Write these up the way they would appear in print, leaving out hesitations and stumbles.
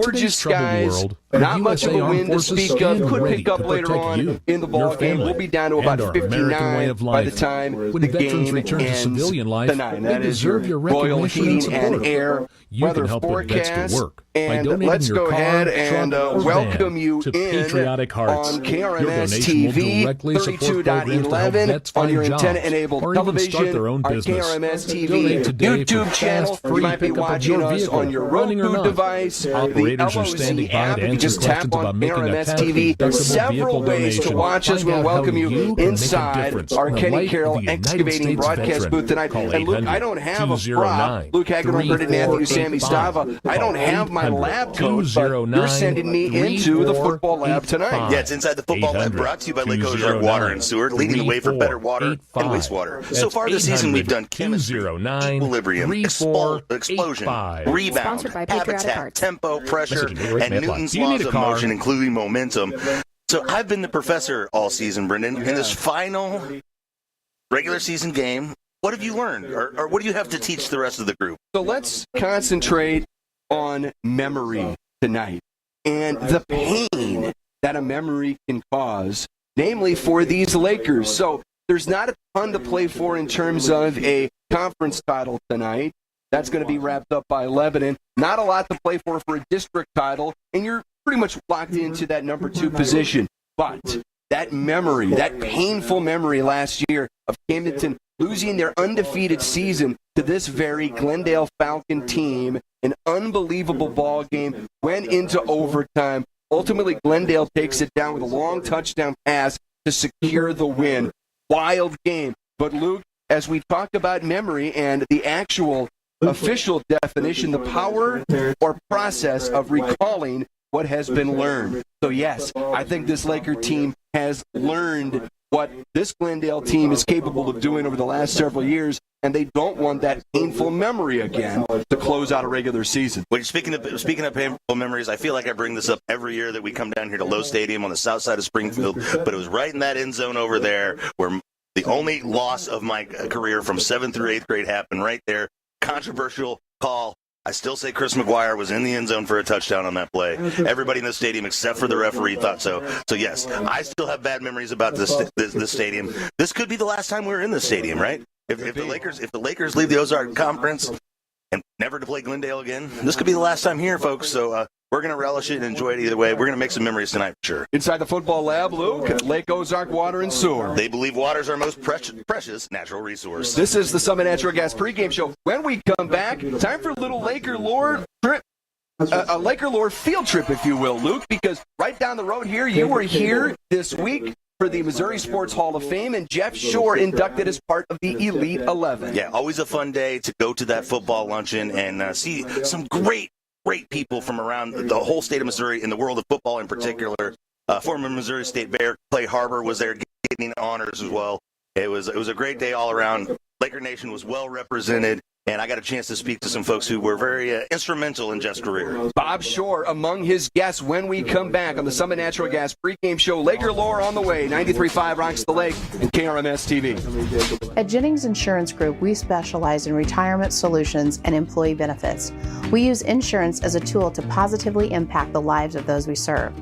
gorgeous skies, not much of a wind to speak of. Could pick up later on in the ball game. We'll be down to about 59 by the time the game ends tonight. That is your Royal Heating and Air weather forecast. And let's go ahead and welcome you in on KRMS TV, 32.11 on your antenna-enabled television, our KRMS TV YouTube channel. You might be watching us on your Roku device, the LOZ app. If you just tap on KRMS TV, several ways to watch us. We'll welcome you inside our Kenny Carroll excavating broadcast booth tonight. And Luke, I don't have a prop. Luke Hagedorn, Brendan Matthews, Sammy Stava. I don't have my lab coat, but you're sending me into the football lab tonight. Yeah, it's inside the football lab, brought to you by Lake Ozark Water and Sewer, leading the way for better water and wastewater. So far this season, we've done chemistry, equilibrium, explosion, rebound, habitat, tempo, pressure, and Newton's laws of motion, including momentum. So I've been the professor all season, Brendan. In this final regular season game, what have you learned, or what do you have to teach the rest of the group? So let's concentrate on memory tonight and the pain that a memory can cause, namely for these Lakers. So there's not a ton to play for in terms of a conference title tonight. That's going to be wrapped up by Lebanon. Not a lot to play for a district title, and you're pretty much locked into that number 2 position. But that memory, that painful memory last year of Camdenton losing their undefeated season to this very Glendale Falcon team, an unbelievable ball game, went into overtime. Ultimately, Glendale takes it down with a long touchdown pass to secure the win. Wild game. But Luke, as we talked about memory and the actual official definition, the power or process of recalling what has been learned. So yes, I think this Laker team has learned what this Glendale team is capable of doing over the last several years, and they don't want that painful memory again to close out a regular season. Well, speaking of painful memories, I feel like I bring this up every year that we come down here to Lowe Stadium on the south side of Springfield, but it was right in that end zone over there where the only loss of my career from 7th through 8th grade happened right there. Controversial call. I still say Chris McGuire was in the end zone for a touchdown on that play. Everybody in the stadium except for the referee thought so. So yes, I still have bad memories about this stadium. This could be the last time we're in this stadium, right? If the Lakers leave the Ozark Conference and never to play Glendale again, this could be the last time here, folks. So we're going to relish it and enjoy it either way. We're going to make some memories tonight for sure. Inside the football lab, Luke, at Lake Ozark Water and Sewer. They believe water is our most precious natural resource. This is the Summit Natural Gas pregame show. When we come back, time for a little Laker lore trip. A Laker lore field trip, if you will, Luke, because right down the road here, you were here this week for the Missouri Sports Hall of Fame, and Jeff Shore inducted as part of the Elite 11. Yeah, always a fun day to go to that football luncheon and see some great people from around the whole state of Missouri and the world of football in particular. Former Missouri State Bear Clay Harbor was there getting honors as well. It was a great day all around. Laker Nation was well represented, and I got a chance to speak to some folks who were very instrumental in Jeff's career. Bob Shore among his guests when we come back on the Summit Natural Gas pregame show. Laker lore on the way. 93.5 Rocks the Lake and KRMS TV. At Jennings Insurance Group, we specialize in retirement solutions and employee benefits. We use insurance as a tool to positively impact the lives of those we serve.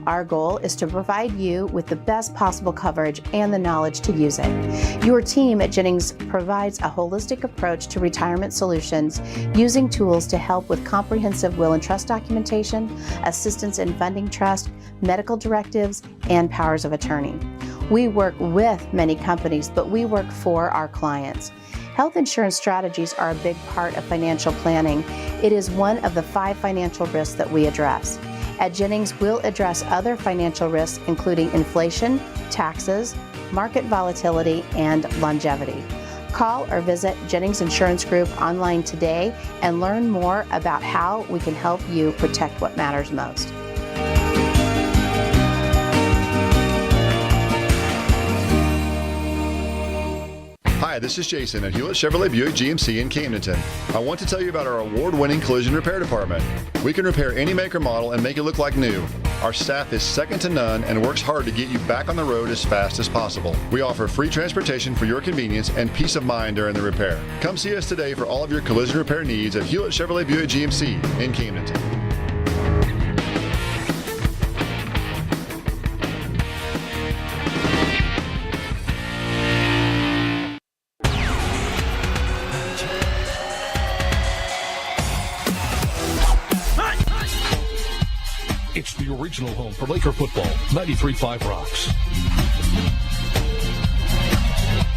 Our goal is to provide you with the best possible coverage and the knowledge to use it. Your team at Jennings provides a holistic approach to retirement solutions using tools to help with comprehensive will and trust documentation, assistance in funding trust, medical directives, and powers of attorney. We work with many companies, but we work for our clients. Health insurance strategies are a big part of financial planning. It is one of the 5 financial risks that we address. At Jennings, we'll address other financial risks, including inflation, taxes, market volatility, and longevity. Call or visit Jennings Insurance Group online today and learn more about how we can help you protect what matters most. Hi, this is Jason at Hewlett Chevrolet Buick GMC in Camdenton. I want to tell you about our award-winning collision repair department. We can repair any make or model and make it look like new. Our staff is second to none and works hard to get you back on the road as fast as possible. We offer free transportation for your convenience and peace of mind during the repair. Come see us today for all of your collision repair needs at Hewlett Chevrolet Buick GMC in Camdenton. It's the original home for Laker football. 93.5 Rocks.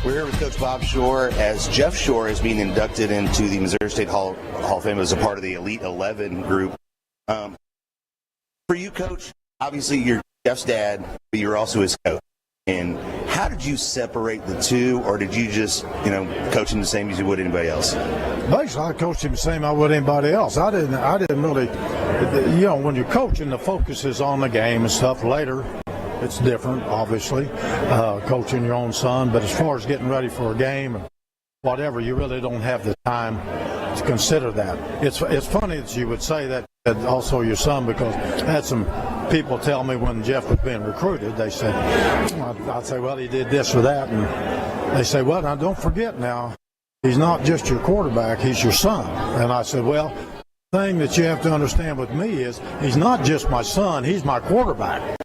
We're here with Coach Bob Shore as Jeff Shore is being inducted into the Missouri State Hall of Fame as a part of the Elite 11 group. For you, Coach, obviously you're Jeff's dad, but you're also his coach. And how did you separate the two, or did you just, coach him the same as you would anybody else? Basically, I coached him the same I would anybody else. I didn't really, when you're coaching, the focus is on the game and stuff. Later, it's different, obviously, coaching your own son. But as far as getting ready for a game and whatever, you really don't have the time to consider that. It's funny that you would say that also your son, because I had some people tell me when Jeff was being recruited, they said, I'd say, well, he did this or that. And they say, well, now don't forget now, he's not just your quarterback, he's your son. And I said, well, the thing that you have to understand with me is he's not just my son, he's my quarterback.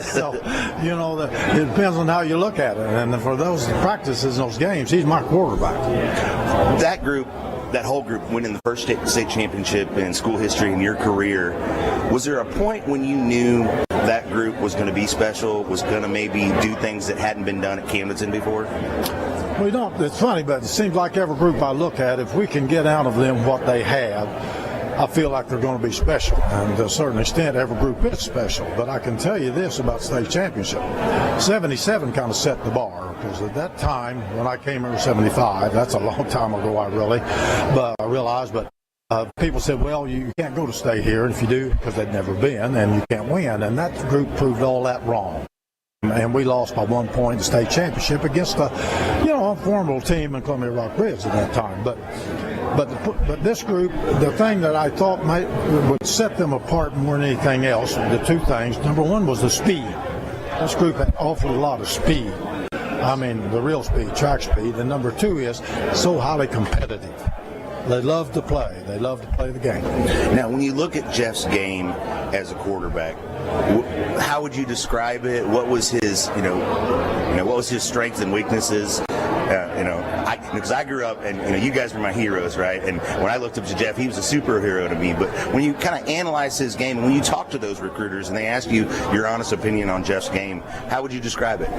So, it depends on how you look at it. And for those practices, those games, he's my quarterback. That whole group winning the first state championship in school history in your career, was there a point when you knew that group was going to be special, was going to maybe do things that hadn't been done at Camdenton before? Well, it's funny, but it seems like every group I look at, if we can get out of them what they have, I feel like they're going to be special. And to a certain extent, every group is special. But I can tell you this about state championship. 77 kind of set the bar, because at that time, when I came here in 75, that's a long time ago, I realized, but people said, well, you can't go to state here, and if you do, because they'd never been, and you can't win. And that group proved all that wrong. And we lost by 1 point the state championship against a formidable team in Columbia Rock Ridge at that time. But this group, the thing that I thought would set them apart more than anything else, the two things. Number one was the speed. This group had an awful lot of speed. I mean, the real speed, track speed. And number two is so highly competitive. They love to play. They love to play the game. Now, when you look at Jeff's game as a quarterback, how would you describe it? What was his, what was his strengths and weaknesses? Because I grew up, and you guys were my heroes, right? And when I looked up to Jeff, he was a superhero to me. But when you kind of analyze his game, and when you talk to those recruiters and they ask you your honest opinion on Jeff's game, how would you describe it?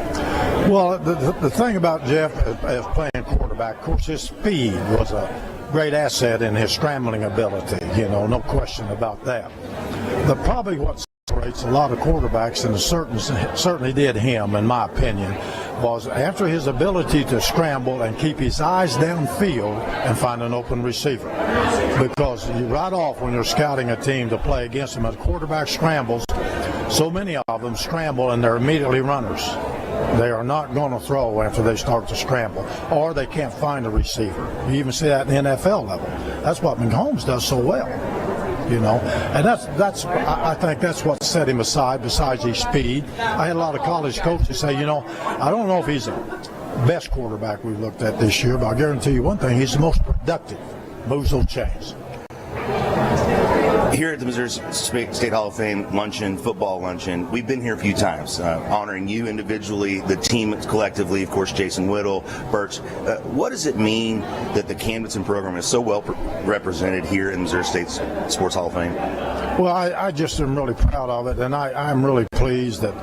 Well, the thing about Jeff as playing quarterback, of course, his speed was a great asset in his scrambling ability, no question about that. But probably what separates a lot of quarterbacks, and certainly did him, in my opinion, was after his ability to scramble and keep his eyes downfield and find an open receiver. Because right off when you're scouting a team to play against them, as quarterback scrambles, so many of them scramble and they're immediately runners. They are not going to throw after they start to scramble, or they can't find a receiver. You even see that in the NFL level. That's what Mahomes does so well, And I think that's what set him aside, besides his speed. I had a lot of college coaches say, I don't know if he's the best quarterback we've looked at this year, but I guarantee you one thing, he's the most productive. Moves those chains. Here at the Missouri State Hall of Fame football luncheon, we've been here a few times, honoring you individually, the team collectively, of course, Jason Whittle, Birch. What does it mean that the Camdenton program is so well represented here in Missouri State Sports Hall of Fame? Well, I just am really proud of it, and I'm really pleased that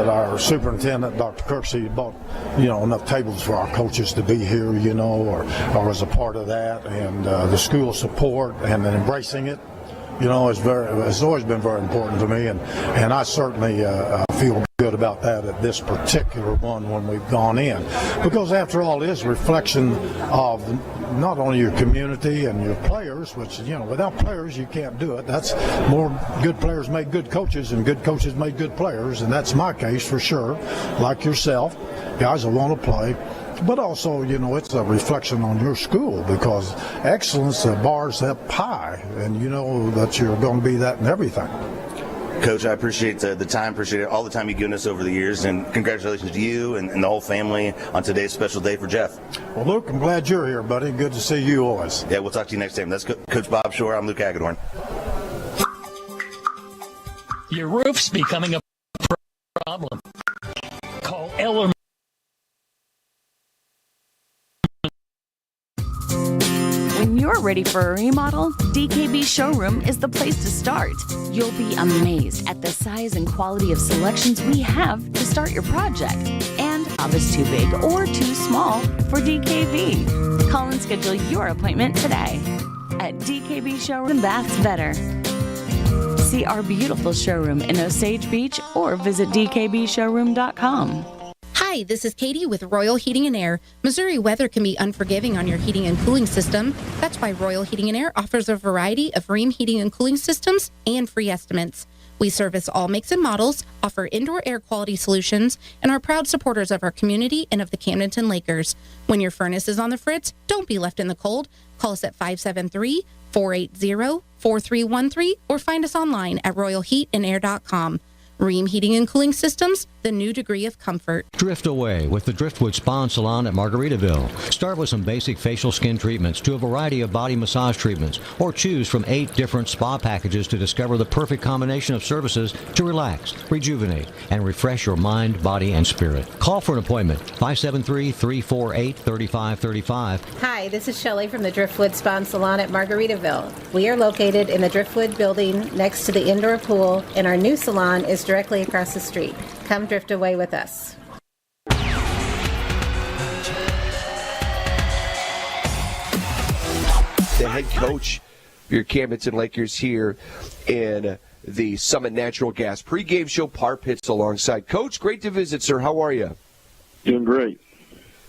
our superintendent, Dr. Kirksey, bought enough tables for our coaches to be here, or as a part of that, and the school support and then embracing it. It's always been very important to me, and I certainly feel good about that at this particular one when we've gone in, because after all, it is a reflection of not only your community and your players, which without players you can't do it. That's more good players make good coaches, and good coaches make good players, and that's my case for sure. Like yourself, guys that want to play. But also, it's a reflection on your school, because excellence, the bar's up high, and you know that you're going to be that in everything. Coach, I appreciate the time, appreciate all the time you've given us over the years, and congratulations to you and the whole family on today's special day for Jeff. Well, Luke, I'm glad you're here, buddy. Good to see you always. Yeah, we'll talk to you next time. That's Coach Bob Shore. I'm Luke Hagedorn. Your roof's becoming a problem. Call Eller. When your ready for a remodel? DKB Showroom is the place to start. You'll be amazed at the size and quality of selections we have to start your project. And if it's too big or too small for DKB. Call and schedule your appointment today at DKB Showroom Baths Better. See our beautiful showroom in Osage Beach or visit dkbshowroom.com. Hi, this is Katie with Royal Heating and Air. Missouri weather can be unforgiving on your heating and cooling system. That's why Royal Heating and Air offers a variety of Rheem heating and cooling systems and free estimates. We service all makes and models, offer indoor air quality solutions, and are proud supporters of our community and of the Camdenton Lakers. When your furnace is on the fritz, don't be left in the cold. Call us at 573-480-4313 or find us online at royalheatandair.com. Rheem Heating and Cooling Systems, the new degree of comfort. Drift away with the Driftwood Spa and Salon at Margaritaville. Start with some basic facial skin treatments to a variety of body massage treatments, or choose from 8 different spa packages to discover the perfect combination of services to relax, rejuvenate, and refresh your mind, body, and spirit. Call for an appointment, 573-348-3535. Hi, this is Shelley from the Driftwood Spa and Salon at Margaritaville. We are located in the Driftwood building next to the indoor pool, and our new salon is directly across the street. Come drift away with us. The head coach of your Camdenton Lakers here in the Summit Natural Gas pregame show. Par Pitts alongside. Coach, great to visit, sir. How are you? Doing great.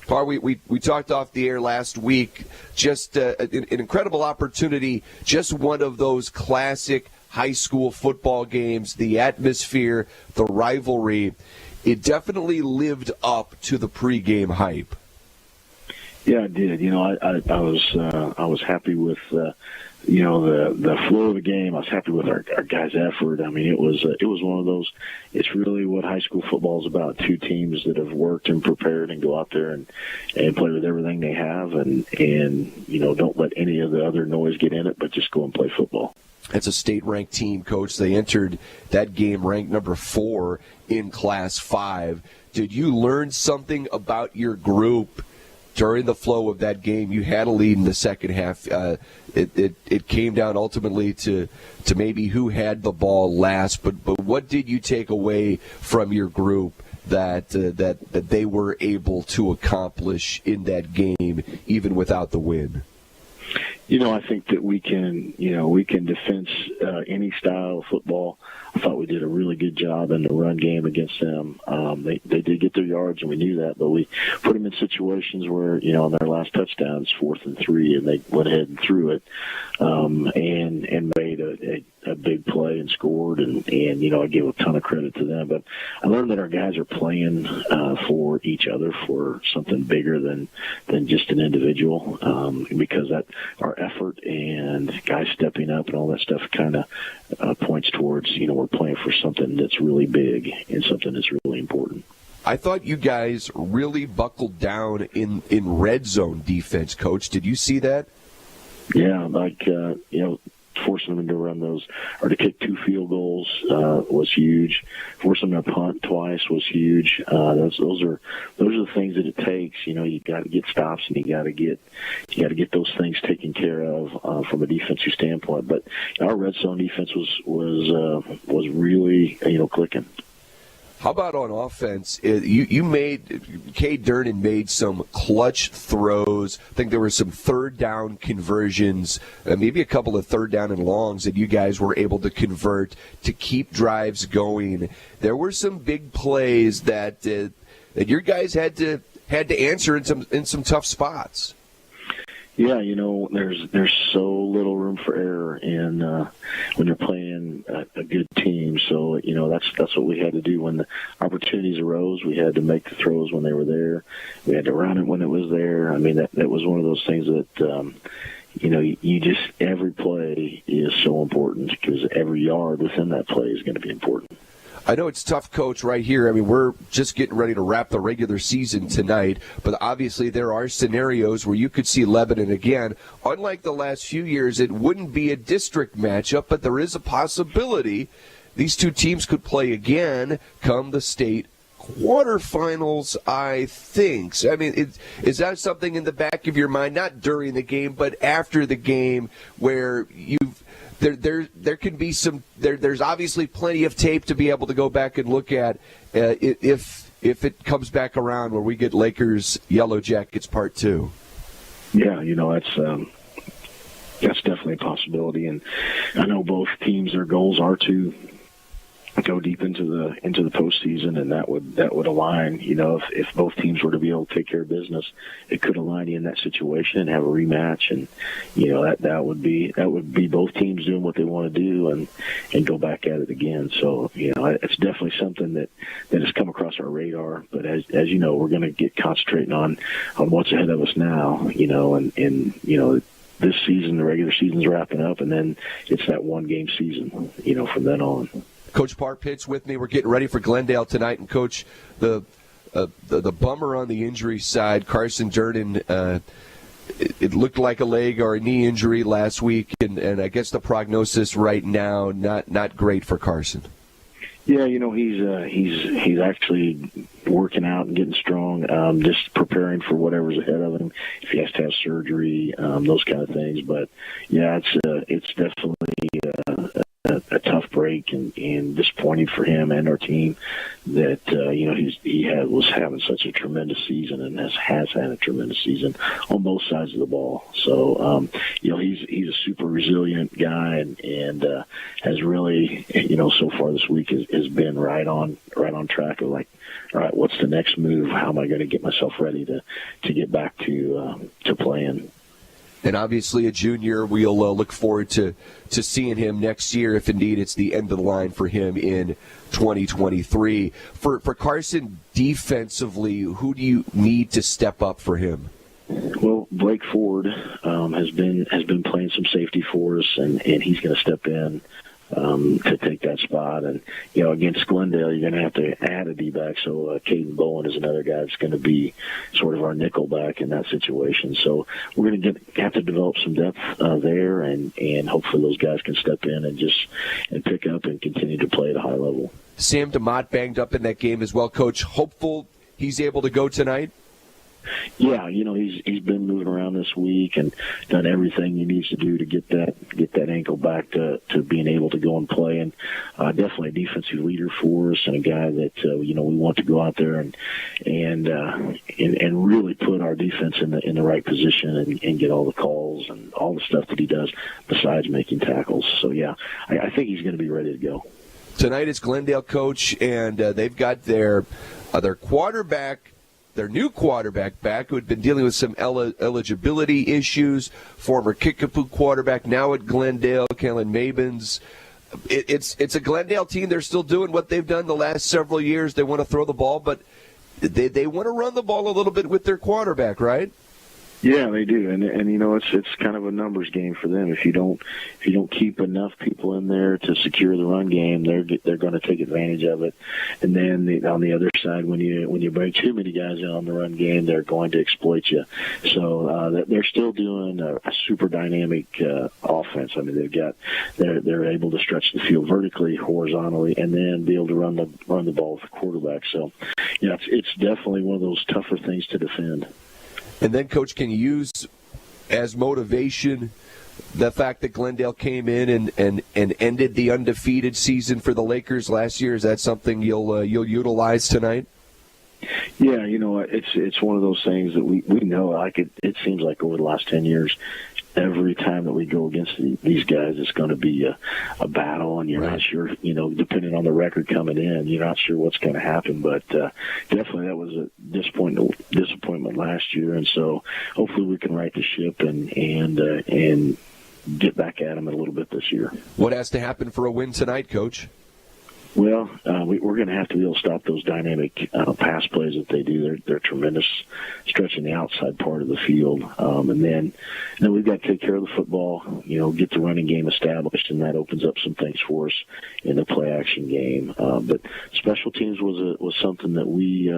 Par, we talked off the air last week. Just an incredible opportunity. Just one of those classic high school football games. The atmosphere, the rivalry. It definitely lived up to the pregame hype. Yeah, it did. You know, I was happy with the flow of the game. I was happy with our guys' effort. I mean, it was one of those. It's really what high school football is about: 2 teams that have worked and prepared and go out there and play with everything they have, and don't let any of the other noise get in it, but just go and play football. It's a state-ranked team, Coach. They entered that game ranked number 4 in Class 5. Did you learn something about your group during the flow of that game? You had a lead in the second half. It came down ultimately to maybe who had the ball last. But what did you take away from your group that they were able to accomplish in that game, even without the win? You know, I think that we can defense any style of football. I thought we did a really good job in the run game against them. They did get their yards, and we knew that, but we put them in situations where, on their last touchdown, it's 4th and 3, and they went ahead and threw it, and made a big play and scored, and I give a ton of credit to them. But I learned that our guys are playing for each other, for something bigger than just an individual, because that our effort and guys stepping up and all that stuff kind of points towards, we're playing for something that's really big and something that's really important. I thought you guys really buckled down in red zone defense, Coach. Did you see that? Yeah, forcing them to run those or to kick 2 field goals was huge. Forcing them to punt twice was huge. Those are the things that it takes. You got to get stops, and you got to get those things taken care of from a defensive standpoint. But our red zone defense was really clicking. How about on offense? You made Cade Durnan made some clutch throws. I think there were some third down conversions, maybe a couple of third down and longs that you guys were able to convert to keep drives going. There were some big plays that your guys had to answer in some tough spots. Yeah, there's so little room for error in when you're playing a good team. So that's what we had to do when the opportunities arose. We had to make the throws when they were there. We had to run it when it was there. I mean, that was one of those things that you just every play is so important because every yard within that play is going to be important. I know it's tough, Coach, right here. I mean, we're just getting ready to wrap the regular season tonight, but obviously there are scenarios where you could see Lebanon again. Unlike the last few years, it wouldn't be a district matchup, but there is a possibility these 2 teams could play again come the state quarterfinals, I think. So, I mean, is that something in the back of your mind, not during the game, but after the game, where there can be there's obviously plenty of tape to be able to go back and look at if it comes back around where we get Lakers Yellow Jackets Part 2? Yeah, that's definitely a possibility, and I know both teams, their goals are to go deep into the postseason, and that would align. If both teams were to be able to take care of business, it could align you in that situation and have a rematch, and that would be both teams doing what they want to do and go back at it again. So it's definitely something that has come across our radar. But as you know, we're going to get concentrating on what's ahead of us now. And this season, the regular season's wrapping up, and then it's that one-game season, from then on. Coach Parpit's with me. We're getting ready for Glendale tonight. And, Coach, the bummer on the injury side, Carson Durden, it looked like a leg or a knee injury last week, and I guess the prognosis right now, not great for Carson. Yeah, he's actually working out and getting strong, just preparing for whatever's ahead of him. If he has to have surgery, those kind of things. But yeah, it's definitely a tough break and disappointing for him and our team that was having such a tremendous season and has had a tremendous season on both sides of the ball. So he's a super resilient guy and has really so far this week has been right on track of like, all right, what's the next move? How am I going to get myself ready to get back to playing? And obviously a junior, we'll look forward to seeing him next year if indeed it's the end of the line for him in 2023. For Carson, defensively, who do you need to step up for him? Well, Blake Ford has been playing some safety for us, and he's going to step in to take that spot. And against Glendale, you're going to have to add a D-back. So Caden Bowen is another guy that's going to be sort of our nickel back in that situation. So we're going to have to develop some depth there, and hopefully those guys can step in and pick up and continue to play at a high level. Sam DeMott banged up in that game as well. Coach, hopeful he's able to go tonight? Yeah, he's been moving around this week and done everything he needs to do to get that ankle back to being able to go and play. And definitely a defensive leader for us and a guy that we want to go out there and really put our defense in the right position and get all the calls and all the stuff that he does besides making tackles. So yeah, I think he's going to be ready to go. Tonight is Glendale, Coach, and they've got their quarterback. Their new quarterback back, who had been dealing with some eligibility issues, former Kickapoo quarterback, now at Glendale, Kellen Mabins. It's a Glendale team. They're still doing what they've done the last several years. They want to throw the ball, but they want to run the ball a little bit with their quarterback, right? Yeah, they do, and it's kind of a numbers game for them. If you don't keep enough people in there to secure the run game, they're going to take advantage of it. And then on the other side, when you bring too many guys in on the run game, they're going to exploit you. So they're still doing a super dynamic offense. I mean, they're able to stretch the field vertically, horizontally, and then be able to run the ball with the quarterback. So yeah, it's definitely one of those tougher things to defend. And then, Coach, can you use as motivation the fact that Glendale came in and ended the undefeated season for the Lakers last year? Is that something you'll utilize tonight? Yeah, it's one of those things that we know. Like it seems like over the last 10 years, every time that we go against these guys, it's going to be a battle, and you're not sure, depending on the record coming in, you're not sure what's going to happen. But definitely that was a disappointment last year, and so hopefully we can right the ship and get back at them a little bit this year. What has to happen for a win tonight, Coach? Well, we're going to have to be able to stop those dynamic pass plays that they do. They're tremendous, stretching the outside part of the field, and then we've got to take care of the football. Get the running game established, and that opens up some things for us in the play action game. But special teams was something that we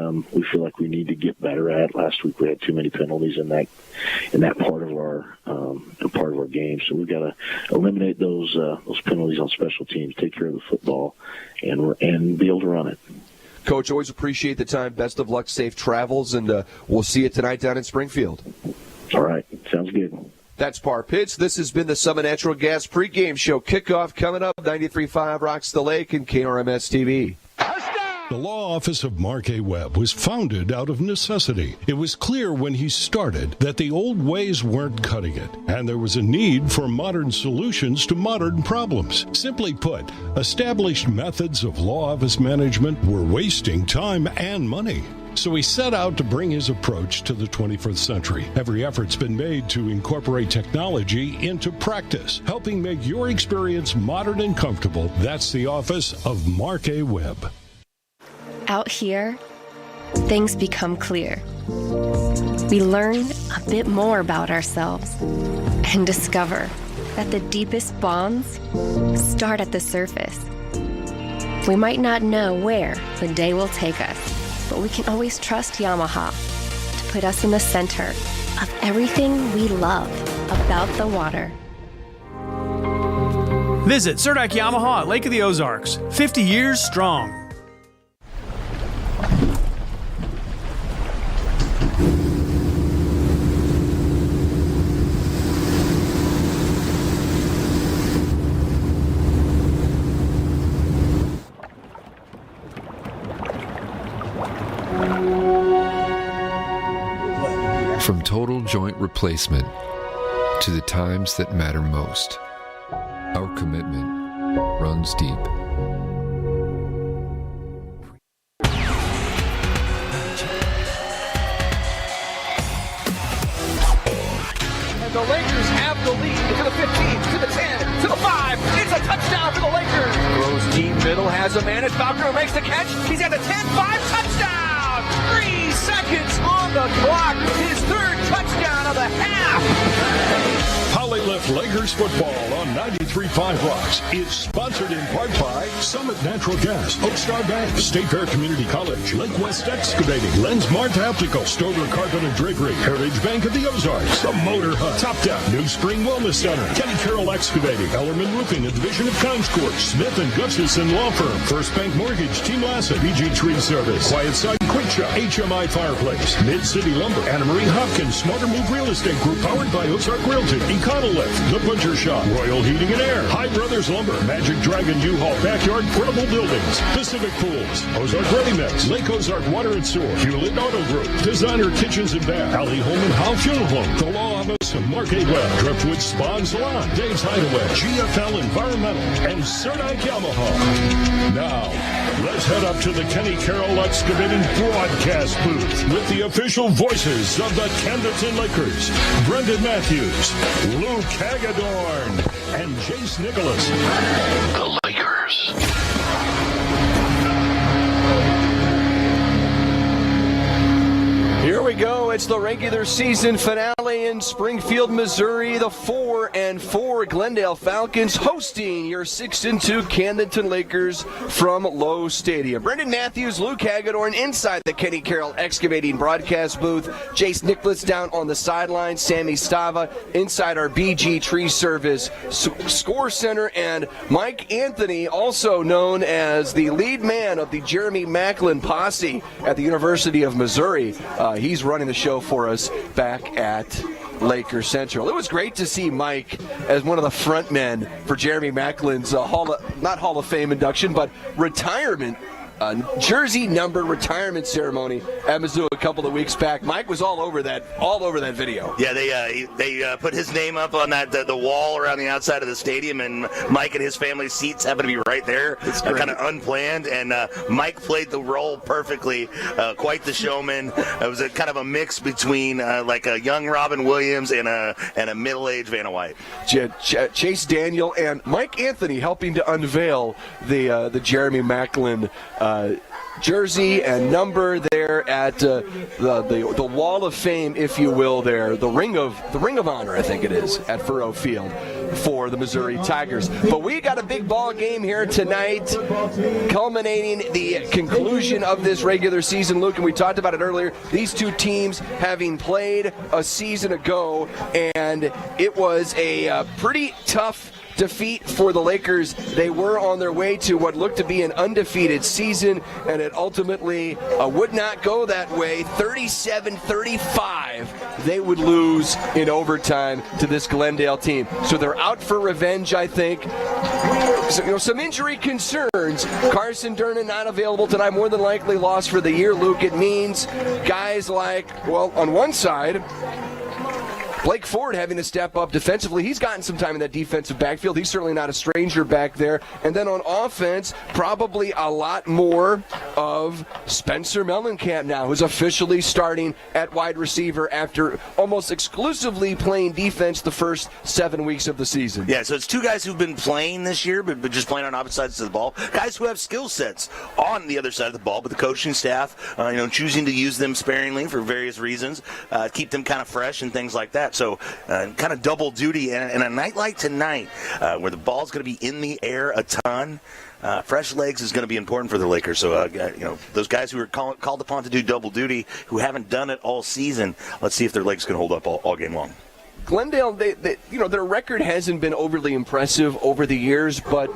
feel like we need to get better at. Last week we had too many penalties in that part of our game, so we've got to eliminate those penalties on special teams, take care of the football, and be able to run it. Coach, always appreciate the time. Best of luck, safe travels, and we'll see you tonight down in Springfield. All right. Sounds good. That's Par Pitts. This has been the Summit Natural Gas pregame show. Kickoff coming up, 93.5 Rocks the Lake and KRMS TV. The law office of Mark A. Webb was founded out of necessity. It was clear when he started that the old ways weren't cutting it, and there was a need for modern solutions to modern problems. Simply put, established methods of law office management were wasting time and money. So he set out to bring his approach to the 21st century. Every effort's been made to incorporate technology into practice, helping make your experience modern and comfortable. That's the office of Mark A. Webb. Out here, things become clear. We learn a bit more about ourselves and discover that the deepest bonds start at the surface. We might not know where the day will take us, but we can always trust Yamaha to put us in the center of everything we love about the water. Visit Surdak Yamaha at Lake of the Ozarks, 50 years strong. From total joint replacement to the times that matter most, our commitment runs deep. And the Lakers have the lead to the 15, to the 10, to the 5. It's a touchdown for the Lakers. Throws deep middle, has a man. It's Falcons makes the catch. He's at the 10-5 touchdown. 3 seconds on the clock. His third touchdown of the half. Polylift Lakers football on 93.5 Rocks is sponsored in part by Summit Natural Gas, Oakstar Bank, State Fair Community College, Lake West Excavating, Lensmart Optical, Stover Carpet and Drapery, Heritage Bank of the Ozarks, The Motor Hut, Top Down, New Spring Wellness Center, Kenny Carroll Excavating, Ellerman Roofing, a division of Concourse, Smith & Gustafson Law Firm, First Bank Mortgage, Team Lassett, BG Tree Service, Quiet Side Quick Shop, HMI Fireplace, Mid-City Lumber, Anna Marie Hopkins, Smarter Move Real Estate Group, powered by Ozark Realty, Econolift, The Butcher Shop, Royal Heating and Air, High Brothers Lumber, Magic Dragon U-Haul Backyard Portable Buildings, Pacific Pools, Ozark Ready Mix, Lake Ozark Water and Sewer, Hewlett Auto Group, Designer Kitchens and Bath, Alley Home and Howe Funeral Home, The Law Office of Mark A. Webb, Driftwood Spa and Salon, Dave's Hideaway, GFL Environmental, and Surdak Yamaha. Now, let's head up to the Kenny Carroll Excavating broadcast booth with the official voices of the Camdenton Lakers, Brendan Matthews, Luke Hagedorn, and Jace Nicholas. The Lakers. Here we go. It's the regular season finale in Springfield, Missouri. The 4-4 Glendale Falcons hosting your 6-2 Camdenton Lakers from Lowe Stadium. Brendan Matthews, Luke Hagedorn inside the Kenny Carroll Excavating broadcast booth. Jace Nicholas down on the sideline. Sammy Stava inside our BG Tree Service Score Center. And Mike Anthony, also known as the lead man of the Jeremy Macklin posse at the University of Missouri. He's running the show for us back at Laker Central. It was great to see Mike as one of the front men for Jeremy Macklin's not Hall of Fame induction, but retirement jersey number retirement ceremony at Mizzou a couple of weeks back. Mike was all over that video. Yeah, they put his name up on that the wall around the outside of the stadium, and Mike and his family's seats happen to be right there. It's kind of unplanned, and Mike played the role perfectly. Quite the showman. It was a kind of a mix between like a young Robin Williams and a middle-aged Vanna White. Chase Daniel and Mike Anthony helping to unveil the Jeremy Macklin jersey and number there at the Wall of Fame, if you will. There, the Ring of Honor, I think it is, at Furrow Field for the Missouri Tigers. But we got a big ball game here tonight, culminating the conclusion of this regular season. Luke, and we talked about it earlier. These two teams having played a season ago, and it was a pretty tough defeat for the Lakers. They were on their way to what looked to be an undefeated season, and it ultimately would not go that way. 37-35, they would lose in overtime to this Glendale team. So they're out for revenge, I think. So, some injury concerns. Carson Durnan not available tonight, more than likely lost for the year. Luke, it means guys like, well, on one side, Blake Ford having to step up defensively. He's gotten some time in that defensive backfield. He's certainly not a stranger back there. And then on offense, probably a lot more of Spencer Mellencamp now, who's officially starting at wide receiver after almost exclusively playing defense the first 7 weeks of the season. Yeah, so it's two guys who've been playing this year, but just playing on opposite sides of the ball. Guys who have skill sets on the other side of the ball, but the coaching staff, choosing to use them sparingly for various reasons, keep them kind of fresh and things like that. So kind of double duty. And a night like tonight, where the ball's going to be in the air a ton, fresh legs is going to be important for the Lakers. So, those guys who are called upon to do double duty, who haven't done it all season, let's see if their legs can hold up all game long. Glendale, their record hasn't been overly impressive over the years, but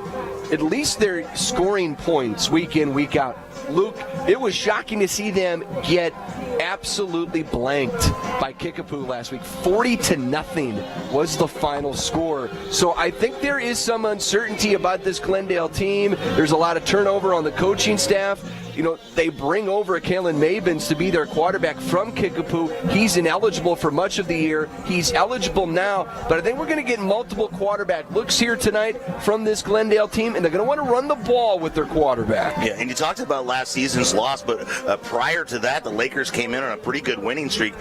at least they're scoring points week in, week out. Luke, it was shocking to see them get absolutely blanked by Kickapoo last week. 40-0 was the final score. So I think there is some uncertainty about this Glendale team. There's a lot of turnover on the coaching staff. They bring over Kalen Mabins to be their quarterback from Kickapoo. He's ineligible for much of the year. He's eligible now, but I think we're going to get multiple quarterback looks here tonight from this Glendale team, and they're going to want to run the ball with their quarterback. Yeah, and you talked about last season's loss, but prior to that, the Lakers came in on a pretty good winning streak.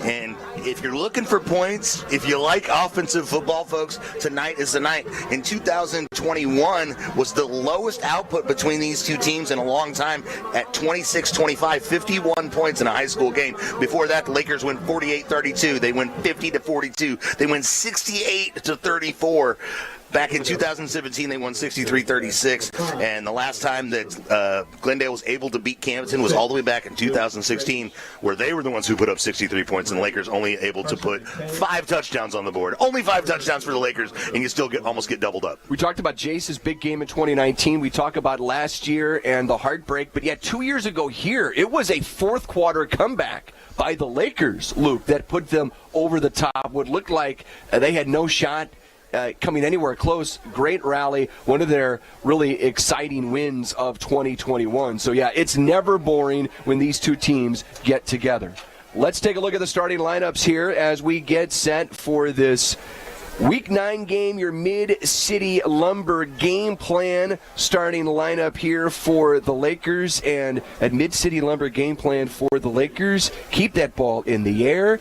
And if you're looking for points, if you like offensive football, folks, tonight is the night. In 2021 was the lowest output between these two teams in a long time at 26-25, 51 points in a high school game. Before that, the Lakers win 48-32. They win 50-42. They win 68-34. Back in 2017, they won 63-36, and the last time that Glendale was able to beat Camdenton was all the way back in 2016, where they were the ones who put up 63 points, and the Lakers only able to put 5 touchdowns on the board. Only 5 touchdowns for the Lakers, and you still almost get doubled up. We talked about Jace's big game in 2019. We talk about last year and the heartbreak, but 2 years ago here, it was a fourth quarter comeback by the Lakers, Luke, that put them over the top. What looked like they had no shot coming anywhere close. Great rally, one of their really exciting wins of 2021. So it's never boring when these two teams get together. Let's take a look at the starting lineups here as we get set for this Week 9 game, your Mid-City Lumber game plan starting lineup here for the Lakers. And at Mid-City Lumber game plan for the Lakers, keep that ball in the air,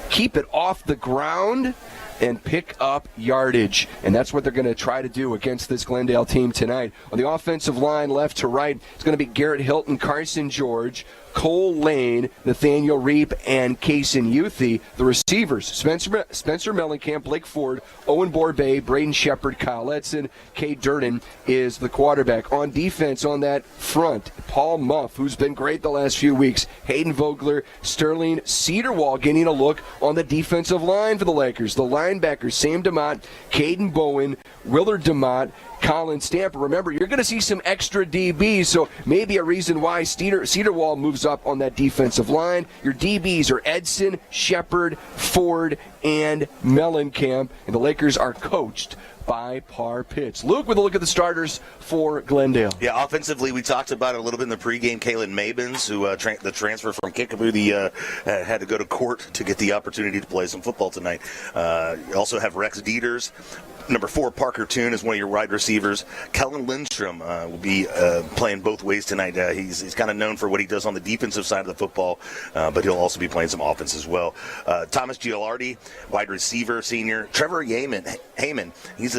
keep it off the ground, and pick up yardage. And that's what they're going to try to do against this Glendale team tonight. On the offensive line, left to right, it's going to be Garrett Hilton, Carson George, Cole Lane, Nathaniel Reap, and Kaysen Youthy. The receivers, Spencer Mellencamp, Blake Ford, Owen Borbay, Braden Shepard, Kyle Edson, Cade Durden is the quarterback. On defense on that front, Paul Muff, who's been great the last few weeks, Hayden Vogler, Sterling Cedarwall getting a look on the defensive line for the Lakers. The linebackers, Sam DeMott, Caden Bowen, Willard DeMott, Colin Stamper. Remember, you're going to see some extra DBs, so maybe a reason why Cedarwall moves up on that defensive line. Your DBs are Edson, Shepard, Ford, and Mellencamp, and the Lakers are coached by Par Pitts. Luke with a look at the starters for Glendale. Yeah, offensively, we talked about it a little bit in the pregame. Kalen Mabins, who the transfer from Kickapoo, had to go to court to get the opportunity to play some football tonight. You also have Rex Dieters. Number 4, Parker Toon is one of your wide receivers. Kellen Lindstrom will be playing both ways tonight. He's kind of known for what he does on the defensive side of the football, but he'll also be playing some offense as well. Thomas Gilardi, wide receiver, senior. Trevor Heyman, he's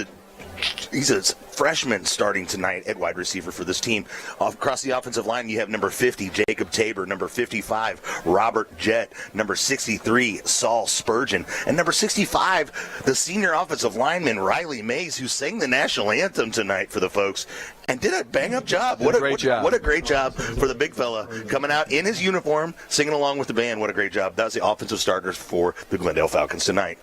a freshman starting tonight at wide receiver for this team. Across the offensive line, you have number 50, Jacob Tabor, number 55, Robert Jett, number 63, Saul Spurgeon, and number 65, the senior offensive lineman, Riley Mays, who sang the national anthem tonight for the folks and did a bang-up job. What a great job for the big fella coming out in his uniform, singing along with the band. What a great job. That was the offensive starters for the Glendale Falcons tonight.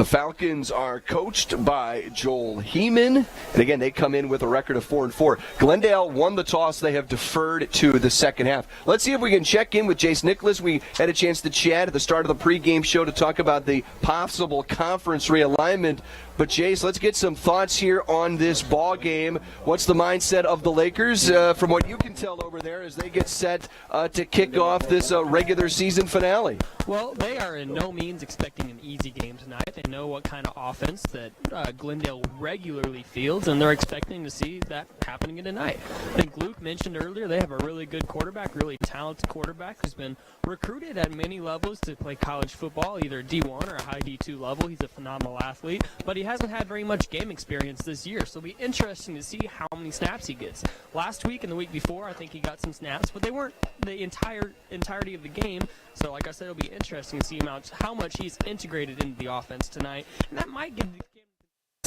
The Falcons are coached by Joel Heeman, and again, they come in with a record of 4-4. Glendale won the toss. They have deferred to the second half. Let's see if we can check in with Jace Nicholas. We had a chance to chat at the start of the pregame show to talk about the possible conference realignment. But, Jace, let's get some thoughts here on this ball game. What's the mindset of the Lakers, from what you can tell over there, as they get set to kick off this regular season finale? Well, they are in no means expecting an easy game tonight. They know what kind of offense that Glendale regularly fields, and they're expecting to see that happening tonight. I think Luke mentioned earlier they have a really good quarterback, really talented quarterback who's been recruited at many levels to play college football, either D1 or a high D2 level. He's a phenomenal athlete, but he hasn't had very much game experience this year, so it'll be interesting to see how many snaps he gets. Last week and the week before, I think he got some snaps, but they weren't the entirety of the game. So, like I said, it'll be interesting to see how much he's integrated into the offense tonight, and that might give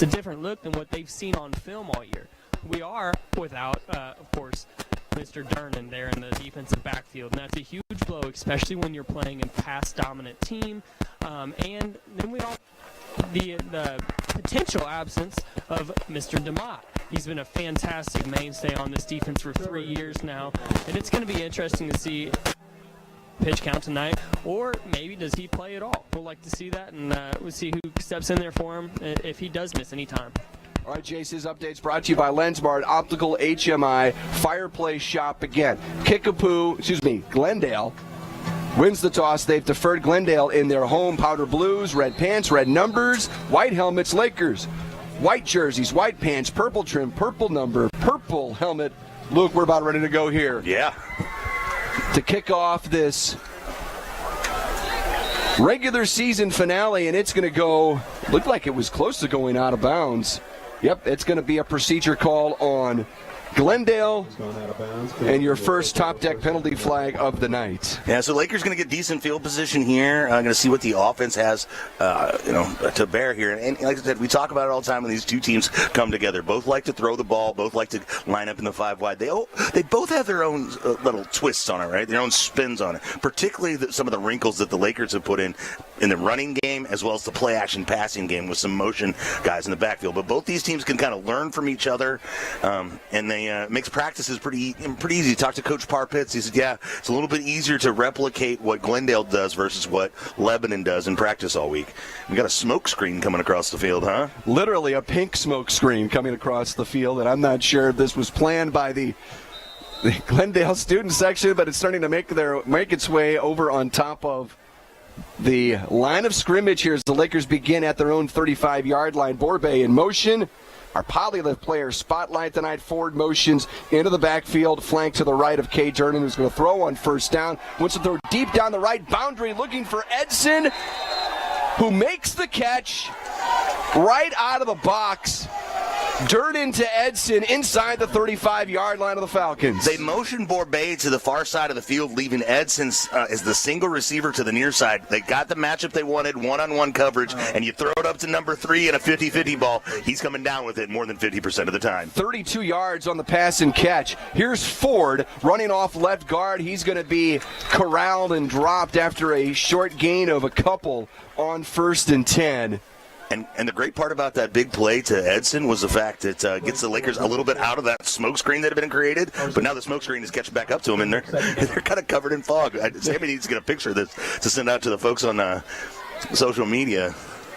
a different look than what they've seen on film all year. We are without, of course, Mr. Durnan there in the defensive backfield, and that's a huge blow, especially when you're playing a pass-dominant team. And then we all the potential absence of Mr. DeMott. He's been a fantastic mainstay on this defense for 3 years now, and it's going to be interesting to see pitch count tonight, or maybe does he play at all? We'll like to see that, and we'll see who steps in there for him if he does miss any time. All right, Jace's updates brought to you by LensMart, Optical HMI, Fireplace Shop again. Glendale wins the toss. They've deferred. Glendale in their home. Powder blues, red pants, red numbers, white helmets. Lakers, white jerseys, white pants, purple trim, purple number, purple helmet. Luke, we're about ready to go here. Yeah. To kick off this regular season finale, and it's going to go, looked like it was close to going out of bounds. Yep, it's going to be a procedure call on Glendale, and your first top deck penalty flag of the night. Yeah, so Lakers going to get decent field position here. Going to see what the offense has, to bear here. And like I said, we talk about it all the time when these two teams come together. Both like to throw the ball. Both like to line up in the 5 wide. They both have their own little twists on it, right? Their own spins on it. Particularly some of the wrinkles that the Lakers have put in the running game, as well as the play action passing game with some motion guys in the backfield. But both these teams can kind of learn from each other, and they makes practices pretty easy. Talked to Coach Parpitz. He said, yeah, it's a little bit easier to replicate what Glendale does versus what Lebanon does in practice all week. We got a smoke screen coming across the field, huh? Literally a pink smoke screen coming across the field, and I'm not sure if this was planned by the Glendale student section, but it's starting to make its way over on top of the line of scrimmage here as the Lakers begin at their own 35-yard line. Borbay in motion. Our polylift player spotlight tonight. Forward motions into the backfield, flank to the right of K. Durnan, who's going to throw on first down. Wants to throw deep down the right boundary, looking for Edson, who makes the catch right out of the box. Durnan to Edson inside the 35-yard line of the Falcons. They motioned Borbay to the far side of the field, leaving Edson as the single receiver to the near side. They got the matchup they wanted, one-on-one coverage, and you throw it up to number 3 in a 50-50 ball. He's coming down with it more than 50% of the time. 32 yards on the pass and catch. Here's Ford running off left guard. He's going to be corralled and dropped after a short gain of a couple on 1st and 10. And the great part about that big play to Edson was the fact that gets the Lakers a little bit out of that smoke screen that had been created. But now the smoke screen is catching back up to them, and they're kind of covered in fog. Sammy needs to get a picture of this to send out to the folks on social media.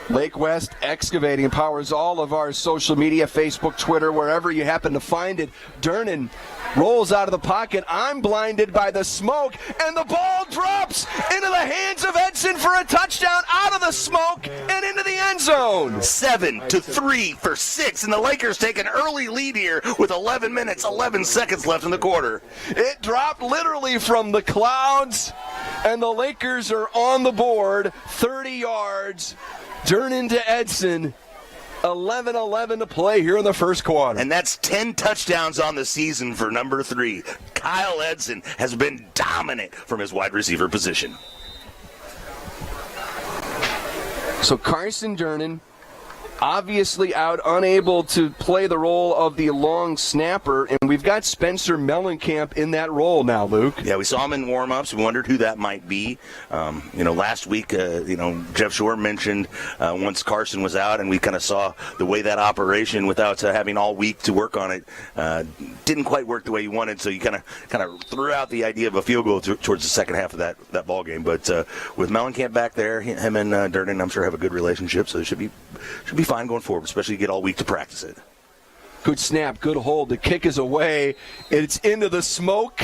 Lake West Excavating powers all of our social media, Facebook, Twitter, wherever you happen to find it. Durnan rolls out of the pocket. I'm blinded by the smoke, and the ball drops into the hands of Edson for a touchdown out of the smoke and into the end zone. 7-3 for 6, and the Lakers take an early lead here with 11 minutes, 11 seconds left in the quarter. It dropped literally from the clouds, and the Lakers are on the board, 30 yards. Durnan to Edson, 11-11 to play here in the first quarter. And that's 10 touchdowns on the season for number 3. Kyle Edson has been dominant from his wide receiver position. So Carson Durnan obviously out, unable to play the role of the long snapper, and we've got Spencer Mellencamp in that role now, Luke. Yeah, we saw him in warm-ups. We wondered who that might be. Last week, Jeff Shore mentioned once Carson was out, and we kind of saw the way that operation, without having all week to work on it, didn't quite work the way you wanted. So you kind of threw out the idea of a field goal towards the second half of that ball game. But with Mellencamp back there, him and Durden, I'm sure, have a good relationship. So it should be fine going forward, especially you get all week to practice it. Good snap, good hold. The kick is away. It's into the smoke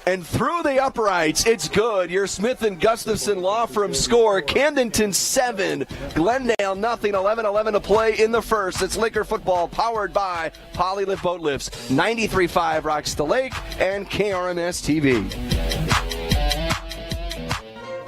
and through the uprights. It's good. Your Smith & Gustafson Law Firm score. Camdenton 7, Glendale nothing. 11-11 to play in the first. It's Laker football powered by Polylift Boat Lifts. 93.5 Rocks the Lake and KRMS TV.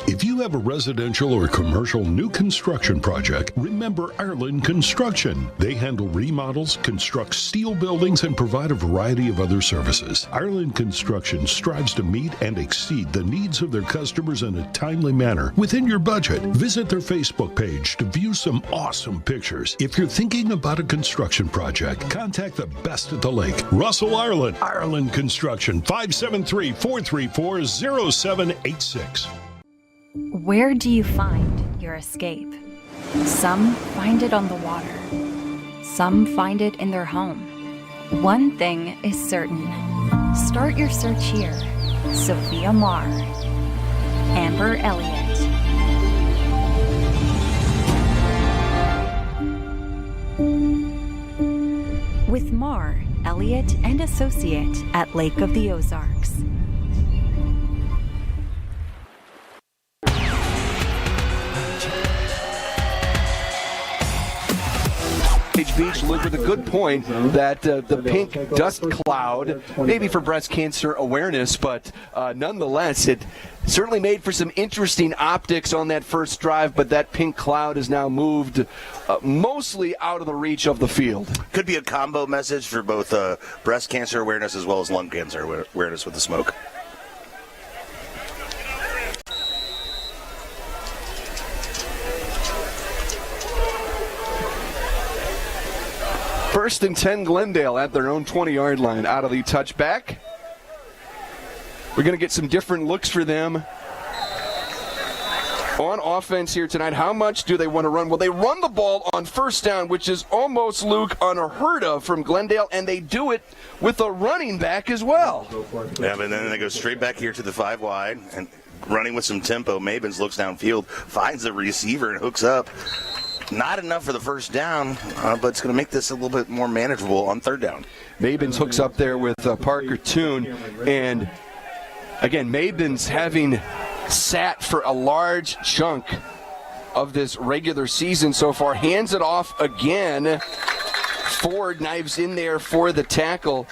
If you have a residential or commercial new construction project, remember Ireland Construction. They handle remodels, construct steel buildings, and provide a variety of other services. Ireland Construction strives to meet and exceed the needs of their customers in a timely manner within your budget. Visit their Facebook page to view some awesome pictures. If you're thinking about a construction project, contact the best at the lake. Russell, Ireland. Ireland Construction, 573-434-0786. Where do you find your escape? Some find it on the water. Some find it in their home. One thing is certain. Start your search here. Sophia Marr. Amber Elliott. With Marr, Elliott, and Associate at Lake of the Ozarks. Beach, Luke, with a good point that the pink dust cloud, maybe for breast cancer awareness, but nonetheless, it certainly made for some interesting optics on that first drive, but that pink cloud is now moved mostly out of the reach of the field. Could be a combo message for both breast cancer awareness as well as lung cancer awareness with the smoke. First and 10 Glendale at their own 20-yard line out of the touchback. We're going to get some different looks for them on offense here tonight. How much do they want to run? Well, they run the ball on first down, which is almost, Luke, unheard of from Glendale, and they do it with a running back as well. Yeah, but then they go straight back here to the 5 wide and running with some tempo. Mabins looks downfield, finds the receiver, and hooks up. Not enough for the first down, but it's going to make this a little bit more manageable on third down. Mabins hooks up there with Parker Toon. And, again, Mabins having sat for a large chunk of this regular season so far, hands it off again. Ford knives in there for the tackle.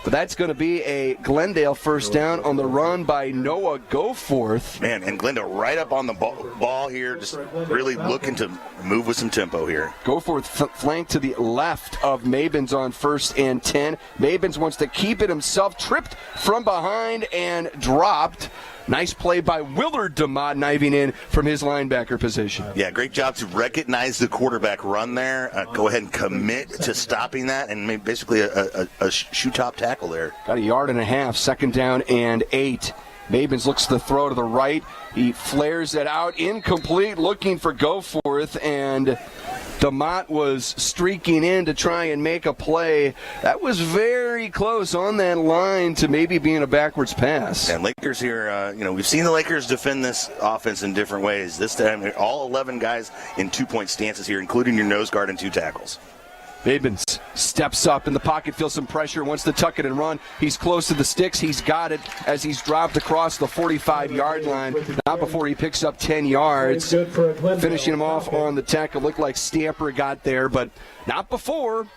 But that's going to be a Glendale first down on the run by Noah Goforth. Man, and Glendale right up on the ball here, just really looking to move with some tempo here. Goforth flanked to the left of Mabins on first and 10. Mabins wants to keep it himself, tripped from behind and dropped. Nice play by Willard DeMott, knifing in from his linebacker position. Yeah, great job to recognize the quarterback run there. Go ahead and commit to stopping that, and make basically a shoe-top tackle there. Got a yard and a half, second down and 8. Mabins looks to throw to the right. He flares it out, incomplete, looking for Goforth, and DeMott was streaking in to try and make a play. That was very close on that line to maybe being a backwards pass. And Lakers here, we've seen the Lakers defend this offense in different ways. This time, all 11 guys in 2-point stances here, including your nose guard and 2 tackles. Mabins steps up in the pocket, feels some pressure, wants to tuck it and run. He's close to the sticks. He's got it as he's dropped across the 45-yard line. Not before he picks up 10 yards. Finishing him off on the tackle. Looked like Stamper got there, but not before.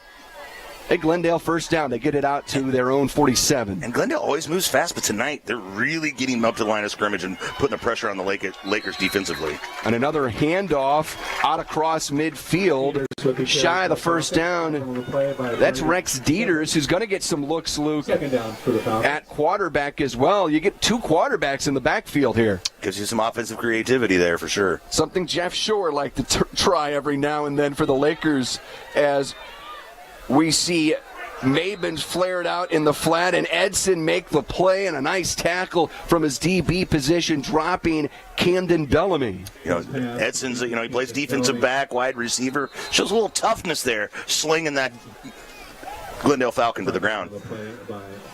Hey, Glendale first down. They get it out to their own 47. And Glendale always moves fast, but tonight they're really getting up to the line of scrimmage and putting the pressure on the Lakers defensively. And another handoff out across midfield, shy of the first down. That's Rex Dieters, who's going to get some looks, Luke, at quarterback as well. You get two quarterbacks in the backfield here. Gives you some offensive creativity there for sure. Something Jeff Shore liked to try every now and then for the Lakers, as we see Mabins flared out in the flat and Edson make the play, and a nice tackle from his DB position, dropping Camden Bellamy. Edson's, he plays defensive back, wide receiver. Shows a little toughness there, slinging that Glendale Falcon to the ground.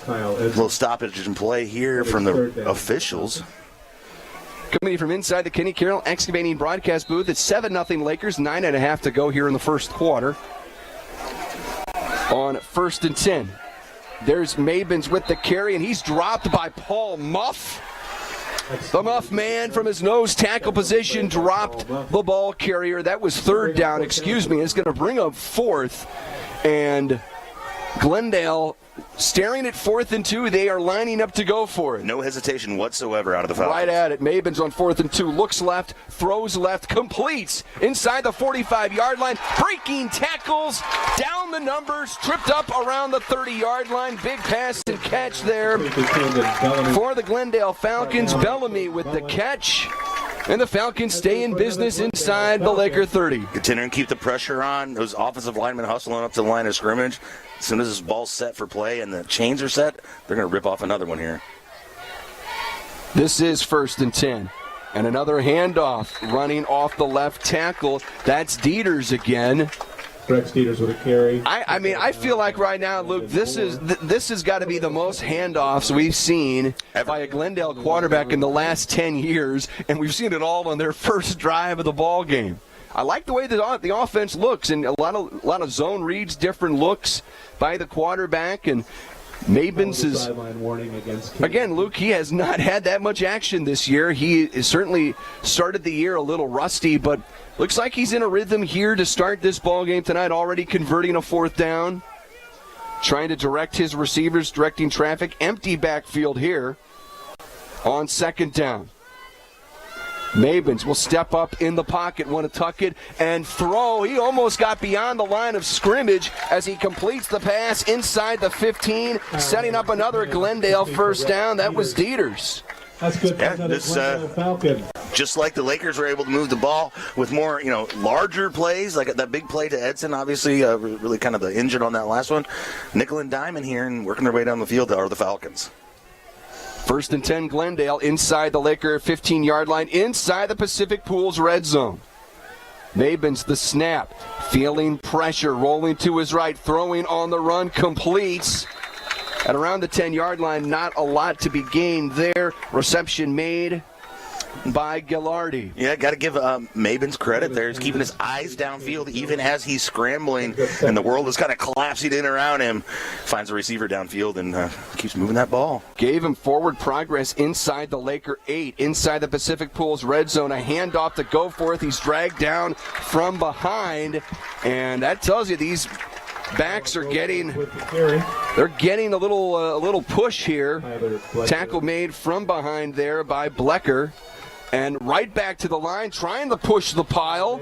A little stoppage in play here from the officials. Coming from inside the Kenny Carroll Excavating broadcast booth, it's 7-0 Lakers, 9.5 to go here in the first quarter. On 1st and 10. There's Mabins with the carry, and he's dropped by Paul Muff. The Muff man from his nose tackle position dropped the ball carrier. That was third down, It's going to bring up fourth. And Glendale staring at 4th and 2. They are lining up to go for it. No hesitation whatsoever out of the Falcons. Right at it. Mabins on 4th and 2. Looks left, throws left, completes inside the 45-yard line. Breaking tackles, down the numbers, tripped up around the 30-yard line. Big pass and catch there for the Glendale Falcons. Bellamy with the catch. And the Falcons stay in business inside the Laker 30. Continuing to keep the pressure on. Those offensive linemen hustling up to the line of scrimmage. As soon as this ball's set for play and the chains are set, they're going to rip off another one here. This is 1st and 10. And another handoff running off the left tackle. That's Dieters again. Rex Dieters with a carry. I feel like right now, Luke, this has got to be the most handoffs we've seen by a Glendale quarterback in the last 10 years, and we've seen it all on their first drive of the ball game. I like the way the offense looks, and a lot of zone reads, different looks by the quarterback, and Mabins is, again, Luke, he has not had that much action this year. He certainly started the year a little rusty, but looks like he's in a rhythm here to start this ball game tonight, already converting a 4th down, trying to direct his receivers, directing traffic. Empty backfield here on 2nd down. Mabins will step up in the pocket, want to tuck it and throw. He almost got beyond the line of scrimmage as he completes the pass inside the 15, setting up another Glendale first down. That was Dieters. That's good. Just like the Lakers were able to move the ball with more, larger plays, like that big play to Edson, obviously, really kind of the engine on that last one. Nickel and diamond here and working their way down the field are the Falcons. 1st and 10 Glendale inside the Laker 15-yard line, inside the Pacific Pools red zone. Mabins the snap, feeling pressure, rolling to his right, throwing on the run, completes. At around the 10-yard line, not a lot to be gained there. Reception made by Gilardi. Yeah, got to give Mabins credit there. He's keeping his eyes downfield even as he's scrambling, and the world is kind of collapsing in around him. Finds a receiver downfield and keeps moving that ball. Gave him forward progress inside the Laker 8, inside the Pacific Pools red zone. A handoff to Goforth. He's dragged down from behind, and that tells you these backs are getting a little push here. Tackle made from behind there by Blecker. And right back to the line, trying to push the pile.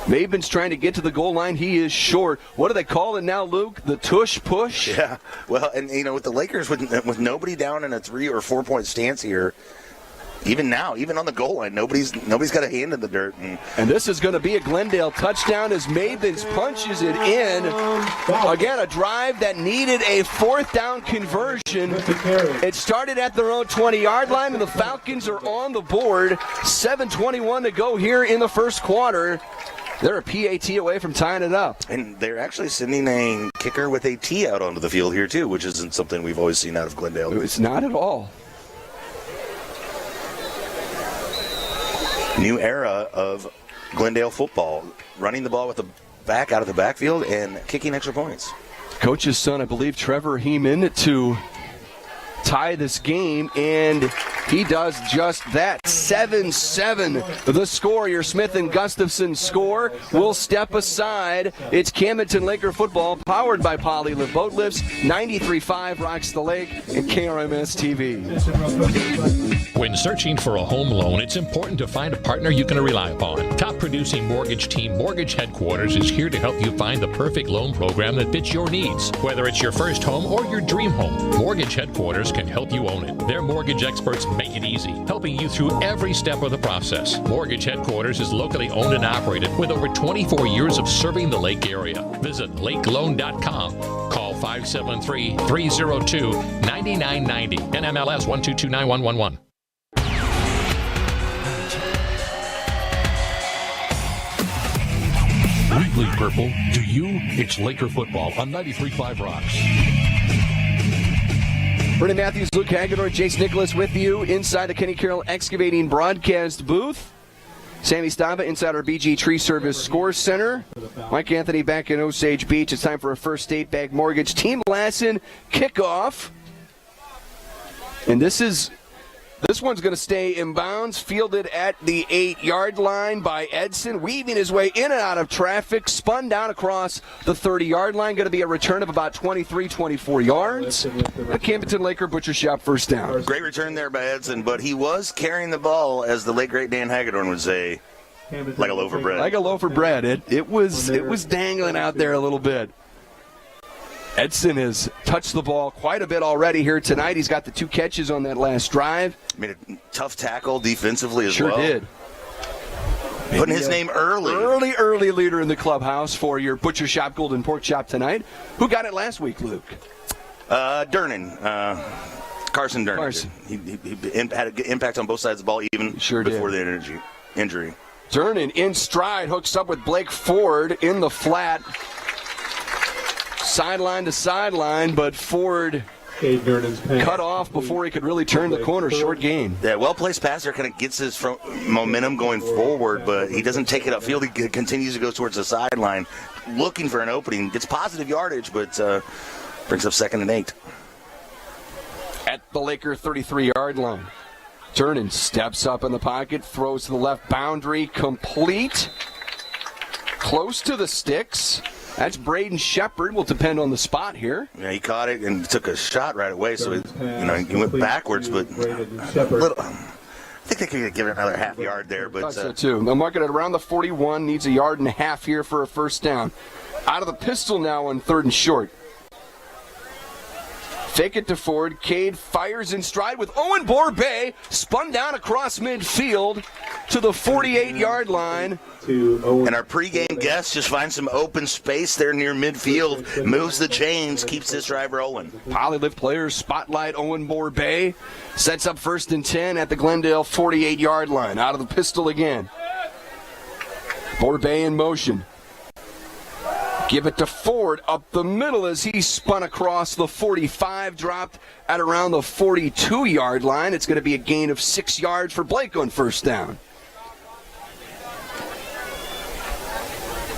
Mabin's trying to get to the goal line. He is short. What do they call it now, Luke? The tush push? Yeah. Well, and with the Lakers, with nobody down in a 3 or 4 point stance here, even now, even on the goal line, nobody's got a hand in the dirt. And this is going to be a Glendale touchdown as Mabins punches it in. Again, a drive that needed a 4th down conversion. It started at their own 20-yard line, and the Falcons are on the board. 7:21 to go here in the first quarter. They're a PAT away from tying it up. And they're actually sending a kicker with a tee out onto the field here, too, which isn't something we've always seen out of Glendale. It's not at all. New era of Glendale football, running the ball with the back out of the backfield and kicking extra points. Coach's son, I believe, Trevor Heeman, to tie this game, and he does just that. 7-7 the score. Your Smith and Gustafson score will step aside. It's Camdenton Laker football powered by Polylift Boat Lifts. 93.5 Rocks the Lake and KRMS TV. When searching for a home loan, it's important to find a partner you can rely upon. Top producing mortgage team Mortgage Headquarters is here to help you find the perfect loan program that fits your needs. Whether it's your first home or your dream home, Mortgage Headquarters can help you own it. Their mortgage experts make it easy, helping you through every step of the process. Mortgage Headquarters is locally owned and operated with over 24 years of serving the Lake area. Visit lakeloan.com. Call 573-302-9990. NMLS 1229111. We bleed purple. Do you? It's Laker football on 93.5 Rocks. Brendan Matthews, Luke Hagedorn, Jace Nicholas with you inside the Kenny Carroll Excavating broadcast booth. Sammy Stava inside our BG Tree Service Score Center. Mike Anthony back in Osage Beach. It's time for a First State Bank Mortgage Team Lassen kickoff. And this one's going to stay in bounds, fielded at the 8-yard line by Edson, weaving his way in and out of traffic, spun down across the 30-yard line. Going to be a return of about 23, 24 yards. The Camdenton Laker Butcher Shop first down. Great return there by Edson, but he was carrying the ball, as the late great Dan Hagedorn would say, like a loaf of bread. Like a loaf of bread. It was dangling out there a little bit. Edson has touched the ball quite a bit already here tonight. He's got the 2 catches on that last drive. Made a tough tackle defensively as well. Sure did. Putting his name early. Early leader in the clubhouse for your Butcher Shop Golden Pork Chop tonight. Who got it last week, Luke? Durnan. Carson Durnan. He had an impact on both sides of the ball even before the injury. Durnan in stride, hooks up with Blake Ford in the flat. Sideline to sideline, but Ford cut off before he could really turn the corner. Short gain. Yeah, well-placed passer kind of gets his momentum going forward, but he doesn't take it upfield. He continues to go towards the sideline, looking for an opening. Gets positive yardage, but brings up 2nd and 8. At the Laker 33-yard line. Durnan steps up in the pocket, throws to the left boundary, complete. Close to the sticks. That's Braden Shepard. Will depend on the spot here. Yeah, he caught it and took a shot right away, so he went backwards, but I think they could give it another half yard there. But so too. They'll mark it at around the 41. Needs a yard and a half here for a first down. Out of the pistol now on 3rd and short. Fake it to Ford. Cade fires in stride with Owen Borbay. Spun down across midfield to the 48-yard line. And our pregame guest just finds some open space there near midfield, moves the chains, keeps this drive rolling. Polylift players spotlight Owen Borbay. Sets up 1st and 10 at the Glendale 48-yard line. Out of the pistol again. Borbay in motion. Give it to Ford up the middle as he spun across the 45, dropped at around the 42-yard line. It's going to be a gain of 6 yards for Blake on first down.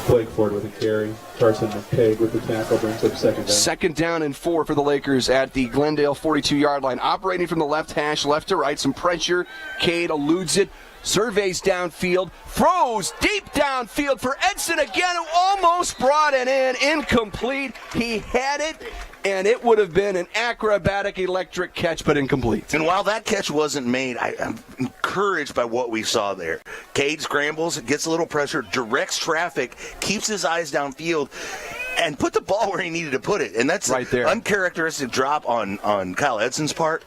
Blake Ford with a carry. Carson McCaig with the tackle brings up 2nd down. 2nd down and 4 for the Lakers at the Glendale 42-yard line. Operating from the left hash, left to right, some pressure. Cade eludes it. Surveys downfield, throws deep downfield for Edson again, who almost brought it in, incomplete. He had it, and it would have been an acrobatic electric catch, but incomplete. And while that catch wasn't made, I'm encouraged by what we saw there. Cade scrambles, gets a little pressure, directs traffic, keeps his eyes downfield, and put the ball where he needed to put it. And that's right there. Uncharacteristic drop on Kyle Edson's part.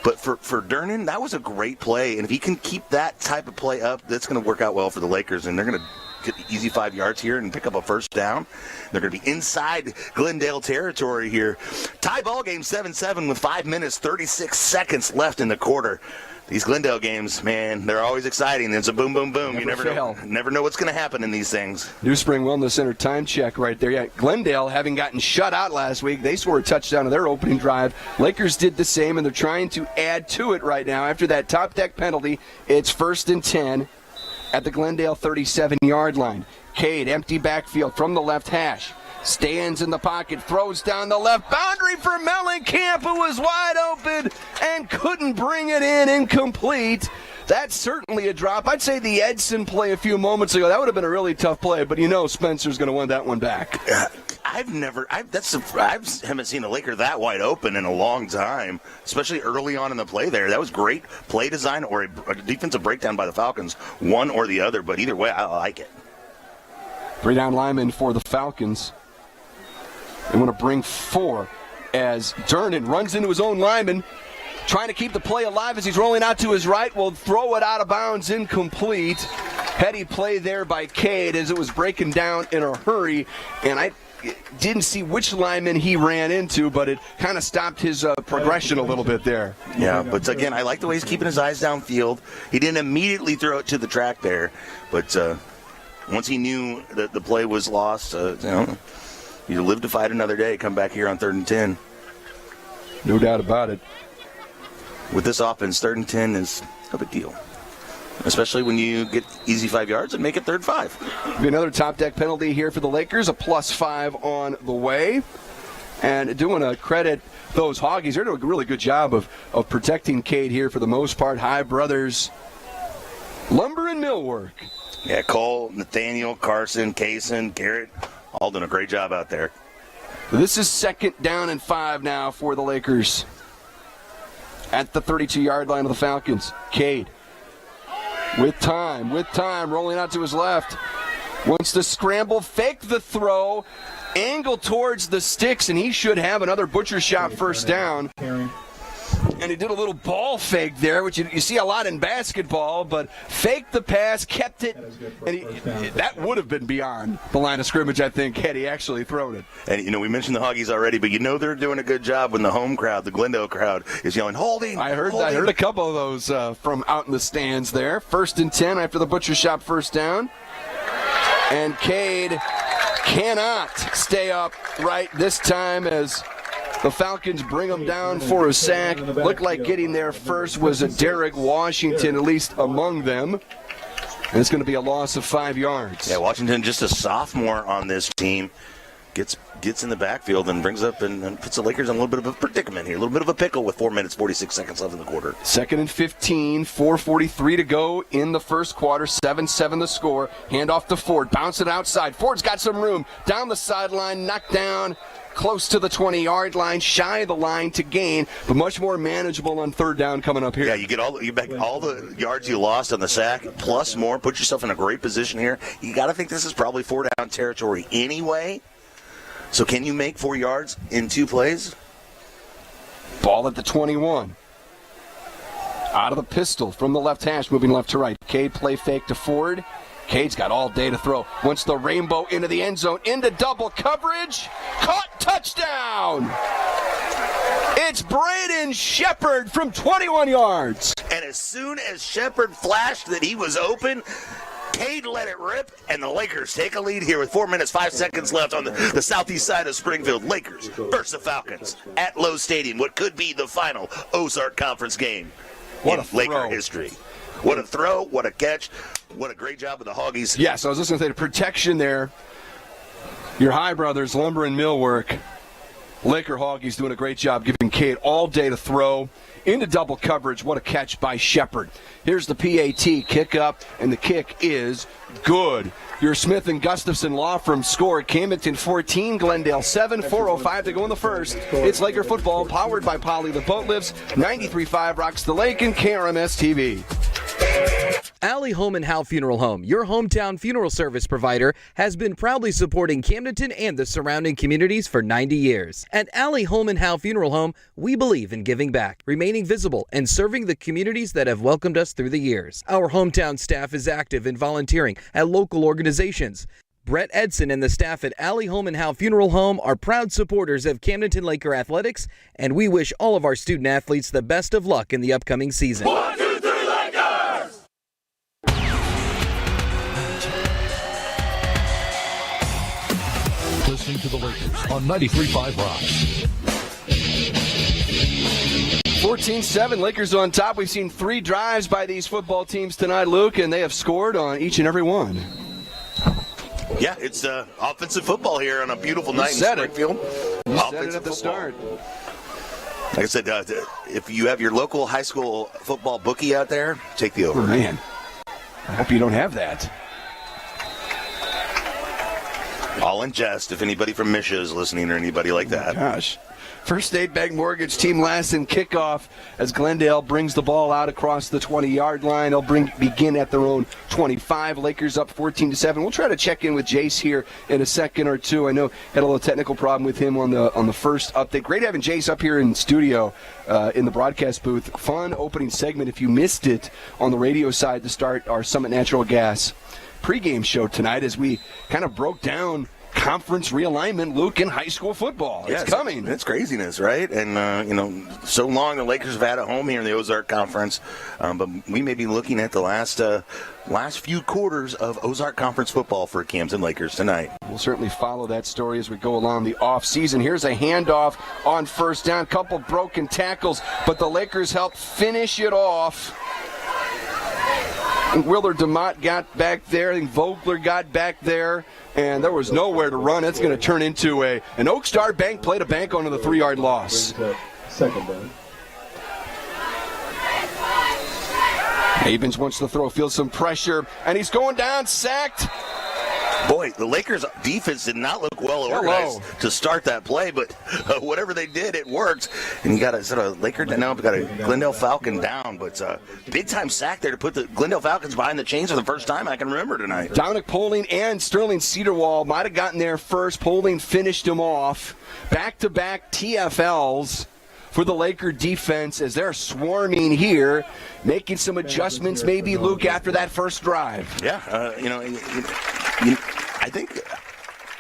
But for Durnan, that was a great play. And if he can keep that type of play up, that's going to work out well for the Lakers. And they're going to get the easy 5 yards here and pick up a first down. They're going to be inside Glendale territory here. Tie ball game 7-7 with 5 minutes, 36 seconds left in the quarter. These Glendale games, man, they're always exciting. It's a boom, boom, boom. You never know what's going to happen in these things. New Spring Wellness Center time check right there. Yeah, Glendale, having gotten shut out last week, they scored a touchdown on their opening drive. Lakers did the same, and they're trying to add to it right now. After that top deck penalty, it's 1st and 10 at the Glendale 37-yard line. Cade, empty backfield from the left hash. Stands in the pocket, throws down the left boundary for Mellencamp, who was wide open and couldn't bring it in, incomplete. that's certainly a drop. I'd say the Edson play a few moments ago, that would have been a really tough play, but Spencer's going to win that one back. I haven't seen a Laker that wide open in a long time, especially early on in the play there. That was great play design or a defensive breakdown by the Falcons, one or the other, but either way, I like it. 3 down linemen for the Falcons. They want to bring 4 as Durnan runs into his own lineman, trying to keep the play alive as he's rolling out to his right. Will throw it out of bounds, incomplete. Heady play there by Cade as it was breaking down in a hurry, and I didn't see which lineman he ran into, but it kind of stopped his progression a little bit there. Yeah, but again, I like the way he's keeping his eyes downfield. He didn't immediately throw it to the track there, but once he knew that the play was lost, you live to fight another day. Come back here on 3rd and 10. No doubt about it. With this offense, 3rd and 10 is a big deal, especially when you get easy 5 yards and make it 3rd and 5. Be another top deck penalty here for the Lakers, a +5 on the way. And do want to credit those Hoggies. They're doing a really good job of protecting Cade here for the most part. High brothers, lumber and millwork. Yeah, Cole, Nathaniel, Carson, Kaysen, Garrett, all doing a great job out there. This is 2nd down and 5 now for the Lakers. At the 32-yard line of the Falcons. Cade with time, rolling out to his left. Wants to scramble, fake the throw, angle towards the sticks, and he should have another butcher shop 1st down. And he did a little ball fake there, which you see a lot in basketball, but faked the pass, kept it, and that would have been beyond the line of scrimmage, I think, had he actually thrown it. And, we mentioned the Hoggies already, but they're doing a good job when the home crowd, the Glendale crowd, is yelling, holding. I heard a couple of those from out in the stands there. 1st and 10 after the butcher shop 1st down. And Cade cannot stay upright this time as the Falcons bring him down for a sack. Looked like getting there first was a Derek Washington, at least among them. And it's going to be a loss of 5 yards. Yeah, Washington, just a sophomore on this team, gets in the backfield and brings up and puts the Lakers in a little bit of a predicament here, a little bit of a pickle with 4 minutes, 46 seconds left in the quarter. 2nd and 15, 4:43 to go in the first quarter, 7-7 the score. Hand off to Ford, bounce it outside. Ford's got some room, down the sideline, knocked down, close to the 20-yard line, shy of the line to gain, but much more manageable on 3rd down coming up here. Yeah, you back all the yards you lost on the sack, plus more, put yourself in a great position here. You got to think this is probably 4-down territory anyway. So can you make 4 yards in 2 plays? Ball at the 21. Out of the pistol from the left hash, moving left to right. Cade play fake to Ford. Cade's got all day to throw. Wants the rainbow into the end zone, into double coverage. Caught, touchdown! It's Braden Shepard from 21 yards. And as soon as Shepard flashed that he was open, Cade let it rip, and the Lakers take a lead here with 4 minutes, 5 seconds left on the southeast side of Springfield. Lakers versus the Falcons at Lowe Stadium, what could be the final Ozark Conference game in Laker history. What a throw, what a catch, what a great job of the Hoggies. Yes, I was just going to say the protection there. Your High brothers, lumber and millwork. Laker Hoggies doing a great job giving Cade all day to throw into double coverage. What a catch by Shepard. Here's the PAT, kick up, and the kick is good. Your Smith & Gustafson Law Firm score, Camdenton 14, Glendale 7, 4:05 to go in the first. It's Laker football, powered by Polly the Boat Lifts, 93.5 Rocks the Lake, and KRMS TV. Allie Home and Howe Funeral Home, your hometown funeral service provider, has been proudly supporting Camdenton and the surrounding communities for 90 years. At Allie Home and Howe Funeral Home, we believe in giving back, remaining visible, and serving the communities that have welcomed us through the years. Our hometown staff is active in volunteering at local organizations. Brett Edson and the staff at Allie Home and Howe Funeral Home are proud supporters of Camdenton Laker athletics, and we wish all of our student athletes the best of luck in the upcoming season. 1, 2, 3, Lakers! Listening to the Lakers on 93.5 Rocks. 14-7, Lakers on top. We've seen 3 drives by these football teams tonight, Luke, and they have scored on each and every one. Yeah, it's offensive football here on a beautiful night in Springfield. You said it at the start. Like I said, if you have your local high school football bookie out there, take the over. Oh, man. I hope you don't have that. All in jest, if anybody from Misha is listening or anybody like that. Gosh. First State Bank Mortgage team last in kickoff as Glendale brings the ball out across the 20-yard line. They'll begin at their own 25. Lakers up 14-7. We'll try to check in with Jace here in a second or two. I know had a little technical problem with him on the first update. Great having Jace up here in studio in the broadcast booth. Fun opening segment if you missed it on the radio side to start our Summit Natural Gas pregame show tonight as we kind of broke down conference realignment, Luke, in high school football. It's coming. It's craziness, right? And, so long the Lakers have had a home here in the Ozark Conference, but we may be looking at the last few quarters of Ozark Conference football for Camden Lakers tonight. We'll certainly follow that story as we go along the offseason. Here's a handoff on first down. Couple broken tackles, but the Lakers help finish it off. And Willard DeMott got back there. I think Vogler got back there. And there was nowhere to run. It's going to turn into an Oak Star Bank play to bank onto the 3-yard loss. Second down. Havens wants to throw, feels some pressure, and he's going down, sacked. Boy, the Lakers' defense did not look well organized to start that play, but whatever they did, it worked. And you got a Glendale Falcon down, but big-time sack there to put the Glendale Falcons behind the chains for the first time I can remember tonight. Dominic Poling and Sterling Cedarwall might have gotten there first. Poling finished him off. Back-to-back TFLs for the Laker defense as they're swarming here, making some adjustments maybe, Luke, after that first drive. Yeah, I think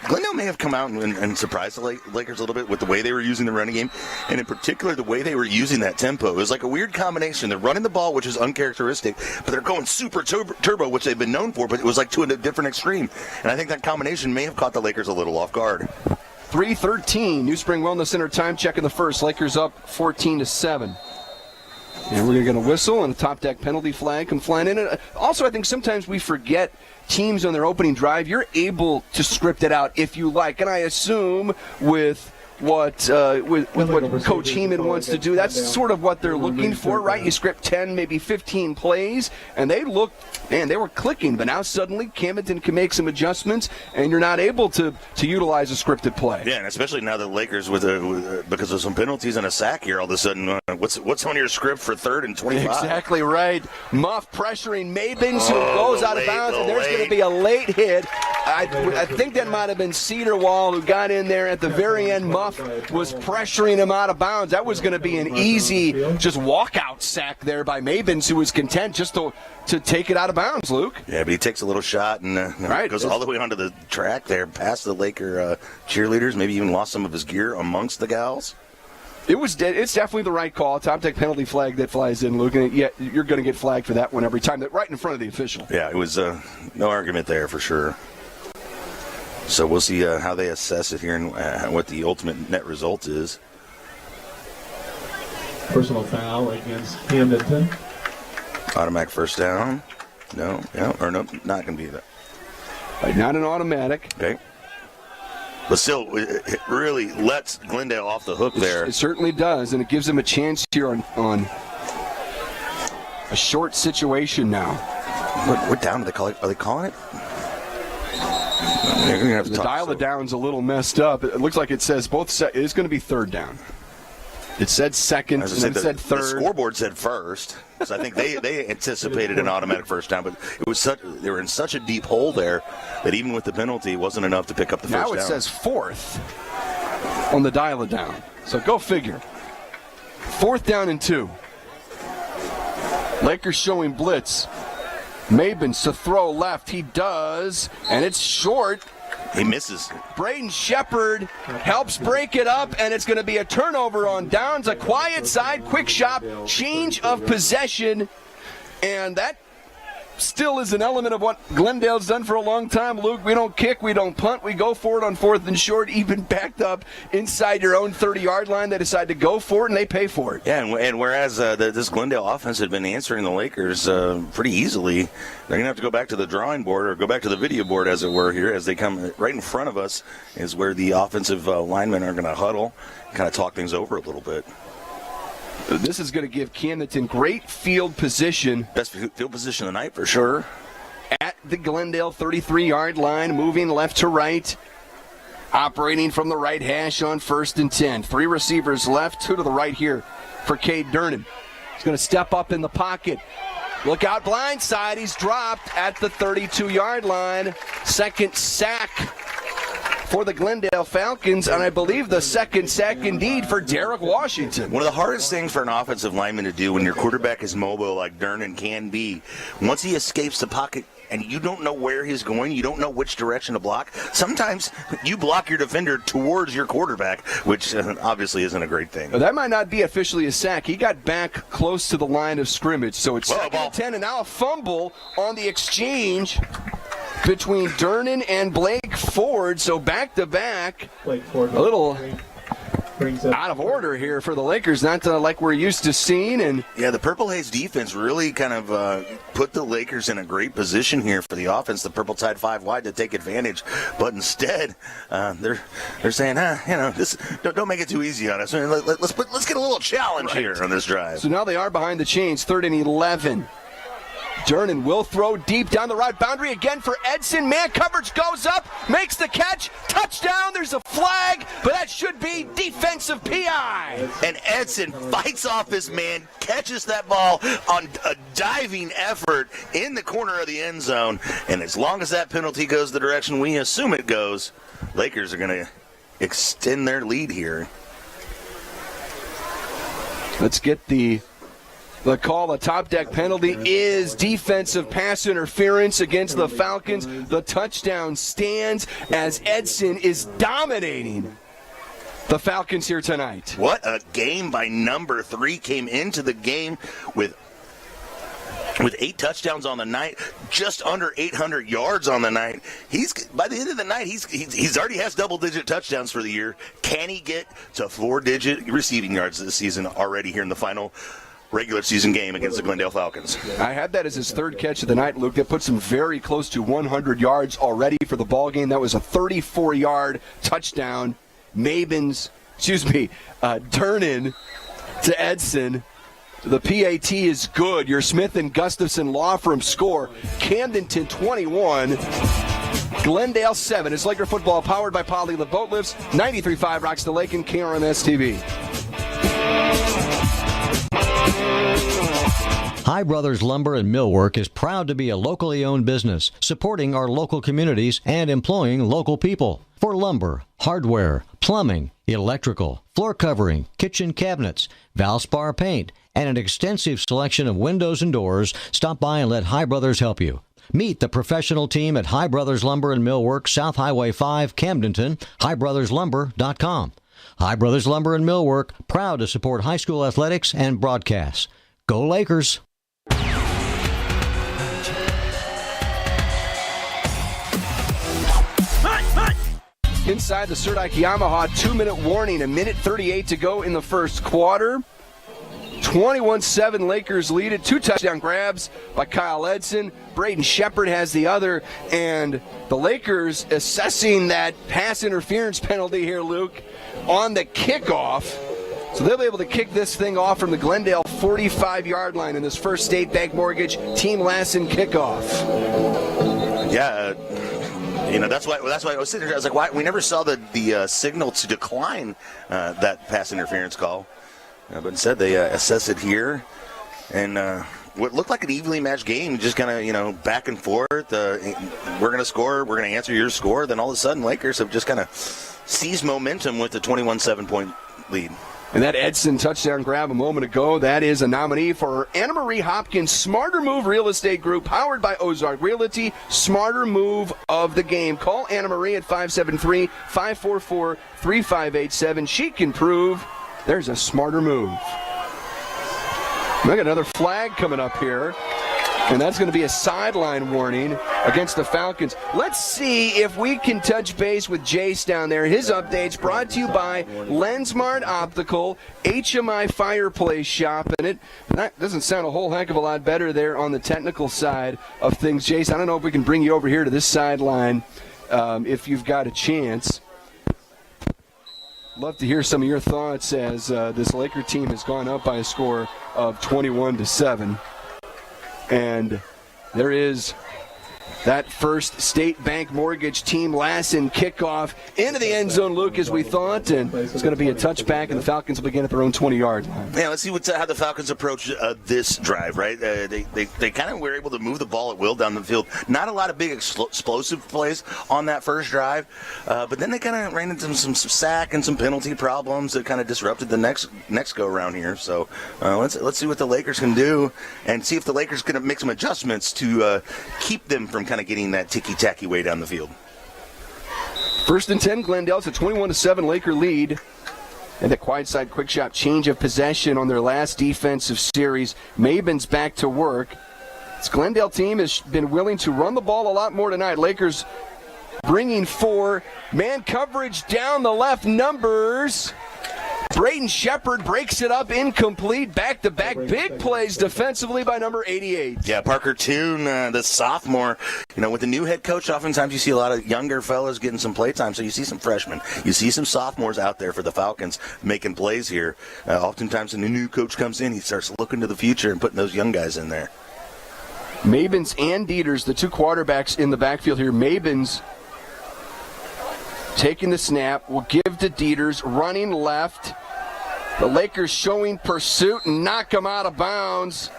Glendale may have come out and surprised the Lakers a little bit with the way they were using the running game, and in particular the way they were using that tempo. It was like a weird combination. They're running the ball, which is uncharacteristic, but they're going super turbo, which they've been known for, but it was like to a different extreme. And I think that combination may have caught the Lakers a little off guard. 3:13, New Spring Wellness Center time check in the first. Lakers up 14-7. And we're going to whistle, and a top deck penalty flag come flying in. Also, I think sometimes we forget teams on their opening drive. You're able to script it out if you like, and I assume with what Coach Heeman wants to do, that's sort of what they're looking for, right? You script 10, maybe 15 plays, and they were clicking, but now suddenly Camdenton can make some adjustments, and you're not able to utilize a scripted play. Yeah, and especially now the Lakers because of some penalties and a sack here, all of a sudden, what's on your script for 3rd and 25? Exactly right. Muff pressuring Mabins, who goes out of bounds, and there's going to be a late hit. I think that might have been Cedarwall who got in there at the very end. Muff was pressuring him out of bounds. That was going to be an easy just walkout sack there by Mabins, who was content just to take it out of bounds, Luke. Yeah, but he takes a little shot and goes all the way onto the track there, past the Laker cheerleaders, maybe even lost some of his gear amongst the gals. It's definitely the right call. Top deck penalty flag that flies in, Luke. And yeah, you're going to get flagged for that one every time. Right in front of the official. Yeah, it was no argument there for sure. So we'll see how they assess it here and what the ultimate net result is. Personal foul against Camdenton. Automatic first down. No, not going to be that. Not an automatic. Okay. But still, it really lets Glendale off the hook there. It certainly does, and it gives them a chance here on a short situation now. What down do they call it? Are they calling it? The dial-a-down's a little messed up. It looks like it says it's going to be 3rd down. It said second, and then it said third. The scoreboard said first, so I think they anticipated an automatic first down, but they were in such a deep hole there that even with the penalty, it wasn't enough to pick up the first down. Now it says 4th on the dial-a-down. So go figure. 4th down and 2. Lakers showing blitz. Mabins to throw left. He does, and it's short. He misses. Braden Shepard helps break it up, and it's going to be a turnover on downs. A quiet side, quick shop, change of possession, and that still is an element of what Glendale's done for a long time. Luke, we don't kick, we don't punt, we go for it on 4th and short, even backed up inside your own 30-yard line. They decide to go for it, and they pay for it. Yeah, and whereas this Glendale offense had been answering the Lakers pretty easily, they're going to have to go back to the drawing board or go back to the video board, as it were, here as they come right in front of us is where the offensive linemen are going to huddle, kind of talk things over a little bit. This is going to give Camdenton great field position. Best field position of the night for sure. At the Glendale 33-yard line, moving left to right. Operating from the right hash on 1st and 10. 3 receivers left, 2 to the right here for Cade Durnan. He's going to step up in the pocket. Look out, blindside. He's dropped at the 32-yard line. Second sack for the Glendale Falcons, and I believe the second sack indeed for Derek Washington. One of the hardest things for an offensive lineman to do when your quarterback is mobile like Durnan can be, once he escapes the pocket and you don't know where he's going, you don't know which direction to block, sometimes you block your defender towards your quarterback, which obviously isn't a great thing. Well, that might not be officially a sack. He got back close to the line of scrimmage, so it's 2nd and 10, and now a fumble on the exchange between Durnan and Blake Ford, so back-to-back, a little out of order here for the Lakers, not like we're used to seeing. And yeah, the Purple Haze defense really kind of put the Lakers in a great position here for the offense. The Purple Tide 5 wide to take advantage, but instead they're saying, this don't make it too easy on us. Let's get a little challenge here on this drive. So now they are behind the chains, 3rd and 11. Durnan will throw deep down the right boundary again for Edson. Man coverage goes up, makes the catch, touchdown. There's a flag, but that should be defensive PI. And Edson fights off his man, catches that ball on a diving effort in the corner of the end zone. And as long as that penalty goes the direction we assume it goes, Lakers are going to extend their lead here. Let's get the call. The top deck penalty is defensive pass interference against the Falcons. The touchdown stands as Edson is dominating the Falcons here tonight. What a game by number 3. Came into the game with 8 touchdowns on the night, just under 800 yards on the night. By the end of the night, he's already has double-digit touchdowns for the year. Can he get to 4-digit receiving yards this season already here in the final regular season game against the Glendale Falcons? I had that as his 3rd catch of the night, Luke. That puts him very close to 100 yards already for the ball game. That was a 34-yard touchdown. Durnan to Edson. The PAT is good. Your Smith & Gustafson Law Firm score. Camdenton 21, Glendale 7. It's Laker football powered by Poly the Boat Lifts. 93.5 Rocks the Lake and KRMS TV. High Brothers Lumber and Millwork is proud to be a locally owned business, supporting our local communities and employing local people. For lumber, hardware, plumbing, electrical, floor covering, kitchen cabinets, Valspar paint, and an extensive selection of windows and doors, stop by and let High Brothers help you. Meet the professional team at High Brothers Lumber and Millwork, South Highway 5, Camdenton, highbrotherslumber.com. High Brothers Lumber and Millwork, proud to support high school athletics and broadcasts. Go Lakers! Inside the Serdike Yamaha 2-minute warning, 1:38 to go in the first quarter. 21-7 Lakers lead it. 2 touchdown grabs by Kyle Edson. Braden Shepard has the other. And the Lakers assessing that pass interference penalty here, Luke, on the kickoff. So they'll be able to kick this thing off from the Glendale 45-yard line in this first State Bank Mortgage Team Lassen kickoff. Yeah, that's why I was sitting there. I was like, why? We never saw the signal to decline that pass interference call. But instead, they assess it here. And what looked like an evenly matched game, just kind of, back and forth. We're going to score. We're going to answer your score. Then all of a sudden, Lakers have just kind of seized momentum with the 21-7-point lead. And that Edson touchdown grab a moment ago, that is a nominee for Anna Marie Hopkins Smarter Move Real Estate Group, powered by Ozark Realty. Smarter move of the game. Call Anna Marie at 573-544-3587. She can prove there's a smarter move. We got another flag coming up here, and that's going to be a sideline warning against the Falcons. Let's see if we can touch base with Jace down there. His updates brought to you by Lensmart Optical, HMI Fireplace Shop, and that doesn't sound a whole heck of a lot better there on the technical side of things. Jace, I don't know if we can bring you over here to this sideline if you've got a chance. Love to hear some of your thoughts as this Laker team has gone up by a score of 21-7. And there is that first State Bank Mortgage Team Lassen kickoff into the end zone, Luke, as we thought, and it's going to be a touchback, and the Falcons will begin at their own 20-yard line. Yeah, let's see how the Falcons approach this drive, right? They kind of were able to move the ball at will down the field. Not a lot of big explosive plays on that first drive, but then they kind of ran into some sack and some penalty problems that kind of disrupted the next go-around here. So let's see what the Lakers can do and see if the Lakers can make some adjustments to keep them from kind of getting that ticky-tacky way down the field. First and 10, Glendale. It's a 21-7 Laker lead. And the quiet side quick shot change of possession on their last defensive series. Maben's back to work. This Glendale team has been willing to run the ball a lot more tonight. Lakers bringing 4. Man coverage down the left, numbers. Braden Shepard breaks it up, incomplete, back-to-back big plays defensively by number 88. Yeah, Parker Toon, the sophomore. With the new head coach, oftentimes you see a lot of younger fellas getting some play time, so you see some freshmen. You see some sophomores out there for the Falcons making plays here. Oftentimes when the new coach comes in, he starts looking to the future and putting those young guys in there. Mabens and Dieters, the two quarterbacks in the backfield here. Mabens taking the snap, will give to Dieters, running left. The Lakers showing pursuit and knock him out of bounds.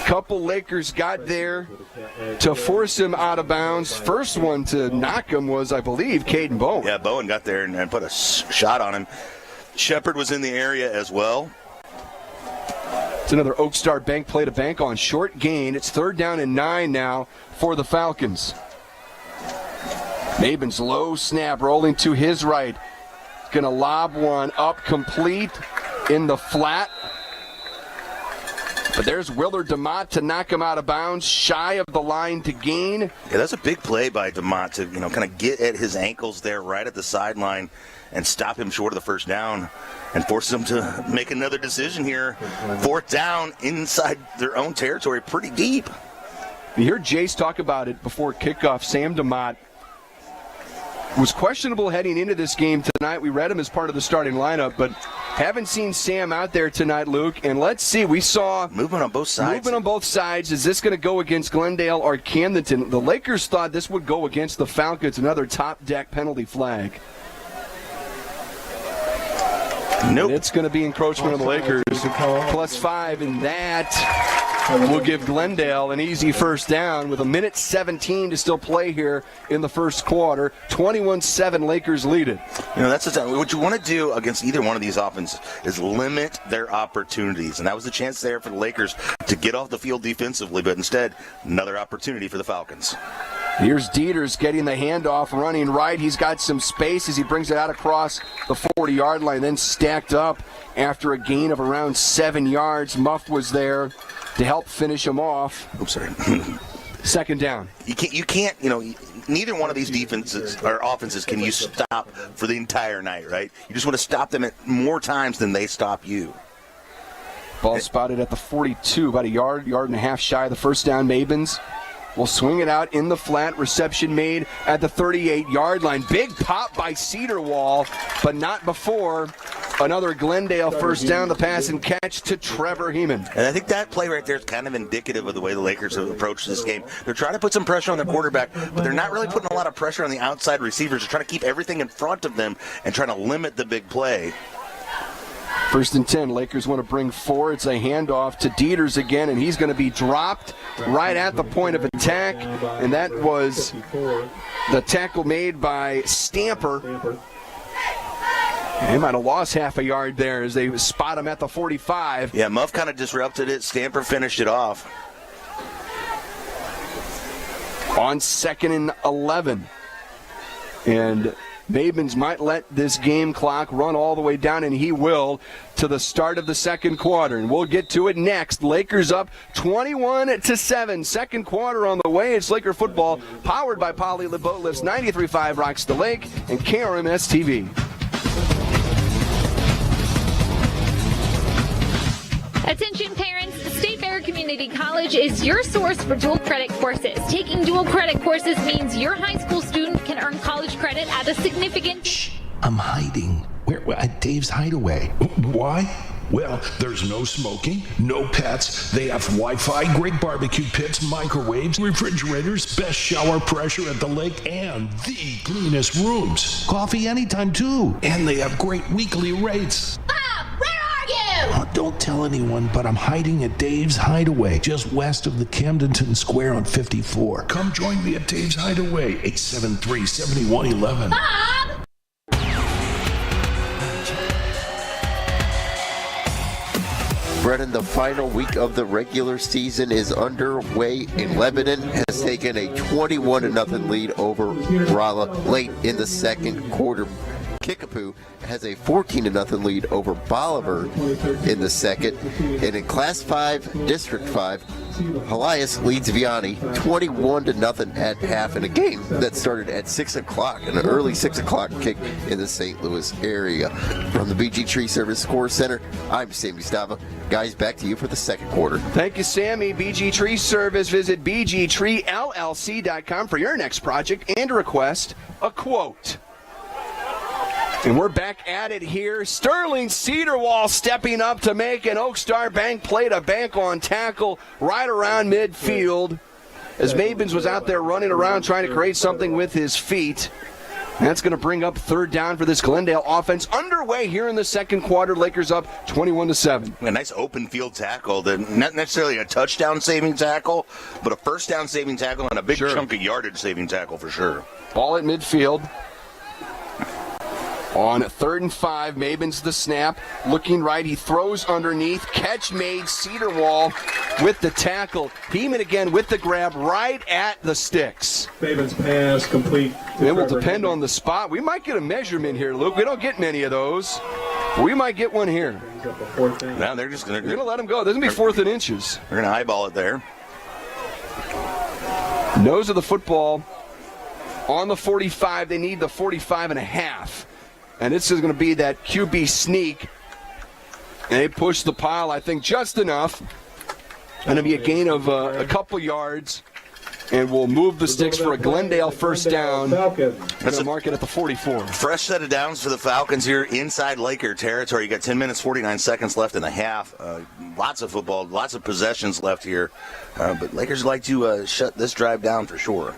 Couple Lakers got there to force him out of bounds. First one to knock him was, I believe, Caden Bowen. Yeah, Bowen got there and put a shot on him. Shepard was in the area as well. It's another Oak Star Bank play to bank on. Short gain. It's 3rd down and 9 now for the Falcons. Maben's low snap rolling to his right. Going to lob one up complete in the flat. But there's Willard DeMott to knock him out of bounds, shy of the line to gain. Yeah, that's a big play by DeMott to kind of get at his ankles there right at the sideline and stop him short of the first down and force them to make another decision here. 4th down inside their own territory, pretty deep. You hear Jace talk about it before kickoff. Sam DeMott was questionable heading into this game tonight. We read him as part of the starting lineup, but haven't seen Sam out there tonight, Luke. And let's see, we saw movement on both sides. Movement on both sides. Is this going to go against Glendale or Camdenton? The Lakers thought this would go against the Falcons. Another top deck penalty flag. Nope. And it's going to be encroachment on the Lakers. +5, and that will give Glendale an easy first down with 1:17 to still play here in the first quarter. 21-7 Lakers lead it. That's what you want to do against either one of these offenses is limit their opportunities. And that was a chance there for the Lakers to get off the field defensively, but instead, another opportunity for the Falcons. Here's Dieters getting the handoff, running right. He's got some space as he brings it out across the 40-yard line, then stacked up after a gain of around 7 yards. Muff was there to help finish him off. Oops, sorry. 2nd down. You can't, neither one of these defenses or offenses can you stop for the entire night, right? You just want to stop them at more times than they stop you. Ball spotted at the 42, about a yard and a half shy of the first down. Mabens will swing it out in the flat. Reception made at the 38-yard line. Big pop by Cedarwall, but not before. Another Glendale first down, the pass and catch to Trevor Heeman. And I think that play right there is kind of indicative of the way the Lakers have approached this game. They're trying to put some pressure on their quarterback, but they're not really putting a lot of pressure on the outside receivers. They're trying to keep everything in front of them and trying to limit the big play. 1st and 10, Lakers want to bring 4. It's a handoff to Dieters again, and he's going to be dropped right at the point of attack. And that was the tackle made by Stamper. They might have lost half a yard there as they spot him at the 45. Yeah, Muff kind of disrupted it. Stamper finished it off. On 2nd and 11. And Mabens might let this game clock run all the way down, and he will, to the start of the second quarter. And we'll get to it next. Lakers up 21-7. Second quarter on the way. It's Laker football, powered by Poly Boat Lifts, 93.5 Rocks the Lake, and KRMS TV. Attention parents, State Fair Community College is your source for dual credit courses. Taking dual credit courses means your high school student can earn college credit at a significant... I'm hiding. Where? At Dave's Hideaway. Why? Well, there's no smoking, no pets. They have Wi-Fi, great barbecue pits, microwaves, refrigerators, best shower pressure at the lake, and the cleanest rooms. Coffee anytime, too. And they have great weekly rates. Bob, where are you? Oh, don't tell anyone, but I'm hiding at Dave's Hideaway, just west of the Camdenton Square on 54. Come join me at Dave's Hideaway, 873-7111. Bob! Brennan, the final week of the regular season is underway, and Lebanon has taken a 21-0 lead over Rolla late in the second quarter. Kickapoo has a 14-0 lead over Bolivar in the second. And in Class 5, District 5, Elias leads Vianney 21-0 at half in a game that started at 6 o'clock, an early 6 o'clock kick in the St. Louis area. From the BG Tree Service Score Center, I'm Sammy Stava. Guys, back to you for the second quarter. Thank you, Sammy. BG Tree Service. Visit bgtreellc.com for your next project and to request a quote. And we're back at it here. Sterling Cedarwall stepping up to make an Oak Star Bank play to bank on tackle right around midfield as Mabins was out there running around trying to create something with his feet. That's going to bring up third down for this Glendale offense. Underway here in the second quarter. Lakers up 21-7. A nice open field tackle. Not necessarily a touchdown saving tackle, but a first down saving tackle and a big chunk of yardage saving tackle for sure. Ball at midfield. On 3rd and 5, Mabins the snap. Looking right, he throws underneath. Catch made, Cedarwall with the tackle. Heeman again with the grab right at the sticks. Mabins pass complete. It will depend on the spot. We might get a measurement here, Luke. We don't get many of those. We might get one here. Now they're just going to let him go. There's going to be 4th and inches. They're going to eyeball it there. Nose of the football on the 45. They need the 45 and a half. And this is going to be that QB sneak. And they push the pile, I think, just enough. Going to be a gain of a couple yards. And we'll move the sticks for a Glendale first down. That's a mark it at the 44. Fresh set of downs for the Falcons here inside Laker territory. You got 10 minutes, 49 seconds left in the half. Lots of football, lots of possessions left here. But Lakers like to shut this drive down for sure.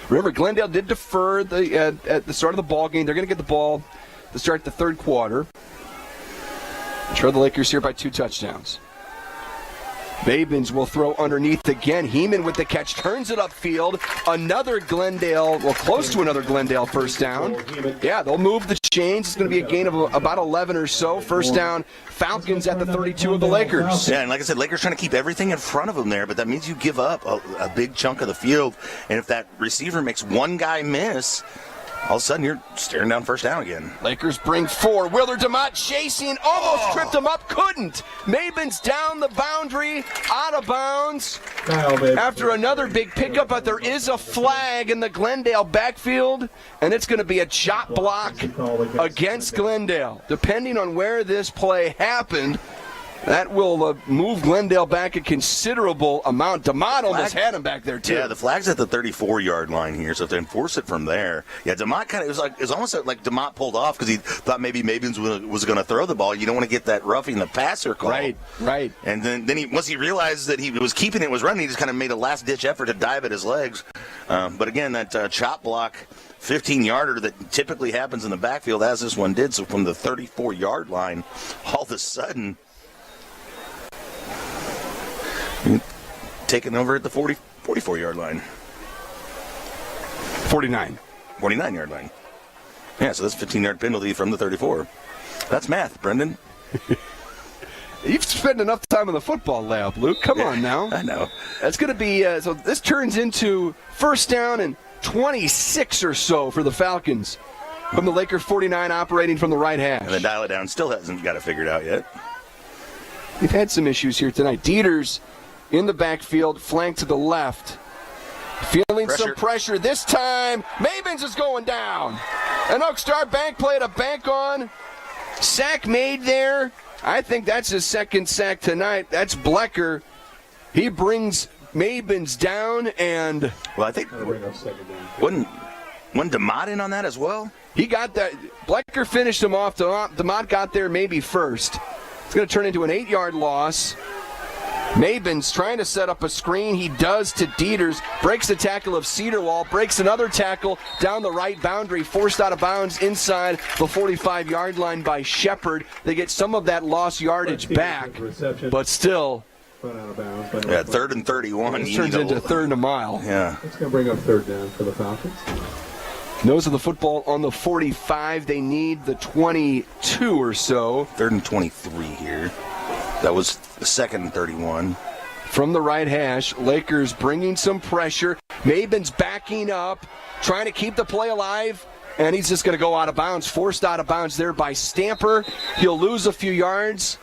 Remember, Glendale did defer at the start of the ball game. They're going to get the ball to start the third quarter. Trail the Lakers here by 2 touchdowns. Mabins will throw underneath again. Heeman with the catch, turns it upfield. Another Glendale, close to another Glendale first down. Yeah, they'll move the chains. It's going to be a gain of about 11 or so. First down, Falcons at the 32 of the Lakers. Yeah, and like I said, Lakers trying to keep everything in front of them there, but that means you give up a big chunk of the field. And if that receiver makes one guy miss, all of a sudden, you're staring down first down again. Lakers bring 4. Willard DeMott chasing, almost tripped him up, couldn't. Mabins down the boundary, out of bounds. After another big pickup, but there is a flag in the Glendale backfield, and it's going to be a chop block against Glendale. Depending on where this play happened, that will move Glendale back a considerable amount. DeMott almost had him back there, too. Yeah, the flag's at the 34-yard line here, so if they enforce it from there. Yeah, DeMott kind of, it was almost like DeMott pulled off because he thought maybe Mabins was going to throw the ball. You don't want to get that roughing the passer call. Right. And then once he realized that he was keeping it, was running, he just kind of made a last-ditch effort to dive at his legs. But again, that chop block 15-yarder that typically happens in the backfield, as this one did, so from the 34-yard line, all of a sudden, taking over at the 44-yard line. 49-yard line. Yeah, so that's a 15-yard penalty from the 34. That's math, Brendan. You've spent enough time in the football lab, Luke. Come on now. I know. That's going to be, so this turns into first down and 26 or so for the Falcons. From the Laker 49 operating from the right hash. And then dial it down still hasn't got it figured out yet. We've had some issues here tonight. Dieters in the backfield, flank to the left. Feeling some pressure. This time, Mabins is going down. An Oak Star Bank play to bank on. Sack made there. I think that's his second sack tonight. That's Blecker. He brings Mabins down and... Well, I think... Wasn't One DeMott in on that as well? He got that. Blecker finished him off. DeMott got there maybe first. It's going to turn into an 8-yard loss. Mabin's trying to set up a screen. He does to Dieters. Breaks the tackle of Cedarwall. Breaks another tackle down the right boundary. Forced out of bounds inside the 45-yard line by Shepard. They get some of that lost yardage back, but still. Yeah, 3rd and 31. This turns into 3rd and a mile. Yeah. It's going to bring up 3rd down for the Falcons. Nose of the football on the 45. They need the 22 or so. 3rd and 23 here. That was the 2nd and 31. From the right hash, Lakers bringing some pressure. Mabin's backing up, trying to keep the play alive, and he's just going to go out of bounds. Forced out of bounds there by Stamper. He'll lose a few yards.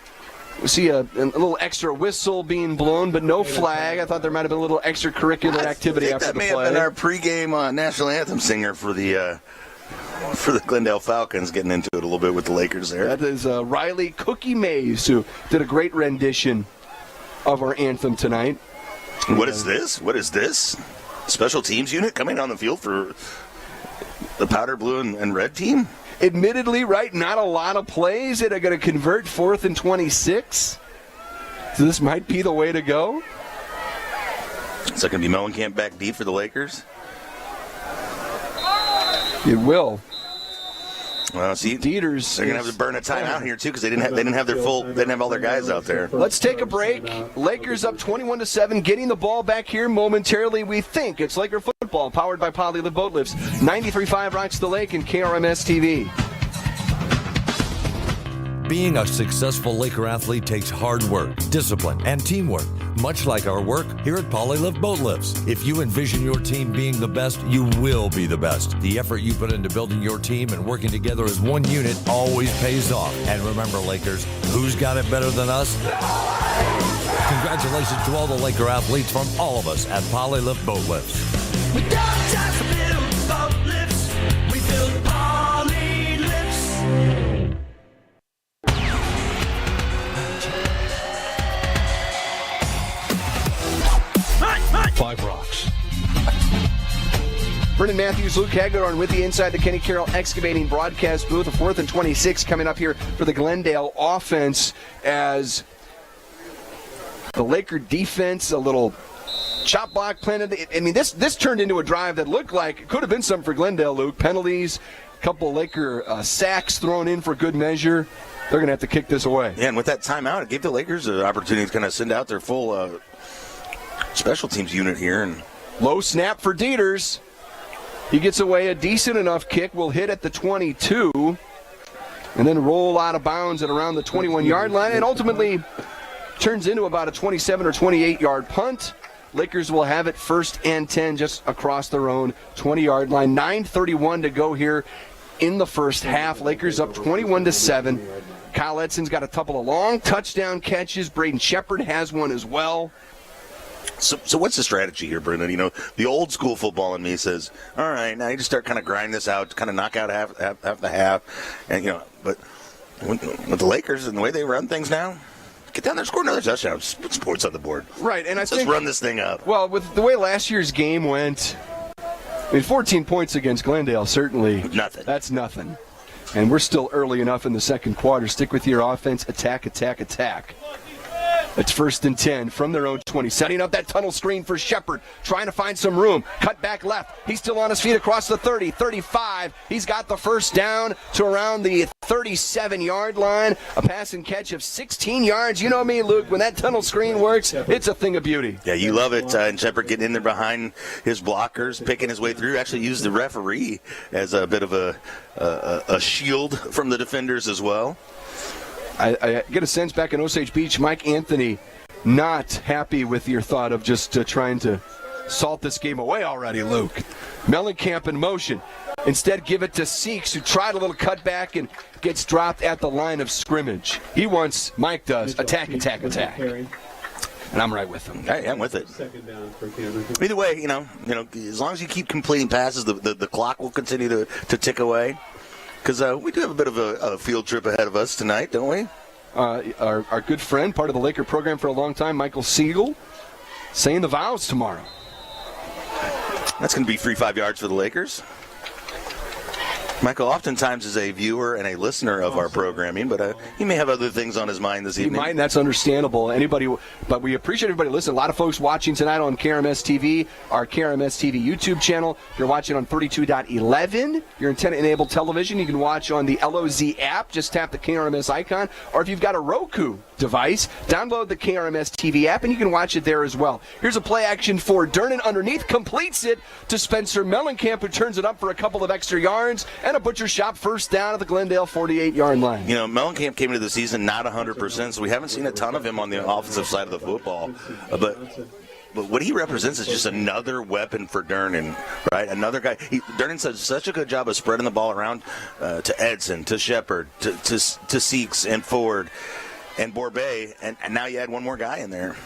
We see a little extra whistle being blown, but no flag. I thought there might have been a little extracurricular activity after the play. That may have been our pregame national anthem singer for the Glendale Falcons, getting into it a little bit with the Lakers there. That is Riley Cookie Mays, who did a great rendition of our anthem tonight. What is this? What is this? Special teams unit coming on the field for the powder blue and red team? Admittedly, right, not a lot of plays that are going to convert 4th and 26. So this might be the way to go. Is that going to be Mellencamp back deep for the Lakers? It will. Well, see, Dieters. They're gonna have to burn a timeout here too because they didn't have all their guys out there. Let's take a break. Lakers up 21-7, getting the ball back here momentarily. We think it's Laker football, powered by Polylift Boat Lifts. 93.5 Rocks the Lake and KRMS TV. Being a successful Laker athlete takes hard work, discipline, and teamwork, much like our work here at Polylift Boat Lifts. If you envision your team being the best, you will be the best. The effort you put into building your team and working together as one unit always pays off. And remember, Lakers, who's got it better than us? Congratulations to all the Laker athletes from all of us at Polylift Boat Lifts. We don't just build boat lifts, we build Poly lifts. 5 Rocks. Brendan Matthews, Luke Hagedorn with you inside the Kenny Carroll Excavating broadcast booth. A 4th and 26 coming up here for the Glendale offense as the Laker defense, a little chop block planted. I mean, this turned into a drive that looked like it could have been something for Glendale, Luke. Penalties, a couple Laker sacks thrown in for good measure. They're going to have to kick this away. Yeah, and with that timeout, it gave the Lakers an opportunity to kind of send out their full special teams unit here. And low snap for Dieters. He gets away. A decent enough kick will hit at the 22 and then roll out of bounds at around the 21-yard line, and ultimately turns into about a 27 or 28-yard punt. Lakers will have it 1st and 10 just across their own 20-yard line. 9:31 to go here in the first half. Lakers up 21-7. Kyle Edson's got a couple of long touchdown catches. Braden Shepard has one as well. So what's the strategy here, Brendan? You know, the old school football in me says, all right, now you just start kind of grinding this out, kind of knock out half the half. And, you know, but with the Lakers and the way they run things now, get down there, score another touchdown, put some points on the board. Right, and let's run this thing up. Well, with the way last year's game went, I mean, 14 points against Glendale, certainly. Nothing. That's nothing. And we're still early enough in the second quarter. Stick with your offense. Attack, attack, attack. It's 1st and 10 from their own 20. Setting up that tunnel screen for Shepard. Trying to find some room. Cut back left. He's still on his feet across the 30, 35. He's got the first down to around the 37-yard line. A pass and catch of 16 yards. You know me, Luke. When that tunnel screen works, it's a thing of beauty. Yeah, you love it. And Shepard getting in there behind his blockers, picking his way through. Actually used the referee as a bit of a shield from the defenders as well. I get a sense back in Osage Beach, Mike Anthony not happy with your thought of just trying to salt this game away already, Luke. Mellencamp in motion. Instead, give it to Seeks, who tried a little cutback and gets dropped at the line of scrimmage. He wants, Mike does, attack, attack, attack. And I'm right with him. Hey, I'm with it. Either way, you know, as long as you keep completing passes, the clock will continue to tick away. Because we do have a bit of a field trip ahead of us tonight, don't we? Our good friend, part of the Laker program for a long time, Michael Siegel, saying the vows tomorrow. That's going to be free 5 yards for the Lakers. Michael oftentimes is a viewer and a listener of our programming, but he may have other things on his mind this evening. He might, and that's understandable. But we appreciate everybody listening. A lot of folks watching tonight on KRMS TV, our KRMS TV YouTube channel. If you're watching on 32.11, your antenna-enabled television, you can watch on the LOZ app. Just tap the KRMS icon. Or if you've got a Roku device, download the KRMS TV app, and you can watch it there as well. Here's a play action for Durnan underneath, completes it to Spencer Mellencamp, who turns it up for a couple of extra yards, and a Butcher Shop first down at the Glendale 48-yard line. You know, Mellencamp came into the season not 100%, so we haven't seen a ton of him on the offensive side of the football. But what he represents is just another weapon for Durnan, right? Another guy. Durnan does such a good job of spreading the ball around to Edson, to Shepard, to Seeks and Ford and Borbet, and now you add one more guy in there.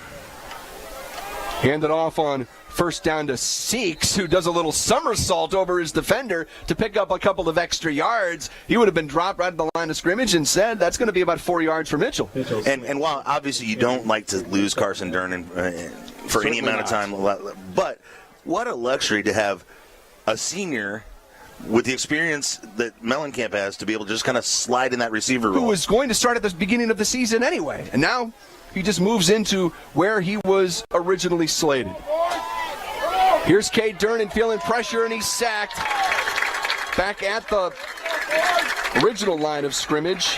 Hand it off on first down to Seeks, who does a little somersault over his defender to pick up a couple of extra yards. He would have been dropped right at the line of scrimmage, and said that's going to be about 4 yards for Mitchell. And while obviously you don't like to lose Carson Durnan for Certainly any amount of time, but what a luxury to have a senior with the experience that Mellencamp has to be able to just kind of slide in that receiver role. Who was going to start at the beginning of the season anyway, and now he just moves into where he was originally slated. Here's Cade Durnan feeling pressure, and he's sacked back at the original line of scrimmage.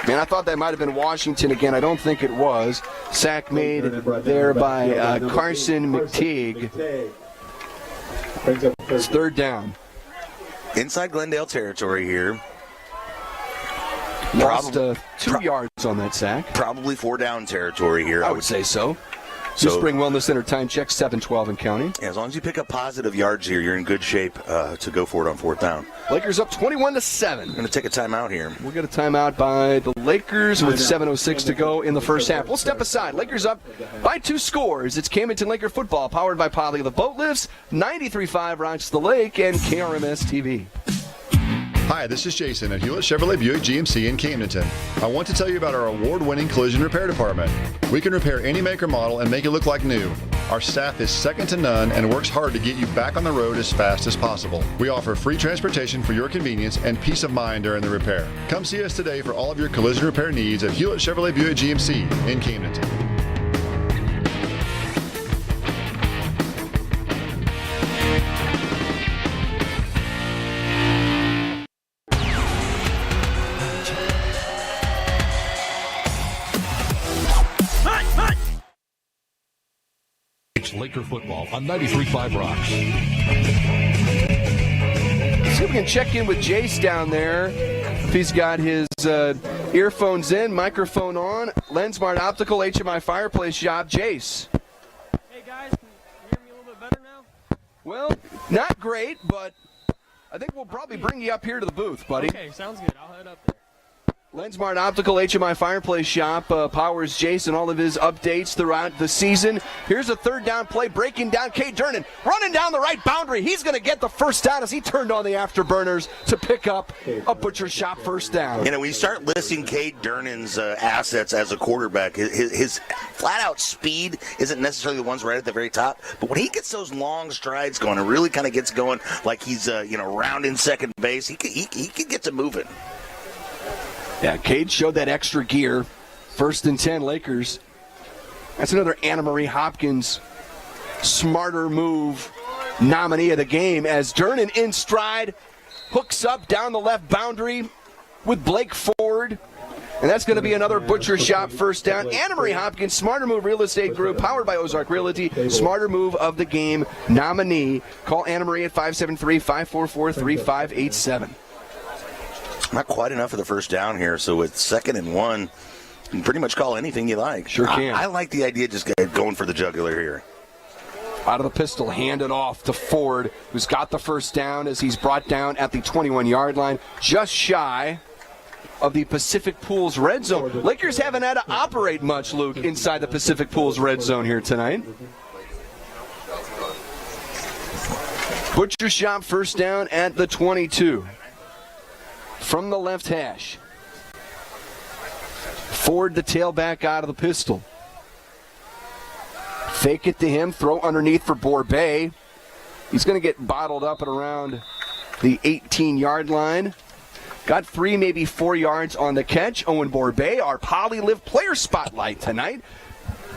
Man, I thought that might have been Washington again. I don't think it was. Sack made there by Carson McTeague. It's third down. Inside Glendale territory here. Lost 2 yards on that sack. Probably 4 down territory here. I would say so. New Spring Wellness Center time check, 7:12 and counting. Yeah, as long as you pick up positive yards here, you're in good shape to go for it on 4th down. Lakers up 21-7. We're going to take a timeout here. We'll get a timeout by the Lakers with 7:06 to go in the first half. We'll step aside. Lakers up by 2 scores. It's Camdenton Laker football, powered by Polly the Boat Lifts, 93.5 Rocks the Lake, and KRMS TV. Hi, this is Jason at Hewlett Chevrolet Buick GMC in Camdenton. I want to tell you about our award-winning collision repair department. We can repair any make or model and make it look like new. Our staff is second to none and works hard to get you back on the road as fast as possible. We offer free transportation for your convenience and peace of mind during the repair. Come see us today for all of your collision repair needs at Hewlett Chevrolet Buick GMC in Camdenton. Laker football on 93.5 Rocks. See if we can check in with Jace down there. If he's got his earphones in, microphone on. Lensmart Optical, HMI Fireplace Shop. Jace. Hey guys, can you hear me a little bit better now? Well, not great, but I think we'll probably bring you up here to the booth, buddy. Okay, sounds good. I'll head up there. Lensmart Optical, HMI Fireplace Shop powers Jason all of his updates throughout the season. Here's a third down play, breaking down Cade Durnan, running down the right boundary. He's going to get the first down as he turned on the afterburners to pick up a Butcher Shop first down. You know, when you start listing Cade Durnan's assets as a quarterback, his flat-out speed isn't necessarily the ones right at the very top, but when he gets those long strides going and really kind of gets going like he's rounding second base, he can get to moving. Yeah, Cade showed that extra gear. First and 10, Lakers. That's another Anna Marie Hopkins smarter move nominee of the game as Durnan in stride hooks up down the left boundary with Blake Ford. And that's going to be another Butcher Shop first down. Anna Marie Hopkins, Smarter Move Real Estate Group, powered by Ozark Realty, Smarter Move of the Game nominee. Call Anna Marie at 573-544-3587. Not quite enough for the first down here, so it's 2nd and 1. You can pretty much call anything you like. Sure can. I like the idea of just going for the jugular here. Out of the pistol, handed off to Ford, who's got the first down as he's brought down at the 21-yard line, just shy of the Pacific Pools red zone. Lakers haven't had to operate much, Luke, inside the Pacific Pools red zone here tonight. Butcher Shop first down at the 22. From the left hash. Ford the tailback out of the pistol. Fake it to him, throw underneath for Borbet. He's going to get bottled up at around the 18-yard line. Got 3, maybe 4 yards on the catch. Owen Borbet, our Poly-Live player spotlight tonight.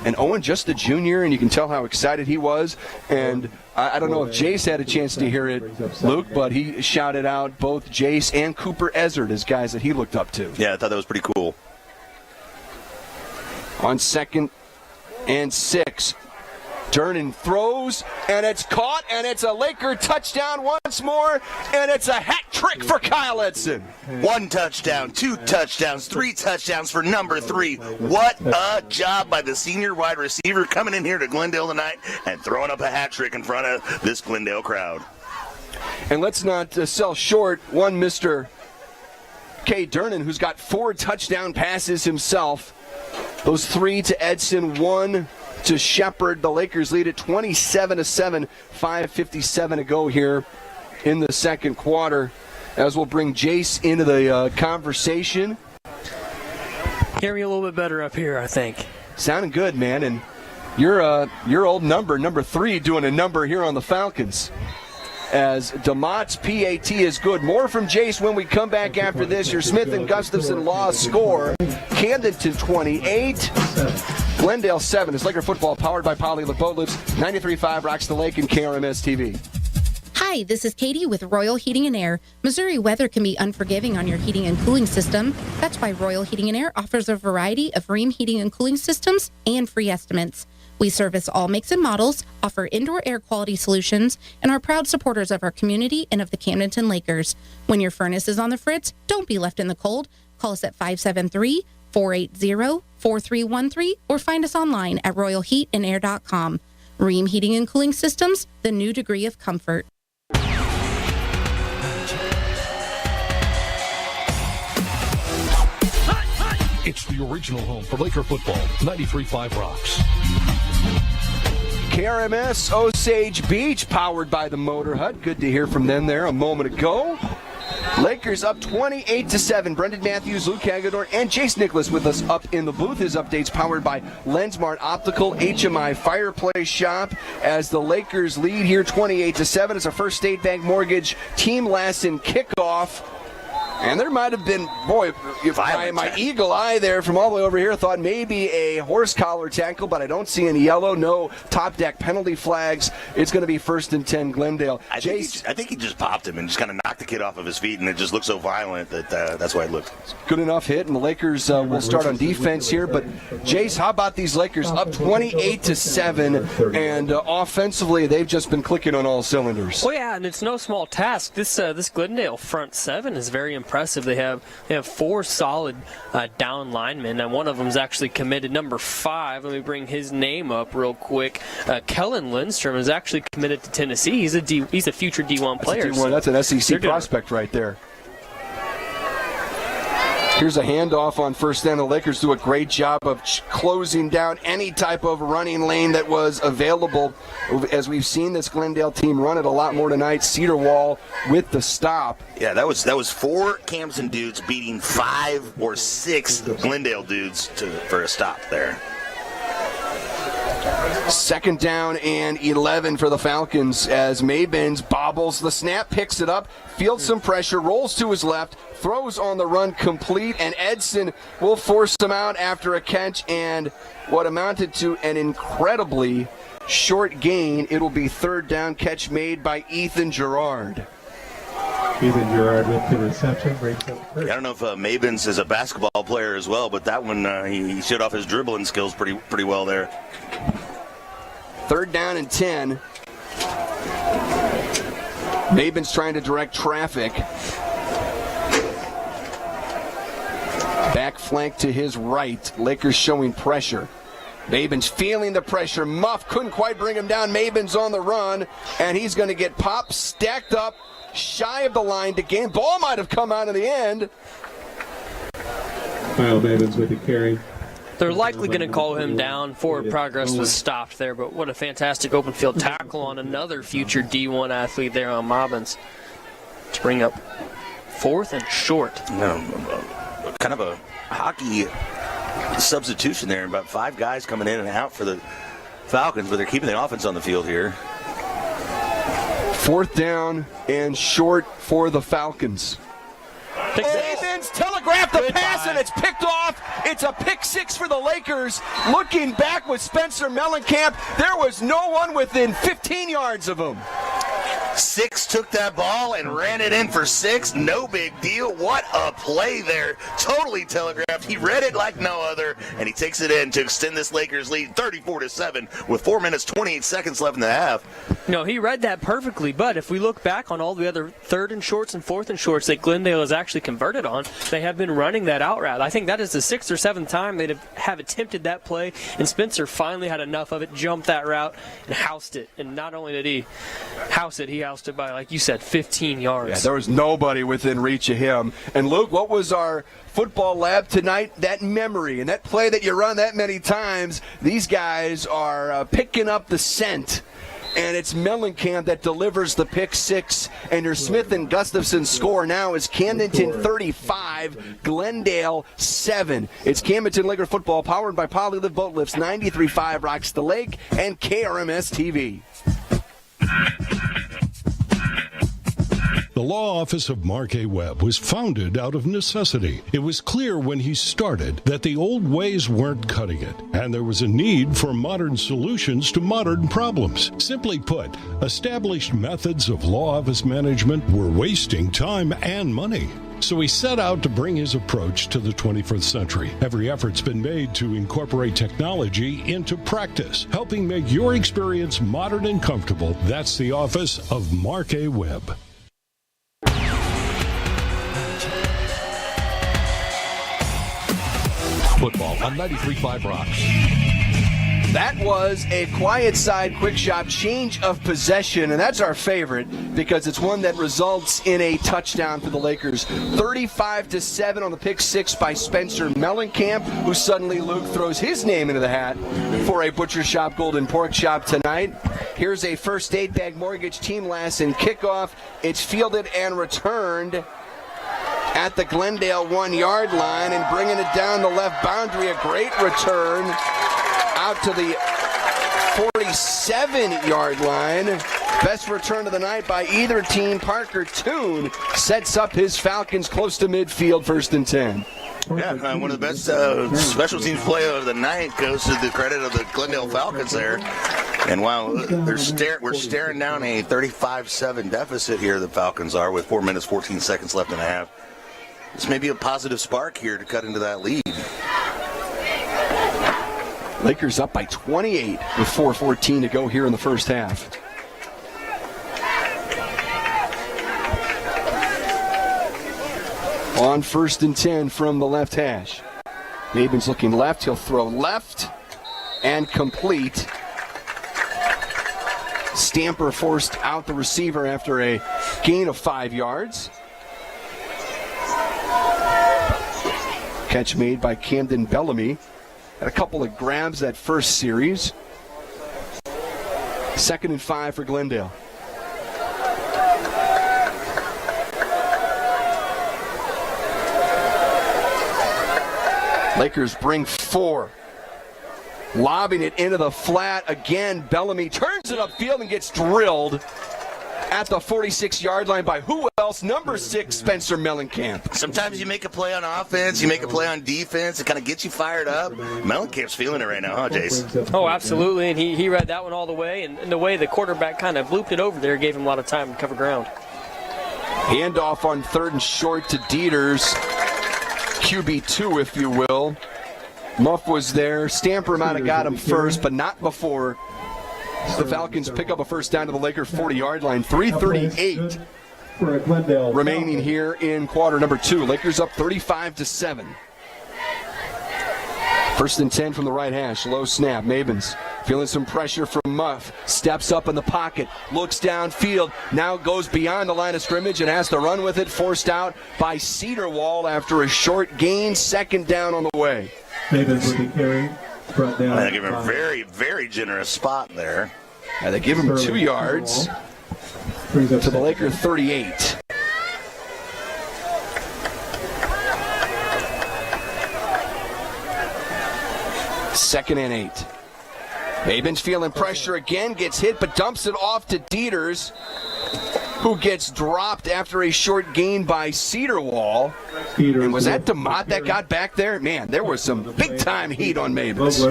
And Owen, just a junior, and you can tell how excited he was. And I don't know if Jace had a chance to hear it, Luke, but he shouted out both Jace and Cooper Ezzard as guys that he looked up to. Yeah, I thought that was pretty cool. On 2nd and 6. Durnan throws, and it's caught, and it's a Laker touchdown once more, and it's a hat trick for Kyle Edson. 1 touchdown, 2 touchdowns, 3 touchdowns for number 3. What a job by the senior wide receiver coming in here to Glendale tonight and throwing up a hat trick in front of this Glendale crowd. And let's not sell short one Mr. K. Durnan, who's got 4 touchdown passes himself. Those 3 to Edson, 1 to Shepard. The Lakers lead at 27-7, 5:57 to go here in the second quarter. As we'll bring Jace into the conversation. Hear me a little bit better up here, I think. Sounding good, man. And your old number 3, doing a number here on the Falcons. As DeMott's PAT is good. More from Jace when we come back after this. Your Smith and Gustafson Law score. Camdenton 28. Glendale 7 is Laker football powered by Poly-Live Boat Lifts. 93.5 rocks the lake and KRMS TV. Hi, this is Katie with Royal Heating and Air. Missouri weather can be unforgiving on your heating and cooling system. That's why Royal Heating and Air offers a variety of Rheem heating and cooling systems and free estimates. We service all makes and models, offer indoor air quality solutions, and are proud supporters of our community and of the Camdenton Lakers. When your furnace is on the fritz, don't be left in the cold. Call us at 573-480-4313 or find us online at royalheatandair.com. Rheem Heating and Cooling Systems, the new degree of comfort. It's the original home for Laker football. 93.5 rocks. KRMS Osage Beach, powered by the Motor Hut. Good to hear from them there a moment ago. Lakers up 28-7. Brendan Matthews, Luke Hagedorn, and Jace Nicholas with us up in the booth. His updates powered by Lensmart Optical, HMI Fireplace Shop. As the Lakers lead here 28-7. It's a First State Bank Mortgage Team Lassen kickoff. And there might have been, boy, if my eagle eye there from all the way over here thought maybe a horse collar tackle, but I don't see any yellow, no top deck penalty flags. It's going to be 1st and 10 Glendale. I think he just popped him and just kind of knocked the kid off of his feet, and it just looked so violent that that's why it looked. Good enough hit, and the Lakers will start on defense here. But, Jace, how about these Lakers up 28-7, and offensively they've just been clicking on all cylinders. Well, yeah, and it's no small task. This Glendale front 7 is very impressive. They have 4 solid down linemen, and one of them is actually committed. Number 5, let me bring his name up real quick. Kellen Lindstrom is actually committed to Tennessee. He's a future D1 player. That's an SEC prospect right there. Here's a handoff on first down. The Lakers do a great job of closing down any type of running lane that was available. As we've seen this Glendale team run it a lot more tonight. Cedar Wall with the stop. Yeah, that was 4 Camden dudes beating 5 or 6 Glendale dudes for a stop there. 2nd down and 11 for the Falcons as Maybins bobbles the snap, picks it up, feels some pressure, rolls to his left, throws on the run complete, and Edson will force him out after a catch and what amounted to an incredibly short gain. It'll be 3rd down, catch made by Ethan Gerard. Ethan Gerard with the reception, breaks up first. I don't know if Mabins is a basketball player as well, but that one he showed off his dribbling skills pretty well there. 3rd down and 10. Mabin's trying to direct traffic. Back flank to his right. Lakers showing pressure. Mabin's feeling the pressure. Muff couldn't quite bring him down. Mabin's on the run, and he's going to get popped, stacked up, shy of the line to gain. Ball might have come out in the end. Kyle Mabins with the carry. They're likely going to call him down. Forward progress was stopped there, but what a fantastic open field tackle on another future D1 athlete there on Mobbins to bring up 4th and short. Kind of a hockey substitution there. About 5 guys coming in and out for the Falcons, but they're keeping the offense on the field here. 4th down and short for the Falcons. Ravens telegraph the pass, and it's picked off. It's a pick 6 for the Lakers. Looking back with Spencer Mellencamp, there was no one within 15 yards of him. 6 took that ball and ran it in for 6. No big deal. What a play there. Totally telegraphed. He read it like no other, and he takes it in to extend this Lakers lead 34-7 with 4 minutes, 28 seconds left in the half. No, he read that perfectly, but if we look back on all the other 3rd and shorts and 4th and shorts that Glendale has actually converted on, they have been running that out route. I think that is the 6th or 7th time they'd have attempted that play, and Spencer finally had enough of it, jumped that route, and housed it. And not only did he house it, he housed it by, like you said, 15 yards. Yeah, there was nobody within reach of him. And Luke, what was our football lab tonight? That memory and that play that you run that many times, these guys are picking up the scent. And it's Mellencamp that delivers the pick 6. And your Smith and Gustafson score now is Camdenton 35, Glendale 7. It's Camdenton Laker football powered by Polylift Boat Lifts, 93.5 Rocks the Lake, and KRMS TV. The law office of Mark A. Webb was founded out of necessity. It was clear when he started that the old ways weren't cutting it, and there was a need for modern solutions to modern problems. Simply put, established methods of law office management were wasting time and money. So he set out to bring his approach to the 21st century. Every effort's been made to incorporate technology into practice, helping make your experience modern and comfortable. That's the office of Mark A. Webb. Football on 93.5 Rocks. That was a quiet side quick shot change of possession, and that's our favorite because it's one that results in a touchdown for the Lakers. 35-7 on the pick 6 by Spencer Mellencamp, who suddenly, Luke, throws his name into the hat for a Butcher Shop Golden Pork Chop tonight. Here's a First Aid Bag Mortgage team last in kickoff. It's fielded and returned at the Glendale 1-yard line and bringing it down the left boundary. A great return out to the 47-yard line. Best return of the night by either team. Parker Toon sets up his Falcons close to midfield, 1st and 10. Yeah, one of the best special teams play of the night goes to the credit of the Glendale Falcons there. And wow, we're staring down a 35-7 deficit here, the Falcons are, with 4 minutes, 14 seconds left in the half. This may be a positive spark here to cut into that lead. Lakers up by 28 with 4:14 to go here in the first half. On 1st and 10 from the left hash. Maben's looking left. He'll throw left and complete. Stamper forced out the receiver after a gain of 5 yards. Catch made by Camden Bellamy. Had a couple of grabs that first series. 2nd and 5 for Glendale. Lakers bring 4. Lobbing it into the flat again. Bellamy turns it upfield and gets drilled at the 46-yard line by who else? Number 6, Spencer Mellencamp. Sometimes you make a play on offense, you make a play on defense, it kind of gets you fired up. Mellencamp's feeling it right now, huh, Jace? Oh, absolutely, and he read that one all the way, and the way the quarterback kind of looped it over there gave him a lot of time to cover ground. Handoff on 3rd and short to Dieters. QB2, if you will. Muff was there. Stamper might have got him first, but not before the Falcons pick up a first down to the Lakers 40-yard line. 3:38 remaining here in quarter number 2. Lakers up 35-7. 1st and 10 from the right hash. Low snap. Mabens feeling some pressure from Muff. Steps up in the pocket. Looks downfield. Now goes beyond the line of scrimmage and has to run with it. Forced out by Cedarwall after a short gain. 2nd down on the way. Mabens with the carry. Brought down. They give him a very, very generous spot there. Yeah, they give him 2 yards to the Lakers 38. Second and 8. Mabens feeling pressure again, gets hit, but dumps it off to Dieters. who gets dropped after a short gain by Cedarwall. And was that DeMott that got back there? Man, there was some big-time heat on Mavis.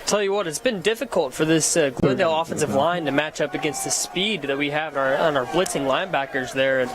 Tell you what, it's been difficult for this Glendale offensive line to match up against the speed that we have on our blitzing linebackers there in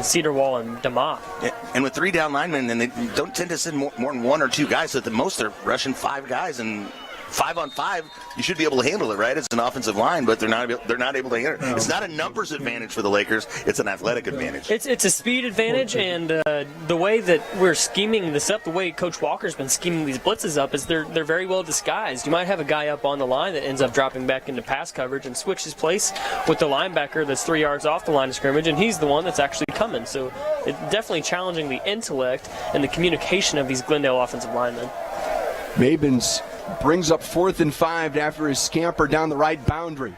Cedarwall and DeMott. Yeah, and with 3 down linemen, and they don't tend to send more than 1 or 2 guys, so at the most they're rushing 5 guys, and 5-on-5, you should be able to handle it, right? It's an offensive line, but they're not able to handle it. It's not a numbers advantage for the Lakers. It's an athletic advantage. It's a speed advantage, and the way that we're scheming this up, the way Coach Walker's been scheming these blitzes up, is they're very well disguised. You might have a guy up on the line that ends up dropping back into pass coverage and switches place with the linebacker that's 3 yards off the line of scrimmage, and he's the one that's actually coming. So it's definitely challenging the intellect and the communication of these Glendale offensive linemen. Mabins brings up 4th and 5 after his scamper down the right boundary.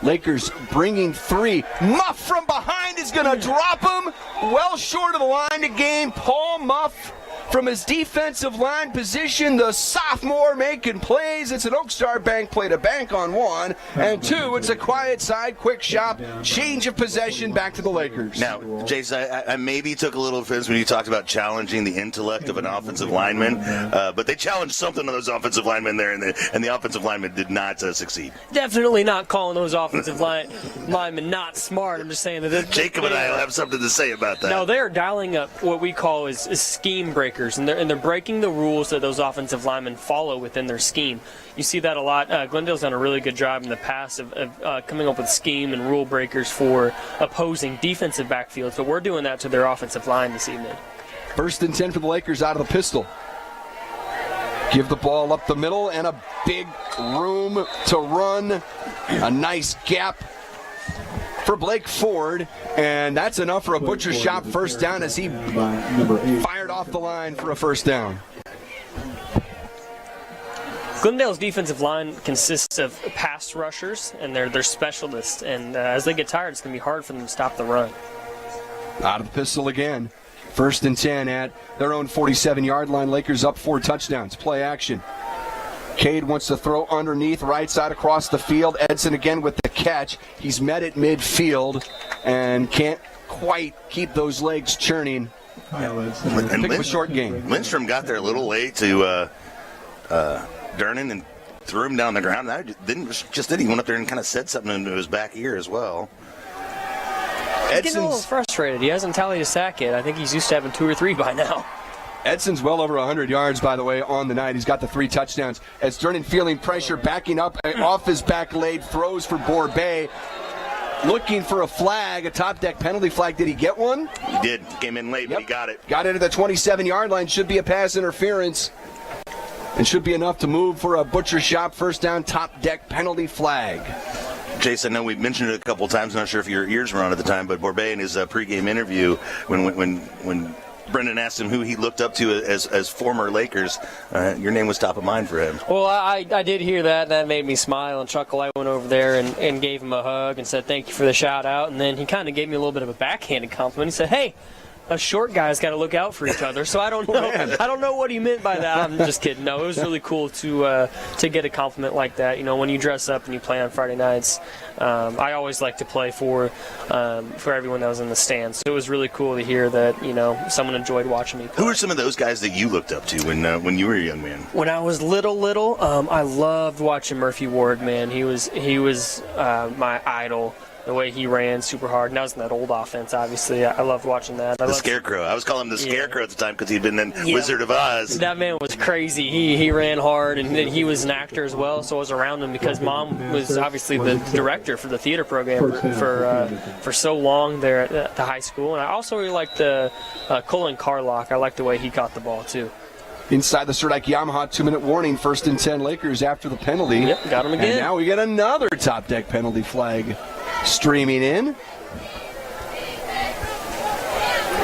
Lakers bringing 3. Muff from behind is going to drop him well short of the line to gain. Paul Muff from his defensive line position, the sophomore making plays. It's an Oakstar Bank play to bank on 1, and 2, it's a quiet side, quick shop, change of possession back to the Lakers. Now, Jason, I maybe took a little offense when you talked about challenging the intellect of an offensive lineman, but they challenged something of those offensive linemen there, and the offensive linemen did not succeed. Definitely not calling those offensive linemen not smart. I'm just saying that Jacob and I will have something to say about that. No, they're dialing up what we call is scheme breakers, and they're breaking the rules that those offensive linemen follow within their scheme. You see that a lot. Glendale's done a really good job in the past of coming up with scheme and rule breakers for opposing defensive backfields, but we're doing that to their offensive line this evening. 1st and 10 for the Lakers out of the pistol. Give the ball up the middle and a big room to run. A nice gap for Blake Ford, and that's enough for a butcher shop first down as he fired off the line for a first down. Glendale's defensive line consists of pass rushers, and they're specialists, and as they get tired, it's going to be hard for them to stop the run. Out of the pistol again. 1st and 10 at their own 47-yard line. Lakers up 4 touchdowns. Play action. Cade wants to throw underneath, right side across the field. Edson again with the catch. He's met at midfield and can't quite keep those legs churning. Pick a short game. Lindstrom got there a little late to Durnan and threw him down the ground. That he went up there and kind of said something into his back ear as well. He's getting a little frustrated. He hasn't tallied a sack yet. I think he's used to having 2 or 3 by now. Edson's well over 100 yards, by the way, on the night. He's got the 3 touchdowns. As Durnan feeling pressure, backing up off his back leg, throws for Borbay. Looking for a flag, a top deck penalty flag. Did he get one? He did. Came in late, but he got it. Got it at the 27-yard line. Should be a pass interference. And should be enough to move for a butcher shop first down, top deck penalty flag. Jason, I know we mentioned it a couple times. Not sure if your ears were on at the time, but Borbay in his pregame interview, when Brendan asked him who he looked up to as former Lakers, your name was top of mind for him. Well, I did hear that. That made me smile and chuckle. I went over there and gave him a hug and said thank you for the shout out. And then he kind of gave me a little bit of a backhanded compliment. He said, "Hey, us short guys got to look out for each other." So I don't know. I don't know what he meant by that. I'm just kidding. No, it was really cool to get a compliment like that. You know, when you dress up and you play on Friday nights, I always like to play for everyone that was in the stands. So it was really cool to hear that someone enjoyed watching me play. Who are some of those guys that you looked up to when you were a young man? When I was little, I loved watching Murphy Ward. Man, he was my idol. The way he ran super hard, and that was in that old offense, obviously. I loved watching that. The Scarecrow. I was calling him the Scarecrow at the time because he'd been in Wizard of Oz. That man was crazy. He ran hard, and he was an actor as well, so I was around him because Mom was obviously the director for the theater program for so long there at the high school. And I also really liked Colin Carlock. I liked the way he caught the ball, too. Inside the Serdike Yamaha 2-minute warning, 1st and 10 Lakers after the penalty. Yep, got him again. And now we get another top deck penalty flag streaming in.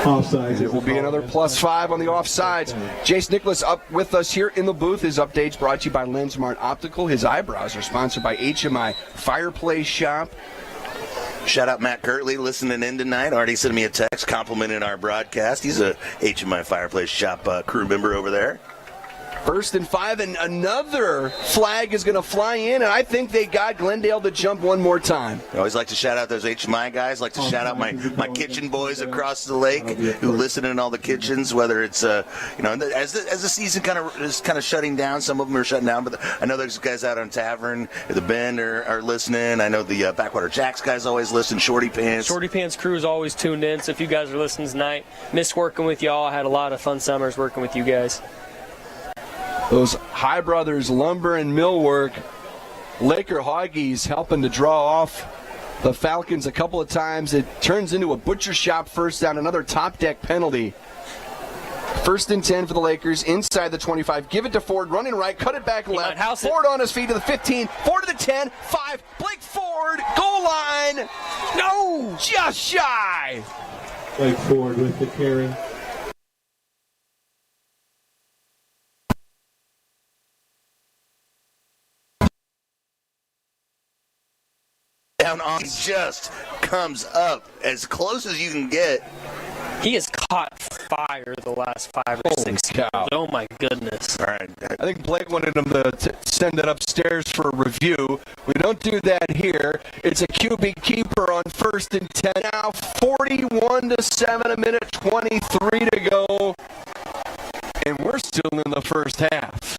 Offsides. It will be another +5 on the offsides. Jace Nicholas up with us here in the booth. His updates brought to you by Lensmart Optical. His eyebrows are sponsored by HMI Fireplace Shop. Shout out Matt Kirtley listening in tonight. Already sent me a text complimenting our broadcast. He's a HMI Fireplace Shop crew member over there. 1st and 5, and another flag is going to fly in, and I think they got Glendale to jump one more time. I always like to shout out those HMI guys. Like to shout out my kitchen boys across the lake who listen in all the kitchens. Whether it's as the season is kind of shutting down, some of them are shutting down. But I know there's guys out on Tavern at the Bend are listening. I know the Backwater Jacks guys always listen. Shorty Pants. Shorty Pants crew is always tuned in. So if you guys are listening tonight, miss working with y'all. I had a lot of fun summers working with you guys. Those High Brothers lumber and millwork, Laker Hoggies helping to draw off the Falcons a couple of times. It turns into a butcher shop first down, another top deck penalty. 1st and 10 for the Lakers, inside the 25. Give it to Ford, running right, cut it back left. Ford on his feet to the 15, Ford to the 10, 5. Blake Ford, goal line. No, just shy. Blake Ford with the carry. Down on just comes up as close as you can get. He has caught fire the last 5 or 6 games. Oh my goodness. All right. I think Blake wanted him to send it upstairs for a review. We don't do that here. It's a QB keeper on 1st and 10 now. 41-7, a minute 23 to go. And we're still in the first half.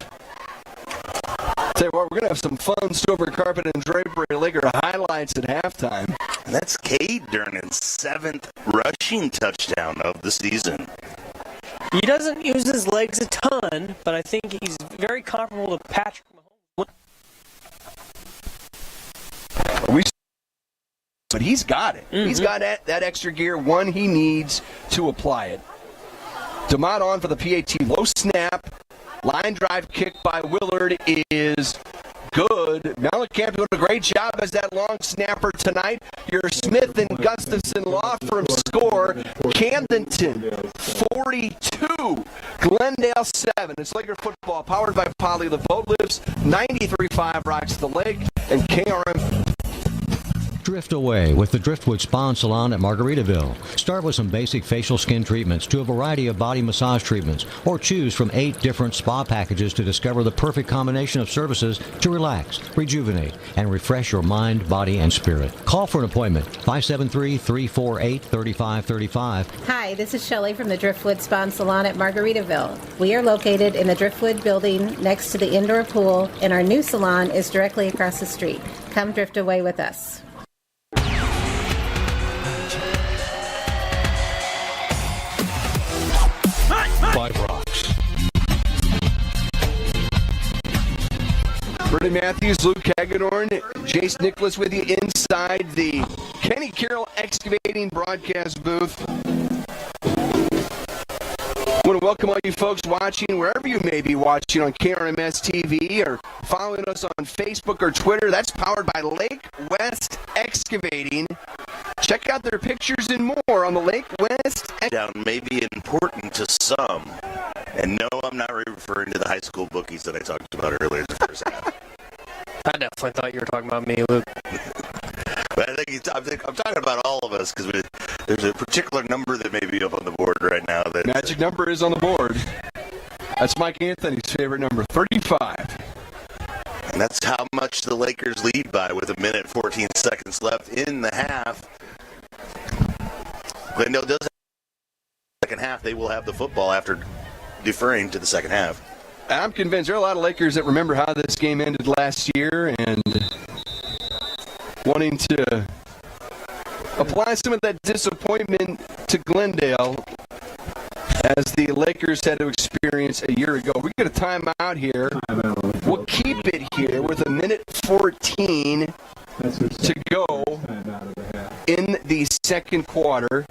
Tell you what, we're going to have some fun silver carpet and drapery Laker highlights at halftime. And that's Cade Durnan's 7th rushing touchdown of the season. He doesn't use his legs a ton, but I think he's very comparable to Patrick Mahomes. But he's got it. Mm-hmm. He's got that extra gear, one he needs to apply it. DeMott on for the PAT. Low snap. Line drive kick by Willard is good. Mellencamp doing a great job as that long snapper tonight. Your Smith and Gustafson law firm score. Camdenton 42, Glendale 7. It's Laker football powered by Poly. The boat lifts 93.5 Rocks the Lake and KRM. Drift away with the Driftwood Spa and Salon at Margaritaville. Start with some basic facial skin treatments to a variety of body massage treatments, or choose from 8 different spa packages to discover the perfect combination of services to relax, rejuvenate, and refresh your mind, body, and spirit. Call for an appointment, 573-348-3535. Hi, this is Shelley from the Driftwood Spa and Salon at Margaritaville. We are located in the Driftwood building next to the indoor pool, and our new salon is directly across the street. Come drift away with us. Five Rocks. Brendan Matthews, Luke Hagedorn, Jace Nicholas with you inside the Kenny Carroll Excavating broadcast booth. I want to welcome all you folks watching wherever you may be watching on KRMS TV or following us on Facebook or Twitter. That's powered by Lake West Excavating. Check out their pictures and more on the Lake West. Down may be important to some. And no, I'm not referring to the high school bookies that I talked about earlier in the first half. I definitely thought you were talking about me, Luke. But I think I'm talking about all of us because there's a particular number that may be up on the board right now. That magic number is on the board. That's Mike Anthony's favorite number, 35. And that's how much the Lakers lead by with 1 minute 14 seconds left in the half. Glendale does have the second half. They will have the football after deferring to the second half. I'm convinced there are a lot of Lakers that remember how this game ended last year and wanting to apply some of that disappointment to Glendale as the Lakers had to experience a year ago. We get a timeout here. We'll keep it here with 1 minute 14 to go in the second quarter.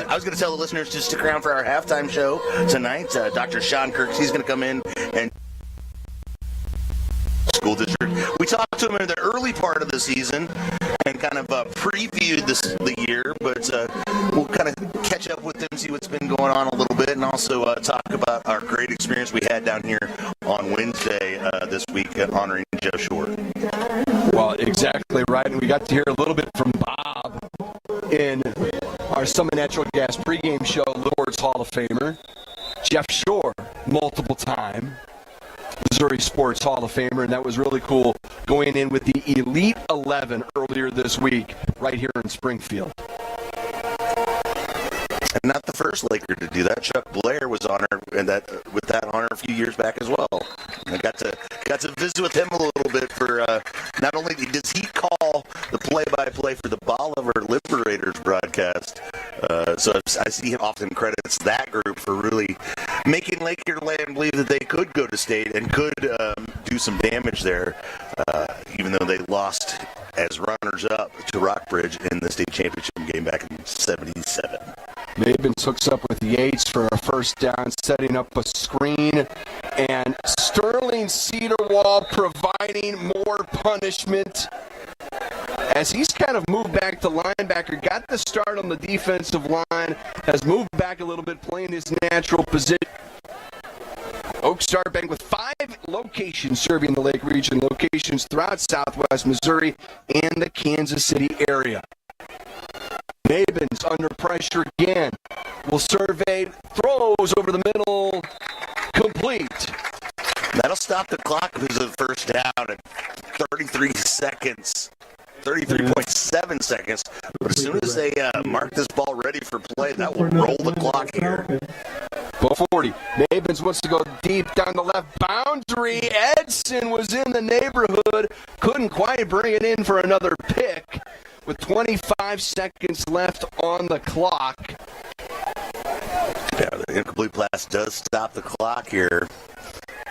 I was going to tell the listeners to stick around for our halftime show tonight. Dr. Sean Kirks, he's going to come in and school district. We talked to him in the early part of the season and kind of previewed the year, but we'll kind of catch up with him, see what's been going on a little bit, and also talk about our great experience we had down here on Wednesday this week honoring Jeff Short. Well, exactly right, and we got to hear a little bit from Bob in our Summit Natural Gas pregame show, Lord's Hall of Famer. Jeff Shore, multiple-time Missouri Sports Hall of Famer, and that was really cool going in with the Elite 11 earlier this week right here in Springfield. And not the first Laker to do that. Chuck Blair was honored with that honor a few years back as well. I got to visit with him a little bit for not only does he call the play-by-play for the Bolivar Liberators broadcast, so I see him often credits that group for really making Lakerland believe that they could go to state and could do some damage there, even though they lost as runners-up to Rockbridge in the state championship game back in '77. Mabins hooks up with Yates for a first down, setting up a screen, and Sterling Cedarwall providing more punishment as he's kind of moved back to linebacker, got the start on the defensive line, has moved back a little bit, playing his natural position. Oak Star Bank with 5 locations serving the Lake region, locations throughout southwest Missouri and the Kansas City area. Mabins under pressure again. Will survey, throws over the middle, complete. That'll stop the clock because of the first down at 33 seconds. 33.7 seconds. But as soon as they mark this ball ready for play, that will roll the clock here. 40. Mabins wants to go deep down the left boundary. Edson was in the neighborhood. Couldn't quite bring it in for another pick with 25 seconds left on the clock. Yeah, the incomplete pass does stop the clock here.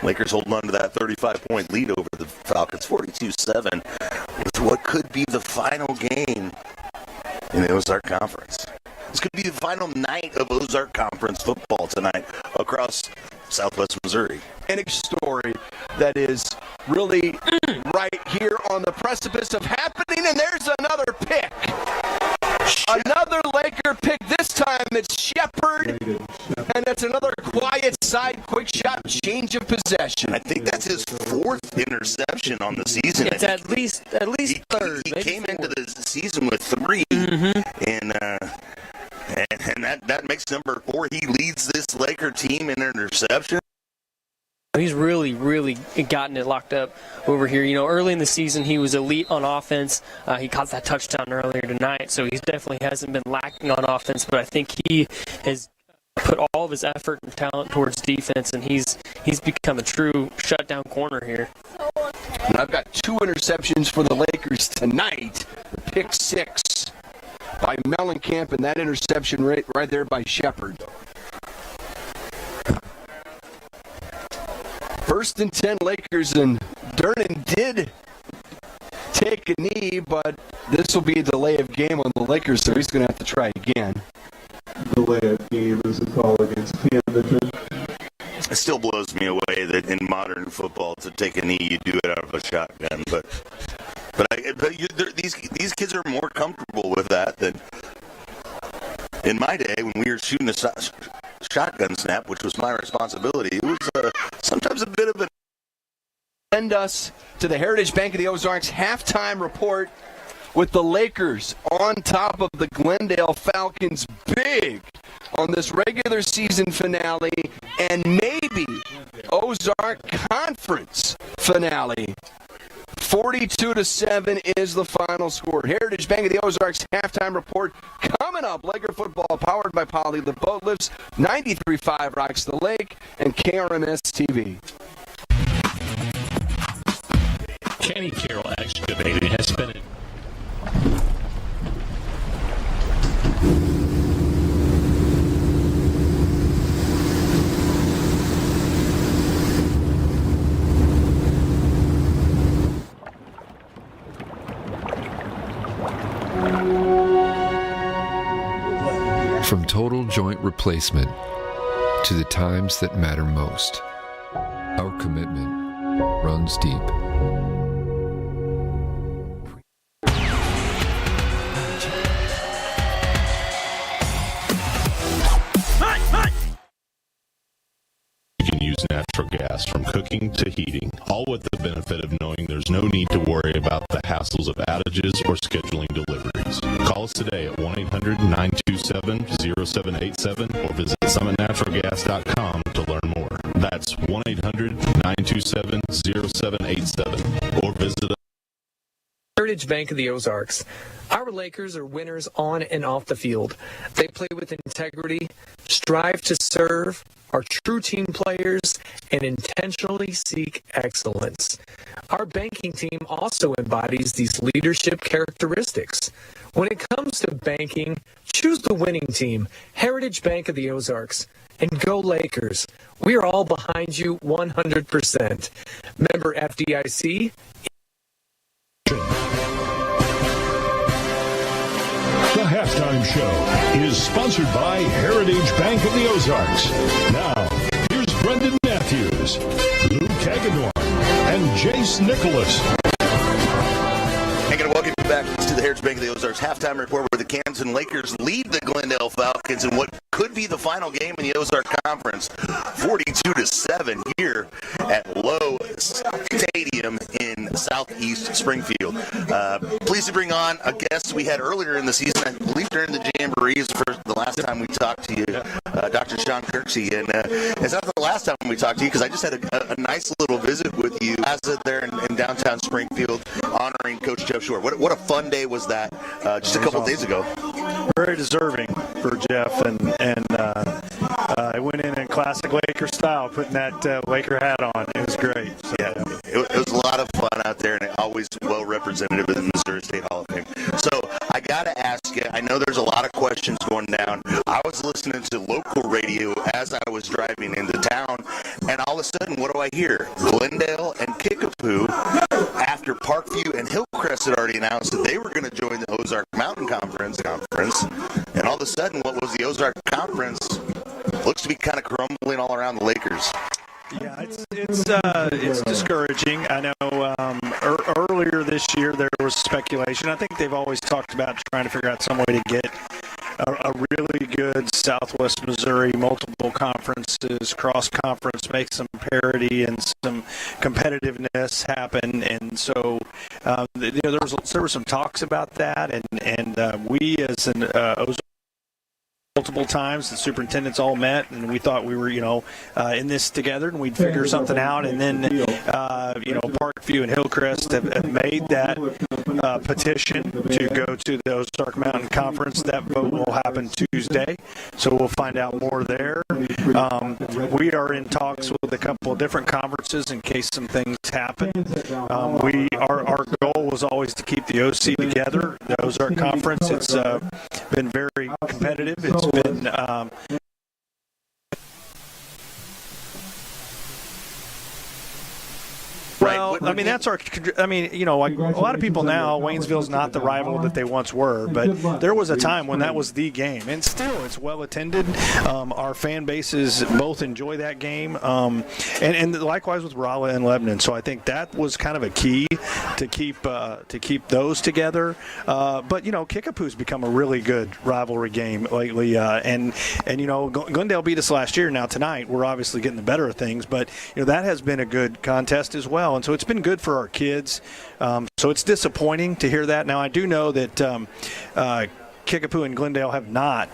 Lakers holding on to that 35-point lead over the Falcons, 42-7, with what could be the final game in the Ozark Conference. This could be the final night of Ozark Conference football tonight across southwest Missouri. And a story that is really right here on the precipice of happening, and there's another pick. Another Laker pick. This time it's Shepard, and that's another quiet side, quick shot, change of possession. I think that's his 4th interception on the season. It's at least third. He came into the season with 3, and that makes number 4. He leads this Laker team in interception. He's really, really gotten it locked up over here. You know, early in the season, he was elite on offense. He caught that touchdown earlier tonight, so he definitely hasn't been lacking on offense. But I think he has put all of his effort and talent towards defense, and he's become a true shutdown corner here. And I've got 2 interceptions for the Lakers tonight. The pick 6 by Mellencamp, and that interception right there by Shepard. 1st and 10 Lakers, and Durnan did take a knee, but this will be a delay of game on the Lakers, so he's going to have to try again. Delay of game is a call against Camdenton. It still blows me away that in modern football, to take a knee, you do it out of a shotgun. But these kids are more comfortable with that than in my day when we were shooting a shotgun snap, which was my responsibility. It was sometimes a bit of an... Send us to the Heritage Bank of the Ozarks halftime report with the Lakers on top of the Glendale Falcons big on this regular season finale and maybe Ozark Conference finale. 42-7 is the final score. Heritage Bank of the Ozarks halftime report coming up. Laker football powered by Poly, the boat lifts, 93.5 Rocks the Lake, and KRMS TV. Kenny Carroll Excavating has been From total joint replacement to the times that matter most, our commitment runs deep. can use natural gas from cooking to heating, all with the benefit of knowing there's no need to worry about the hassles of outages or scheduling deliveries. Call us today at 1-800-927-0787 or visit summitnaturalgas.com to learn more. That's 1-800-927-0787 or visit Heritage Bank of the Ozarks. Our Lakers are winners on and off the field. They play with integrity, strive to serve, are true team players, and intentionally seek excellence. Our banking team also embodies these leadership characteristics. When it comes to banking, choose the winning team, Heritage Bank of the Ozarks. And go Lakers. We are all behind you 100%. Member FDIC. The Halftime Show is sponsored by Heritage Bank of the Ozarks. Now, here's Brendan Matthews, Lou Kaganor, and Jace Nicholas. I'm going to welcome you back to the Heritage Bank of the Ozarks halftime report, where the Camdenton Lakers lead the Glendale Falcons in what could be the final game in the Ozark Conference, 42-7 here at Lowe Stadium in southeast Springfield. Pleased to bring on a guest we had earlier in the season, I believe during the Jamborees for the last time we talked to you, Dr. Sean Kirksey. And it's not the last time we talked to you, because I just had a nice little visit with you there in downtown Springfield, honoring Coach Jeff Shore. What a fun day was that just a couple days ago. Very deserving for Jeff, and I went in classic Laker style, putting that Laker hat on. It was great. So, yeah, it was a lot of fun out there, and always well representative in the Missouri State Hall of Fame. So I got to ask you, I know there's a lot of questions going down. I was listening to local radio as I was driving into town, and all of a sudden, what do I hear? Glendale and Kickapoo, after Parkview and Hillcrest had already announced that they were going to join the Ozark Mountain Conference, and all of a sudden, what was the Ozark Conference looks to be kind of crumbling all around the Lakers. Yeah, it's discouraging. I know earlier this year there was speculation. I think they've always talked about trying to figure out some way to get a really good Southwest Missouri, multiple conferences, cross-conference, make some parity and some competitiveness happen. And so there were some talks about that, and we as an Ozark multiple times, the superintendents all met, and we thought we were, in this together, and we'd figure something out. And then, Parkview and Hillcrest have made that petition to go to the Ozark Mountain Conference. That vote will happen Tuesday, so we'll find out more there. We are in talks with a couple of different conferences in case some things happen. Our goal was always to keep the OC together. The Ozark Conference, it's been very competitive. It's been well, I mean, that's our. I mean, a lot of people now, Waynesville's not the rival that they once were, but there was a time when that was the game, and still, it's well attended. Our fan bases both enjoy that game, and likewise with Rolla and Lebanon. So I think that was kind of a key to keep those together. But Kickapoo's become a really good rivalry game lately, and Glendale beat us last year. Now tonight, we're obviously getting the better of things, but that has been a good contest as well. And so it's been good for our kids. So it's disappointing to hear that. Now, I do know that Kickapoo and Glendale have not.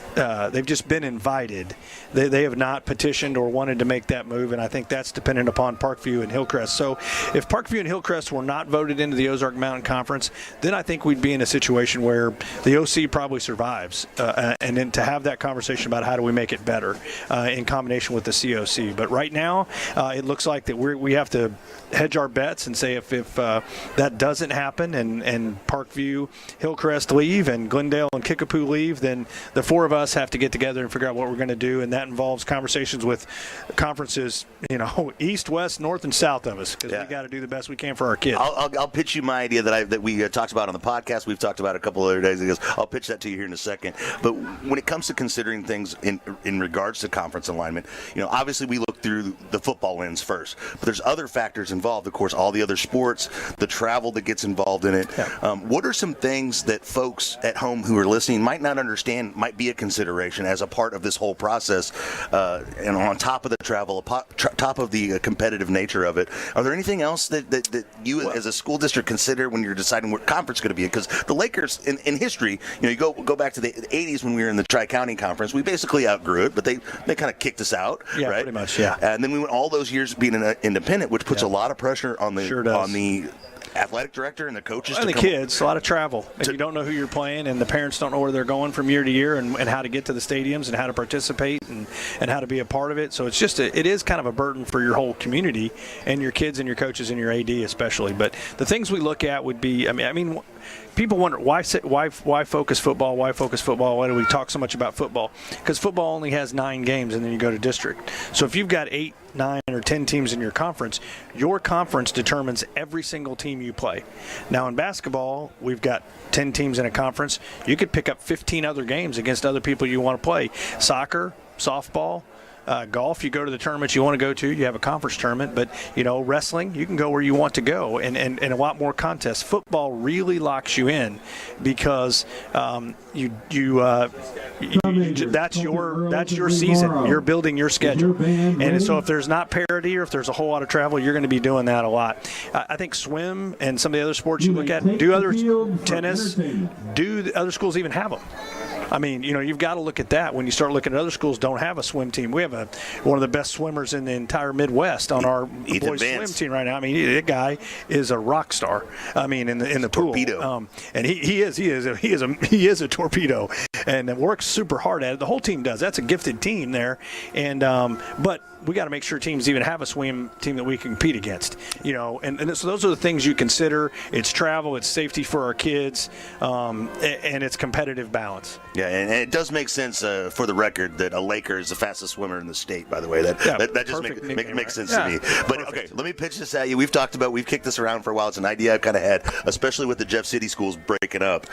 They've just been invited. They have not petitioned or wanted to make that move, and I think that's dependent upon Parkview and Hillcrest. So if Parkview and Hillcrest were not voted into the Ozark Mountain Conference, then I think we'd be in a situation where the OC probably survives, and then to have that conversation about how do we make it better in combination with the COC. But right now, it looks like that we have to hedge our bets and say if that doesn't happen and Parkview, Hillcrest leave, and Glendale and Kickapoo leave, then the four of us have to get together and figure out what we're going to do, and that involves conversations with conferences, east, west, north, and south of us, because we got to do the best we can for our kids. I'll pitch you my idea that we talked about on the podcast. We've talked about a couple other days ago. I'll pitch that to you here in a second. But when it comes to considering things in regards to conference alignment, obviously we look through the football lens first, but there's other factors involved. Of course, all the other sports, the travel that gets involved in it. Yeah. What are some things that folks at home who are listening scene might not understand might be a consideration as a part of this whole process, and on top of the travel, top of the competitive nature of it. Are there anything else that you as a school district consider when you're deciding what conference going to be? Because the Lakers in history, you go back to the 80s when we were in the Tri-County Conference, we basically outgrew it, but they kind of kicked us out, yeah, right? Pretty much, yeah. And then we went all those years being an independent, which puts a lot of pressure on the athletic director and the coaches and the kids. A lot of travel, and you don't know who you're playing, and the parents don't know where they're going from year to year, and how to get to the stadiums and how to participate and how to be a part of it. So it's just it is kind of a burden for your whole community and your kids and your coaches and your AD especially. But the things we look at would be, I mean. People wonder why focus football? Why focus football? Why do we talk so much about football? Because football only has 9 games, and then you go to district. So if you've got 8, 9, or 10 teams in your conference determines every single team you play. Now in basketball, we've got 10 teams in a conference. You could pick up 15 other games against other people you want to play. Soccer, softball. Golf, you go to the tournaments you want to go to. You have a conference tournament, but wrestling, you can go where you want to go, and a lot more contests. Football really locks you in because that's your season. You're building your schedule, and so if there's not parity or if there's a whole lot of travel, you're going to be doing that a lot. I think swim and some of the other sports you look at, tennis, do the other schools even have them? I mean, you've got to look at that when you start looking at other schools don't have a swim team. We have one of the best swimmers in the entire Midwest on our boys swim team right now. I mean, that guy is a rock star. I mean, in the pool. Torpedo. And he is a torpedo, and works super hard at it. The whole team does. That's a gifted team there, and but we got to make sure teams even have a swim team that we can compete against. And so those are the things you consider. It's travel, it's safety for our kids, and it's competitive balance. Yeah, and it does make sense for the record that a Laker is the fastest swimmer in the state, by the way. That just makes sense to me. But, okay, let me pitch this at you. We've kicked this around for a while. It's an idea I've kind of had, especially with the Jeff City schools breaking up,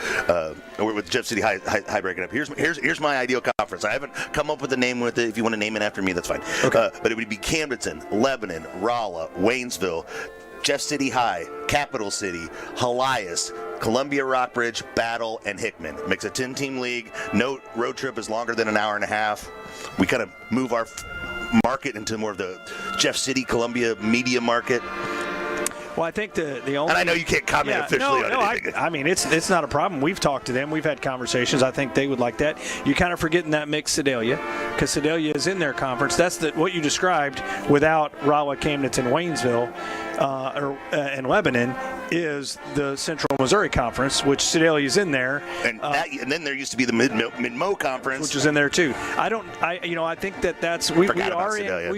or with Jeff City High breaking up. Here's my ideal conference. I haven't come up with a name with it. If you want to name it after me, that's fine. Okay. But it would be Camdenton, Lebanon, Rolla, Waynesville, Jeff City High, Capital City, Helias, Columbia Rockbridge, Battle, and Hickman. It makes a 10-team league. No road trip is longer than an hour and a half. We kind of move our market into more of the Jeff City, Columbia media market. Well, I think the only. And I know you can't comment officially on anything. I mean, it's not a problem. We've talked to them. We've had conversations. I think they would like that. You kind of forgetting that mix Sedalia, because Sedalia is in their conference. That's what you described without Rolla, Camdenton, Waynesville, and Lebanon is the Central Missouri Conference, which Sedalia is in there. And then there used to be the Mid-Mo Conference, which is in there too. I think that's we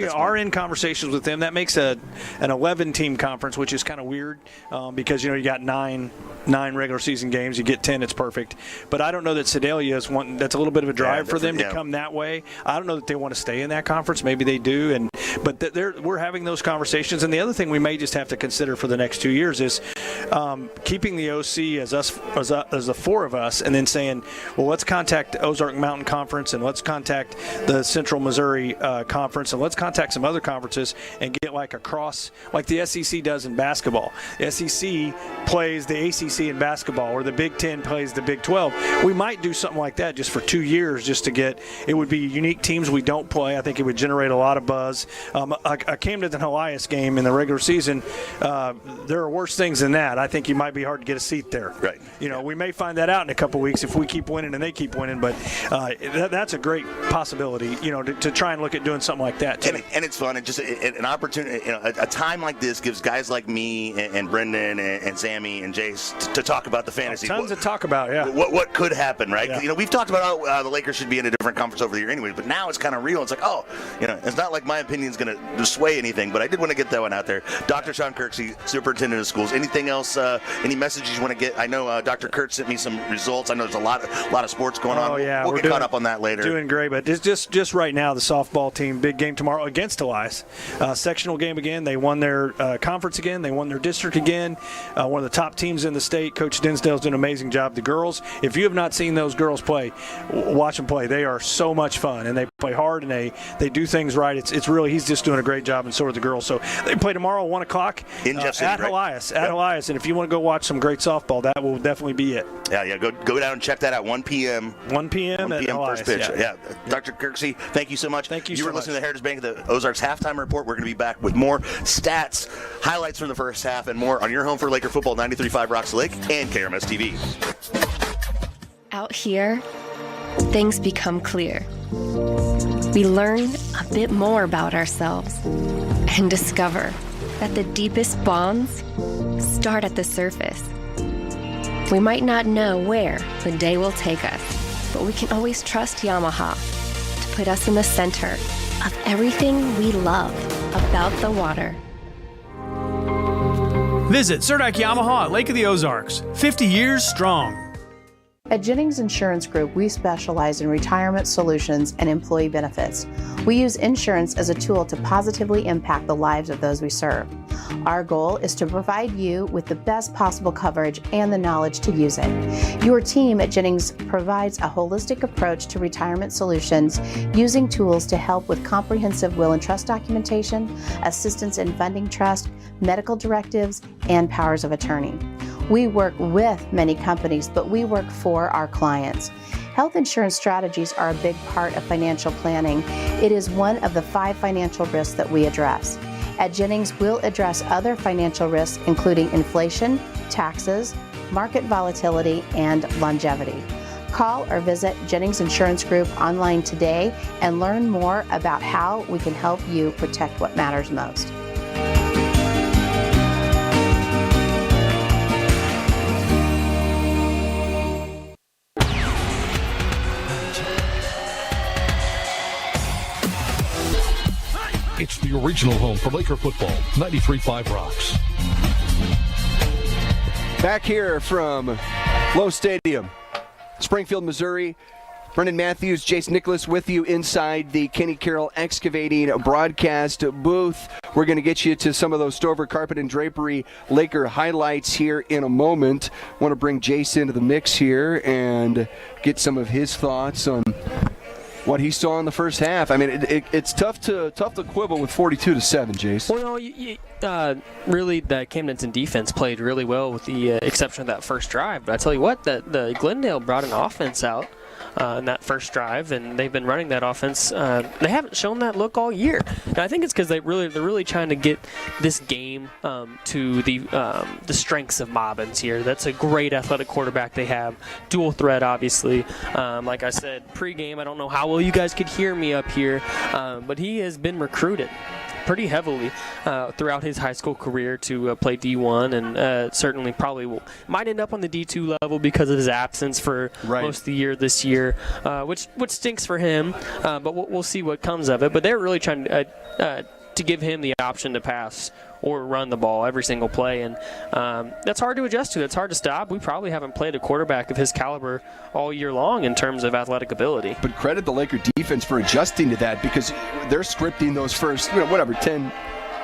are in conversations with them. That makes an 11-team conference, which is kind of weird because you got nine regular season games. You get 10, it's perfect. But I don't know that Sedalia is one. That's a little bit of a drive for them to come that way. I don't know that they want to stay in that conference. Maybe they do, but we're having those conversations. And the other thing we may just have to consider for the next 2 years is keeping the OC as the four of us, and then saying, well, let's contact the Ozark Mountain Conference, and let's contact the Central Missouri Conference, and let's contact some other conferences and get like a cross, like the SEC does in basketball. The SEC plays the ACC in basketball, or the Big Ten plays the Big 12. We might do something like that just for 2 years, just to get. It would be unique teams we don't play. I think it would generate a lot of buzz. A Camdenton Helias game in the regular season, there are worse things than that. I think you might be hard to get a seat there. Right. We may find that out in a couple of weeks if we keep winning and they keep winning. But that's a great possibility. To try and look at doing something like that too. And it's fun. And just an opportunity. A time like this gives guys like me and Brendan and Sammy and Jace to talk about the fantasy. Tons to talk about. Yeah. What could happen, right? Yeah. We've talked about how the Lakers should be in a different conference over the year anyway. But now it's kind of real. It's like, it's not like my opinion's going to sway anything. But I did want to get that one out there. Dr. Sean Kirksey, Superintendent of Schools. Anything else? Any messages you want to get? I know Dr. Kurt sent me some results. I know there's a lot of sports going on. Oh yeah, we'll get caught up on that later. Doing great, but just right now, the softball team, big game tomorrow against Elias. Sectional game again. They won their conference again. They won their district again. One of the top teams in the state. Coach Dinsdale's doing an amazing job. The girls, if you have not seen those girls play, watch them play. They are so much fun, and they play hard, and they do things right. It's really he's just doing a great job, and so are the girls. So they play tomorrow at 1 o'clock in Jeff City, at Elias. At Elias, and if you want to go watch some great softball, that will definitely be it. Yeah. Go down and check that out. 1 p.m. 1 p.m. at Elias, first pitch. Yeah. Dr. Kirksey, thank you so much. Thank you. You were listening to the Heritage Bank of the Ozarks halftime report. We're going to be back with more stats, highlights from the first half, and more on your home for Laker football, 93.5 Rocks Lake and KRMS TV. Out here, things become clear. We learn a bit more about ourselves and discover that the deepest bonds start at the surface. We might not know where the day will take us, but we can always trust Yamaha to put us in the center of everything we love about the water. Visit Surdak Yamaha at Lake of the Ozarks, 50 years strong. At Jennings Insurance Group, we specialize in retirement solutions and employee benefits. We use insurance as a tool to positively impact the lives of those we serve. Our goal is to provide you with the best possible coverage and the knowledge to use it. Your team at Jennings provides a holistic approach to retirement solutions using tools to help with comprehensive will and trust documentation, assistance in funding trust, medical directives, and powers of attorney. We work with many companies, but we work for our clients. Health insurance strategies are a big part of financial planning. It is one of the 5 financial risks that we address. At Jennings, we'll address other financial risks, including inflation, taxes, market volatility, and longevity. Call or visit Jennings Insurance Group online today and learn more about how we can help you protect what matters most. It's the original home for Laker football, 93.5 Rocks. Back here from Lowe Stadium, Springfield, Missouri. Brendan Matthews, Jason Nicholas with you inside the Kenny Carroll Excavating broadcast booth. We're going to get you to some of those Stover Carpet and Drapery Laker highlights here in a moment. Want to bring Jason into the mix here and get some of his thoughts on what he saw in the first half. I mean, it's tough to quibble with 42-7, Jason. Well, no, really, the Camdenton defense played really well with the exception of that first drive. But I tell you what, the Glendale brought an offense out in that first drive, and they've been running that offense. They haven't shown that look all year. And I think it's because they're really trying to get this game to the strengths of Mobbins here. That's a great athletic quarterback they have. Dual threat, obviously. Like I said, pregame, I don't know how well you guys could hear me up here, but he has been recruited pretty heavily throughout his high school career to play D1, and certainly probably might end up on the D2 level because of his absence for most of the year this year, which stinks for him, but we'll see what comes of it. But they're really trying to give him the option to pass or run the ball every single play, and that's hard to adjust to. That's hard to stop. We probably haven't played a quarterback of his caliber all year long in terms of athletic ability. But credit the Laker defense for adjusting to that, because they're scripting those first, 10,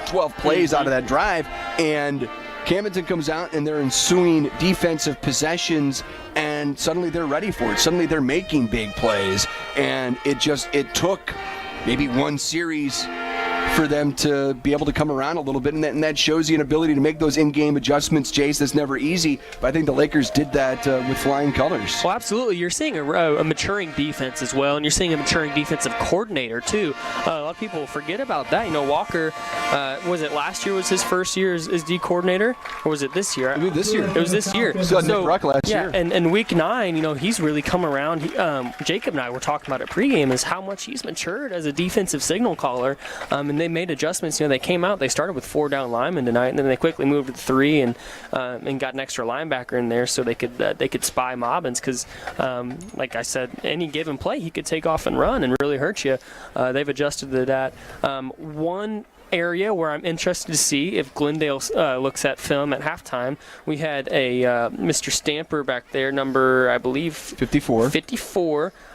12 plays out of that drive, and Camdenton comes out and they're ensuing defensive possessions, and suddenly they're ready for it. Suddenly they're making big plays, and it took maybe one series for them to be able to come around a little bit, and that shows you an ability to make those in-game adjustments, Jace. That's never easy, but I think the Lakers did that with flying colors. Well, absolutely. You're seeing a maturing defense as well, and you're seeing a maturing defensive coordinator, too. A lot of people forget about that. Walker, was it last year was his first year as D coordinator, or was it this year? It was this year. It was this year. So Nick Ruck last year. And week 9, he's really come around. Jacob and I were talking about it pregame, is how much he's matured as a defensive signal caller, and they made adjustments. They came out, they started with 4 down linemen tonight, and then they quickly moved to 3 and got an extra linebacker in there so they could spy Mobbins, because like I said, any given play he could take off and run and really hurt you. They've adjusted to that. One area where I'm interested to see if Glendale looks at film at halftime, we had a Mr. Stamper back there, number, I believe, 54.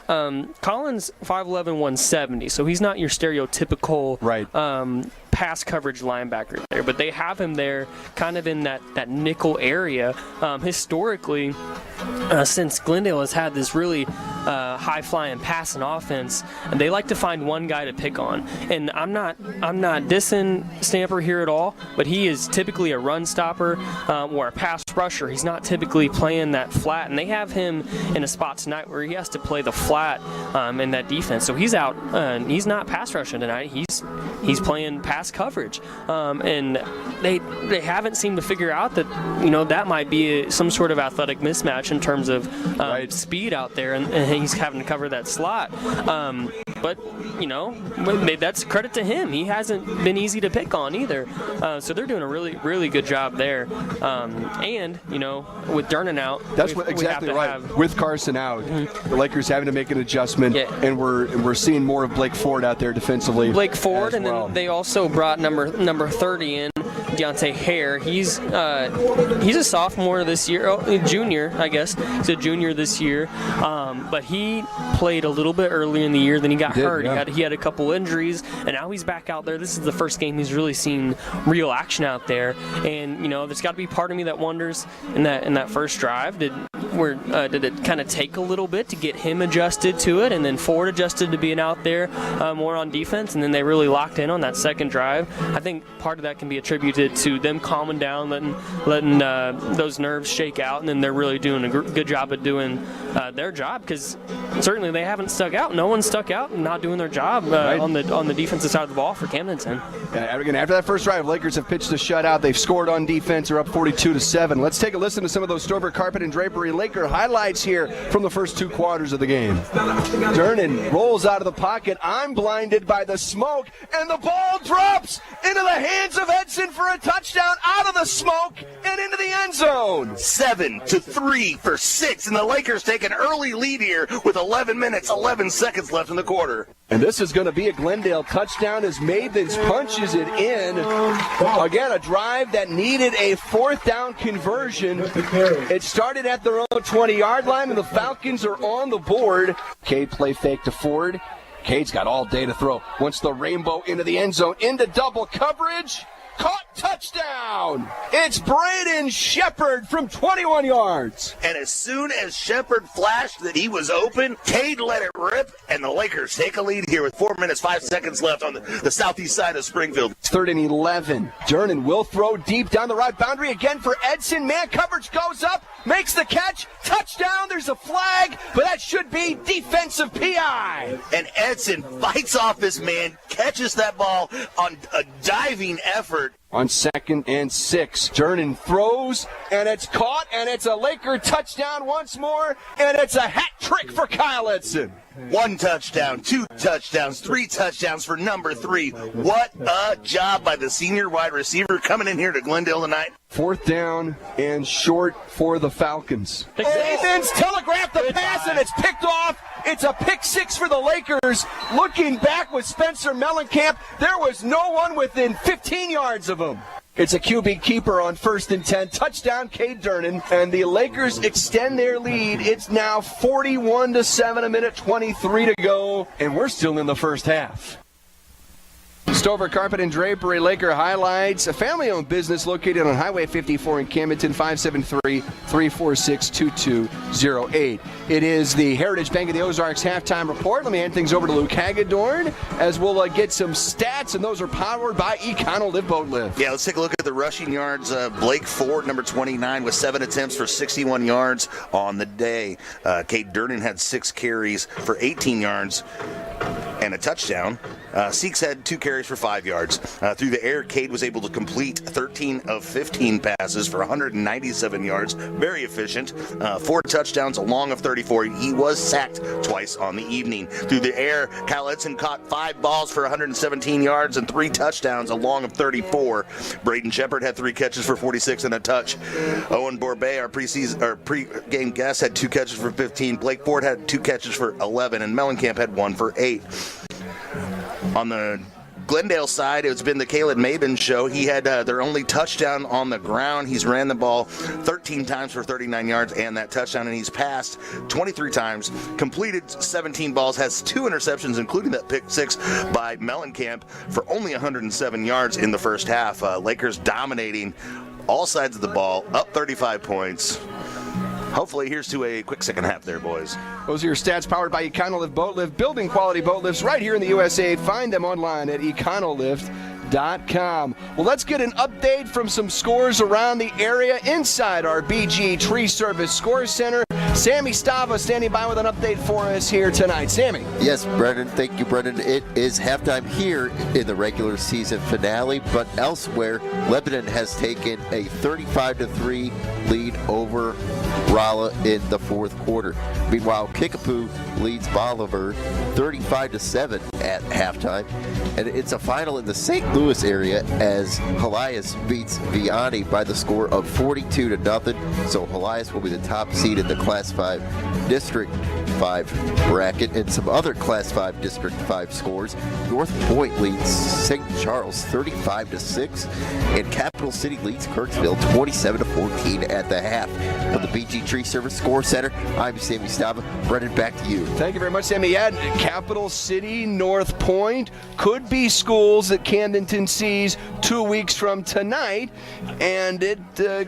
Collins, 5'11", 170, so he's not your stereotypical pass coverage linebacker there, but they have him there kind of in that nickel area. Historically, since Glendale has had this really high-flying passing offense, and they like to find one guy to pick on. And I'm not dissing Stamper here at all, but he is typically a run stopper or a pass rusher. He's not typically playing that flat, and they have him in a spot tonight where he has to play the flat in that defense. So he's out. He's not pass rushing tonight. He's playing pass coverage, and they haven't seemed to figure out that that might be some sort of athletic mismatch in terms of speed out there, and he's having to cover that slot. But that's credit to him. He hasn't been easy to pick on either. So they're doing a really, really good job there. And with Durnan out, that's exactly right. With Carson out, the Lakers having to make an adjustment, and we're seeing more of Blake Ford out there defensively. Blake Ford, and then they also brought number 30 in, Deontay Hare. He's a sophomore this year, junior, I guess. He's a junior this year, but he played a little bit earlier in the year. Then he got hurt. Yeah. He had a couple injuries, and now he's back out there. This is the first game he's really seen real action out there. And there's got to be part of me that wonders in that first drive, did it kind of take a little bit to get him adjusted to it, and then Ford adjusted to being out there more on defense, and then they really locked in on that second drive. I think part of that can be attributed to them calming down, letting those nerves shake out, and then they're really doing a good job of doing their job, because certainly they haven't stuck out. No one stuck out and not doing their job on the defensive side of the ball for Camdenton. Again, after that first drive, Lakers have pitched a shutout. They've scored on defense. They're up 42-7. Let's take a listen to some of those Stover Carpet and Drapery Laker highlights here from the first two quarters of the game. Durnan rolls out of the pocket. I'm blinded by the smoke, and the ball drops into the hands of Edson for a touchdown out of the smoke and into the end zone. 7-3 for 6, and the Lakers take an early lead here with 11 minutes, 11 seconds left in the quarter. And this is going to be a Glendale touchdown as Mavens punches it in. Again, a drive that needed a fourth down conversion. It started at their own 20-yard line, and the Falcons are on the board. Cade play fake to Ford. Cade's got all day to throw. Wants the rainbow into the end zone, into double coverage. Caught, touchdown! It's Braden Shepard from 21 yards. And as soon as Shepard flashed that he was open, Cade let it rip, and the Lakers take a lead here with 4 minutes, 5 seconds left on the southeast side of Springfield. 3rd and 11. Durnan will throw deep down the right boundary again for Edson. Man coverage goes up, makes the catch, touchdown. There's a flag, but that should be defensive PI. And Edson fights off his man, catches that ball on a diving effort. On 2nd and 6, Durnan throws, and it's caught, and it's a Laker touchdown once more, and it's a hat trick for Kyle Edson. 1 touchdown, 2 touchdowns, 3 touchdowns for number 3. What a job by the senior wide receiver coming in here to Glendale tonight. 4th down and short for the Falcons. Mavens telegraphed the pass, and it's picked off. It's a pick 6 for the Lakers. Looking back with Spencer Mellencamp, there was no one within 15 yards of him. It's a QB keeper on 1st and 10. Touchdown, Cade Durnan. And the Lakers extend their lead. It's now 41-7, a minute 23 to go. And we're still in the first half. Stover Carpet and Drapery Laker highlights. A family-owned business located on Highway 54 in Camdenton, 573-346-2208. It is the Heritage Bank of the Ozarks halftime report. Let me hand things over to Luke Hagedorn as we'll get some stats, and those are powered by Econo Live Boat Lift. Yeah, let's take a look at the rushing yards. Blake Ford, number 29, with 7 attempts for 61 yards on the day. Cade Durnan had 6 carries for 18 yards and a touchdown. Seeks had 2 carries for 5 yards. Through the air, Cade was able to complete 13 of 15 passes for 197 yards. Very efficient. 4 touchdowns, a long of 34. He was sacked twice on the evening. Through the air, Kyle Edson caught 5 balls for 117 yards and 3 touchdowns, a long of 34. Braden Shepard had 3 catches for 46 and a touch. Owen Borbet, our pre-game guest, had 2 catches for 15. Blake Ford had 2 catches for 11, and Mellencamp had 1 for 8. On the Glendale side, it's been the Caleb Mabin show. He had their only touchdown on the ground. He's ran the ball 13 times for 39 yards and that touchdown, and he's passed 23 times, completed 17 balls, has 2 interceptions, including that pick 6 by Mellencamp for only 107 yards in the first half. Lakers dominating all sides of the ball, up 35 points. Hopefully, here's to a quick second half there, boys. Those are your stats powered by Econolift Boat Lift, building quality boat lifts right here in the USA. Find them online at econolift.com. Well, let's get an update from some scores around the area inside our BG Tree Service Score Center. Sammy Stava standing by with an update for us here tonight. Sammy. Yes, Brendan. Thank you, Brendan. It is halftime here in the regular season finale, but elsewhere, Lebanon has taken a 35-3 lead over Rolla in the fourth quarter. Meanwhile, Kickapoo leads Bolivar 35-7 at halftime. And it's a final in the St. Louis area as Helias beats Vianney by the score of 42-0. So Helias will be the top seed in the Class 5 District 5 bracket. And some other Class 5 District 5 scores. North Point leads St. Charles 35-6. And Capital City leads Kirksville 27-14 at the half. From the BG Tree Service Score Center, I'm Sammy Stava. Brendan, back to you. Thank you very much, Sammy. Yeah, Capital City, North Point could be schools that Camdenton sees 2 weeks from tonight, and it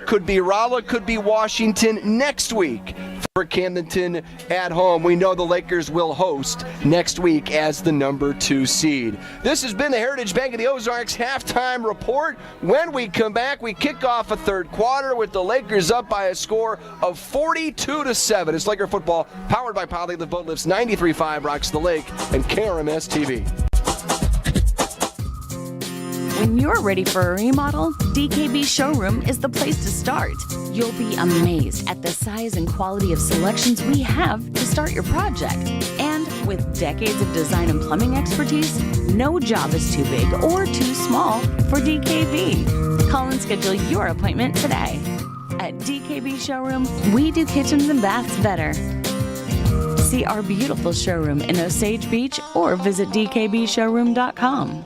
could be Rolla, could be Washington next week for Camdenton at home. We know the Lakers will host next week as the number 2 seed. This has been the Heritage Bank of the Ozarks halftime report. When we come back, we kick off a third quarter with the Lakers up by a score of 42-7. It's Laker football powered by Polylift Boat Lifts. 93.5 Rocks the Lake and KRMS TV. When you're ready for a remodel, DKB Showroom is the place to start. You'll be amazed at the size and quality of selections we have to start your project. And with decades of design and plumbing expertise, no job is too big or too small for DKB. Call and schedule your appointment today. At DKB Showroom, we do kitchens and baths better. See our beautiful showroom in Osage Beach or visit dkbshowroom.com.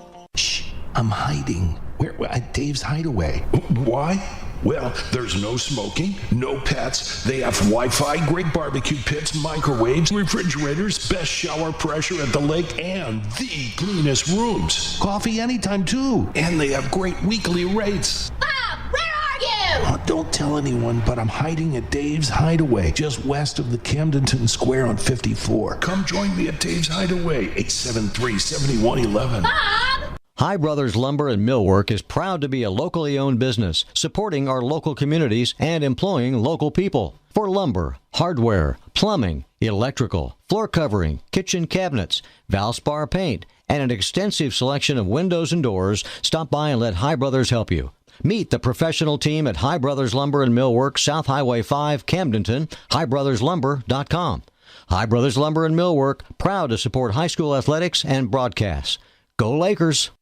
I'm hiding. Where? At Dave's Hideaway. Why? Well, there's no smoking, no pets. They have Wi-Fi, great barbecue pits, microwaves, refrigerators, best shower pressure at the lake, and the cleanest rooms. Coffee anytime, too. And they have great weekly rates. Bob, where are you? Oh, don't tell anyone, but I'm hiding at Dave's Hideaway, just west of the Camdenton Square on 54. Come join me at Dave's Hideaway, 873-7111. Bob! High Brothers Lumber and Millwork is proud to be a locally owned business, supporting our local communities and employing local people. For lumber, hardware, plumbing, electrical, floor covering, kitchen cabinets, Valspar paint, and an extensive selection of windows and doors, stop by and let High Brothers help you. Meet the professional team at High Brothers Lumber and Millwork, South Highway 5, Camdenton, highbrotherslumber.com. High Brothers Lumber and Millwork, proud to support high school athletics and broadcasts. Go Lakers!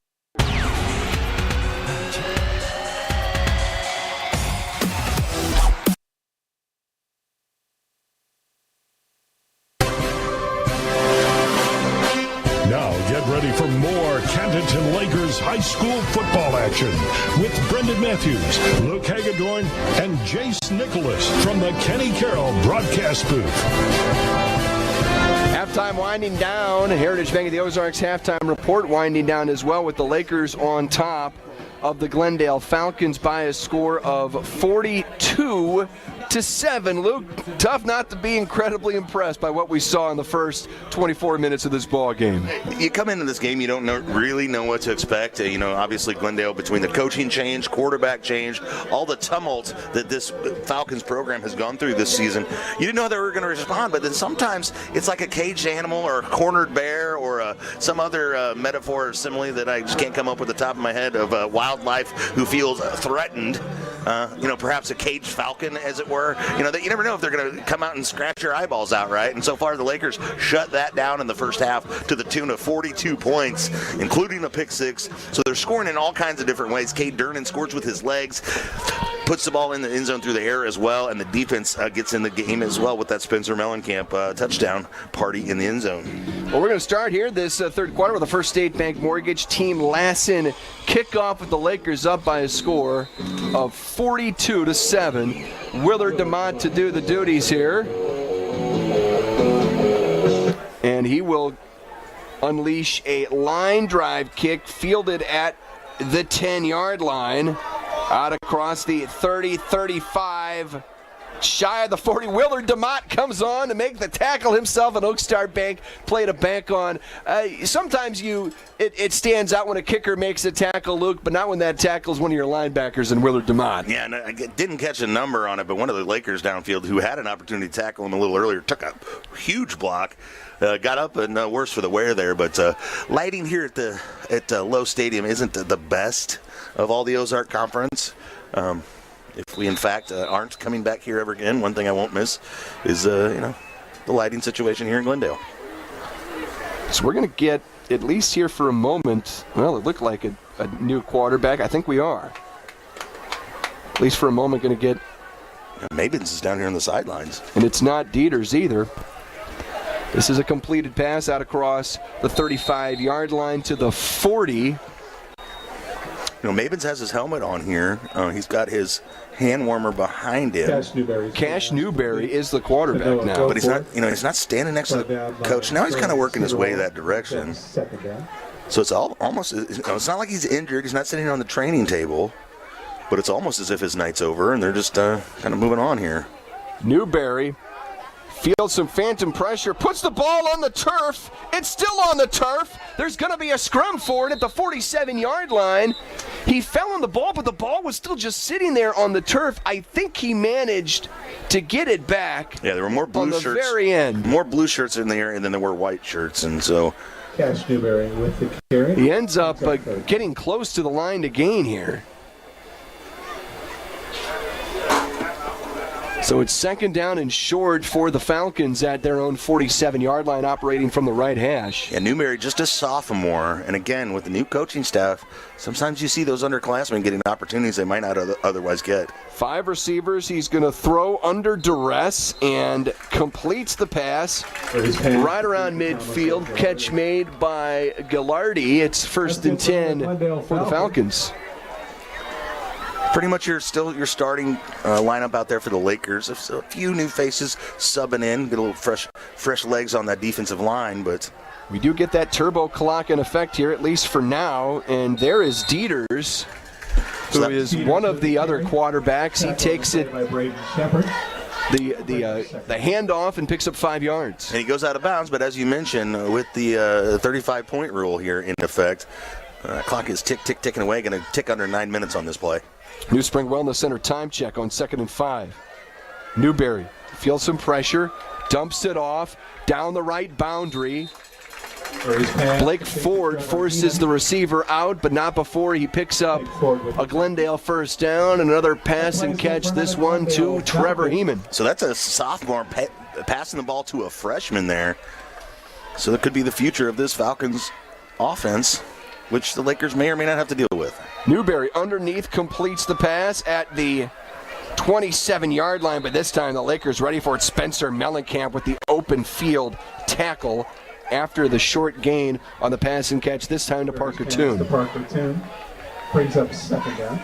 Now get ready for more Camdenton Lakers high school football action with Brendan Matthews, Luke Hagedorn, and Jace Nicholas from the Kenny Carroll broadcast booth. Halftime winding down. Heritage Bank of the Ozarks halftime report winding down as well with the Lakers on top of the Glendale Falcons by a score of 42-7. Luke, tough not to be incredibly impressed by what we saw in the first 24 minutes of this ball game. You come into this game, you don't really know what to expect. Obviously Glendale, between the coaching change, quarterback change, all the tumult that this Falcons program has gone through this season, you didn't know how they were going to respond. But then sometimes it's like a caged animal or a cornered bear or some other metaphor or simile that I just can't come up with the top of my head of wildlife who feels threatened. perhaps a caged falcon, as it were. You never know if they're going to come out and scratch your eyeballs out, right? And so far, the Lakers shut that down in the first half to the tune of 42 points, including a pick six. So they're scoring in all kinds of different ways. Cade Durnan scores with his legs, puts the ball in the end zone through the air as well, and the defense gets in the game as well with that Spencer Mellencamp touchdown party in the end zone. Well, we're going to start here this third quarter with the First State Bank Mortgage Team Lassen kickoff with the Lakers up by a score of 42-7. Willard DeMont to do the duties here. And he will unleash a line drive kick fielded at the 10-yard line. Out across the 30, 35, shy of the 40. Willard DeMott comes on to make the tackle himself, and Oakstar Bank play to bank on. Sometimes it stands out when a kicker makes a tackle, Luke, but not when that tackles one of your linebackers in Willard DeMott. Yeah, and I didn't catch a number on it, but one of the Lakers downfield who had an opportunity to tackle him a little earlier took a huge block. Got up and worse for the wear there, but lighting here at Lowe Stadium isn't the best of all the Ozark Conference. If we in fact aren't coming back here ever again, one thing I won't miss is the lighting situation here in Glendale. So we're going to get at least here for a moment. Well, it looked like a new quarterback. I think we are. At least for a moment, going to get. Mabins is down here on the sidelines, and it's not Dieters either. This is a completed pass out across the 35-yard line to the 40. Mabins has his helmet on here. He's got his hand warmer behind him. Cash Newberry is the quarterback now. But he's not standing next to the coach. Now he's kind of working his way that direction. So it's almost, it's not like he's injured. He's not sitting on the training table. But it's almost as if his night's over, and they're just kind of moving on here. Newberry feels some phantom pressure, puts the ball on the turf. It's still on the turf. There's going to be a scrum for it at the 47-yard line. He fell on the ball, but the ball was still just sitting there on the turf. I think he managed to get it back. Yeah, there were more blue shirts. On the very end. More blue shirts in the area than there were white shirts, and so. Cash Newberry with the carry. He ends up getting close to the line to gain here. So it's second down and short for the Falcons at their own 47-yard line, operating from the right hash. Yeah, Newberry just a sophomore, and again, with the new coaching staff, sometimes you see those underclassmen getting opportunities they might not otherwise get. 5 receivers. He's going to throw under duress and completes the pass right around midfield. Catch made by Gilardi. It's 1st and 10 for the Falcons. Pretty much your starting lineup out there for the Lakers. A few new faces subbing in, get a little fresh legs on that defensive line, but we do get that turbo clock in effect here, at least for now. And there is Dieters, who is one of the other quarterbacks. He takes it the handoff and picks up 5 yards. And he goes out of bounds, but as you mentioned, with the 35-point rule here in effect, clock is ticking away, going to tick under 9 minutes on this play. New Spring Wellness Center time check on 2nd and 5. Newberry feels some pressure, dumps it off, down the right boundary. Blake Ford forces the receiver out, but not before he picks up a Glendale first down. Another pass and catch, this one to Trevor Heeman. So that's a sophomore passing the ball to a freshman there. So that could be the future of this Falcons offense, which the Lakers may or may not have to deal with. Newberry underneath completes the pass at the 27-yard line, but this time the Lakers ready for it. Spencer Mellencamp with the open field tackle after the short gain on the pass and catch, this time to Parker Toon. Parker Toon brings up 2nd down.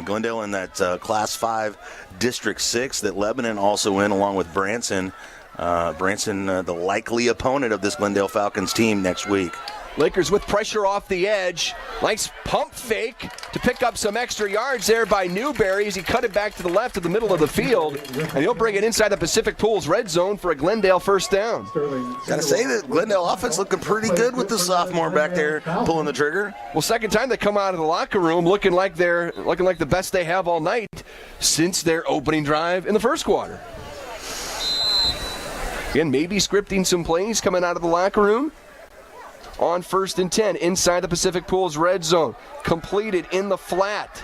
Glendale in that Class 5 District 6 that Lebanon also in, along with Branson. Branson, the likely opponent of this Glendale Falcons team next week. Lakers with pressure off the edge. Nice pump fake to pick up some extra yards there by Newberry as he cut it back to the left of the middle of the field. And he'll bring it inside the Pacific Pools red zone for a Glendale first down. Gotta say that Glendale offense looking pretty good with the sophomore back there pulling the trigger. Well, second time they come out of the locker room looking like the best they have all night since their opening drive in the first quarter. Again, maybe scripting some plays coming out of the locker room. On 1st and 10, inside the Pacific Pools red zone. Completed in the flat.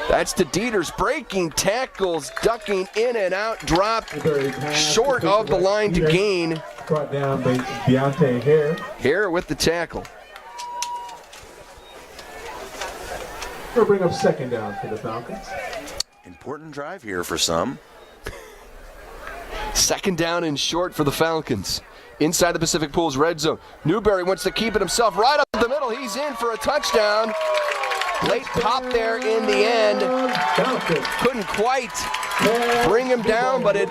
That's to Dieters, breaking tackles, ducking in and out, drop short of the line to gain. Brought down by Deontay Hare. Hare with the tackle. We'll bring up second down for the Falcons. Important drive here for some. Second down and short for the Falcons. Inside the Pacific Pools red zone. Newberry wants to keep it himself right up the middle. He's in for a touchdown. Late pop there in the end. Couldn't quite bring him down, but it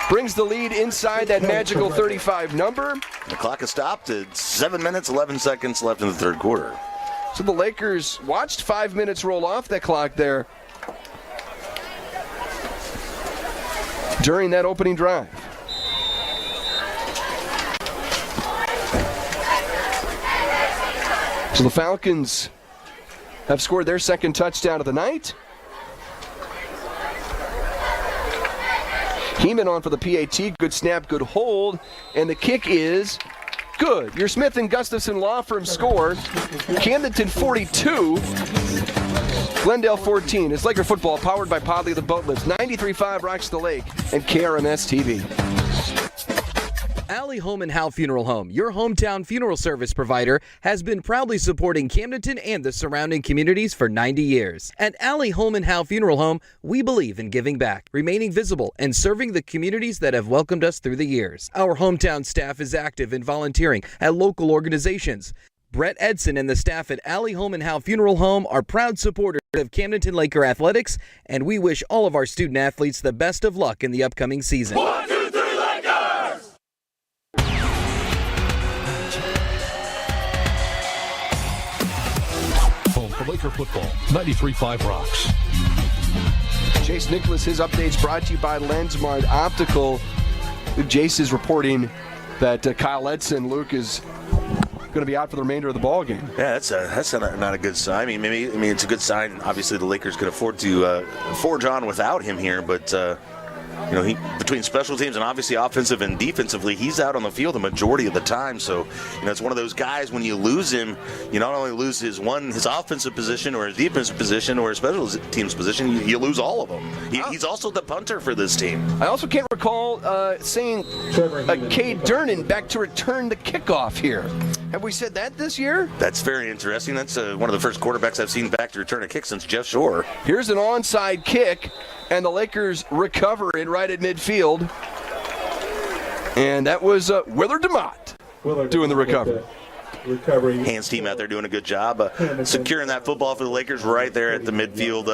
brings the lead inside that magical 35 number. The clock has stopped at 7 minutes, 11 seconds left in the third quarter. So the Lakers watched 5 minutes roll off that clock there during that opening drive. So the Falcons have scored their second touchdown of the night. Heeman on for the PAT. Good snap, good hold. And the kick is good. Your Smith & Gustafson Law Firm score. Camdenton 42. Glendale 14. It's Laker football powered by Podley the Boat Lifts. 93.5 Rocks the Lake and KRMS TV. Alley Home and Howe Funeral Home, your hometown funeral service provider, has been proudly supporting Camdenton and the surrounding communities for 90 years. At Alley Home and Howe Funeral Home, we believe in giving back, remaining visible, and serving the communities that have welcomed us through the years. Our hometown staff is active in volunteering at local organizations. Brett Edson and the staff at Alley Home and Howe Funeral Home are proud supporters of Camdenton Laker Athletics, and we wish all of our student athletes the best of luck in the upcoming season. 1, 2, 3, Lakers! Home for Laker football, 93.5 Rocks. Jace Nicholas, his updates brought to you by Lensmart Optical. Jace is reporting that Kyle Edson, Luke, is going to be out for the remainder of the ball game. Yeah, that's not a good sign. I mean, it's a good sign. Obviously, the Lakers could afford to forge on without him here, but he between special teams and obviously offensive and defensively, he's out on the field the majority of the time. So, it's one of those guys when you lose him, you not only lose his offensive position or his defensive position or his special teams position, you lose all of them. He's also the punter for this team. I also can't recall saying Cade Durnan back to return the kickoff here. Have we said that this year? That's very interesting. That's one of the first quarterbacks I've seen back to return a kick since Jeff Shore. Here's an onside kick, and the Lakers recover it right at midfield. And that was Willard DeMott doing the recovery. Hands team out there doing a good job securing that football for the Lakers right there at the midfield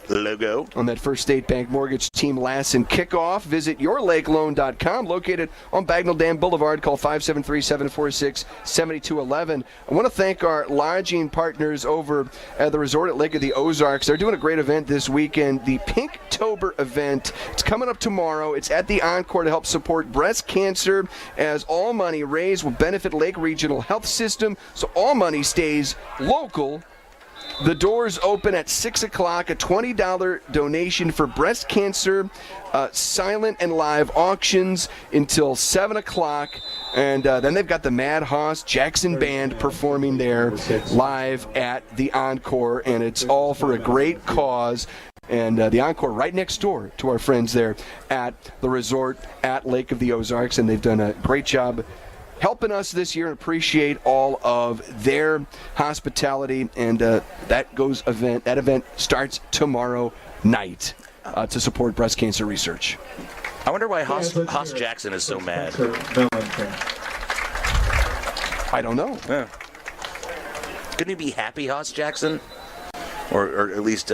logo. On that First State Bank Mortgage Team Lassen kickoff, visit yourlakeloan.com, located on Bagnell Dam Boulevard. Call 573-746-7211. I want to thank our lodging partners over at the resort at Lake of the Ozarks. They're doing a great event this weekend, the Pinktober event. It's coming up tomorrow. It's at the Encore to help support breast cancer, as all money raised will benefit Lake Regional Health System. So all money stays local. The doors open at 6 o'clock, a $20 donation for breast cancer, silent and live auctions until 7 o'clock. And then they've got the Mad Hoss Jackson Band performing there live at the Encore. And it's all for a great cause. And the Encore right next door to our friends there at the resort at Lake of the Ozarks. And they've done a great job helping us this year, and appreciate all of their hospitality. And that event starts tomorrow night to support breast cancer research. I wonder why Hoss Jackson is so mad. I don't know. Yeah. Couldn't he be happy, Hoss Jackson? Or at least,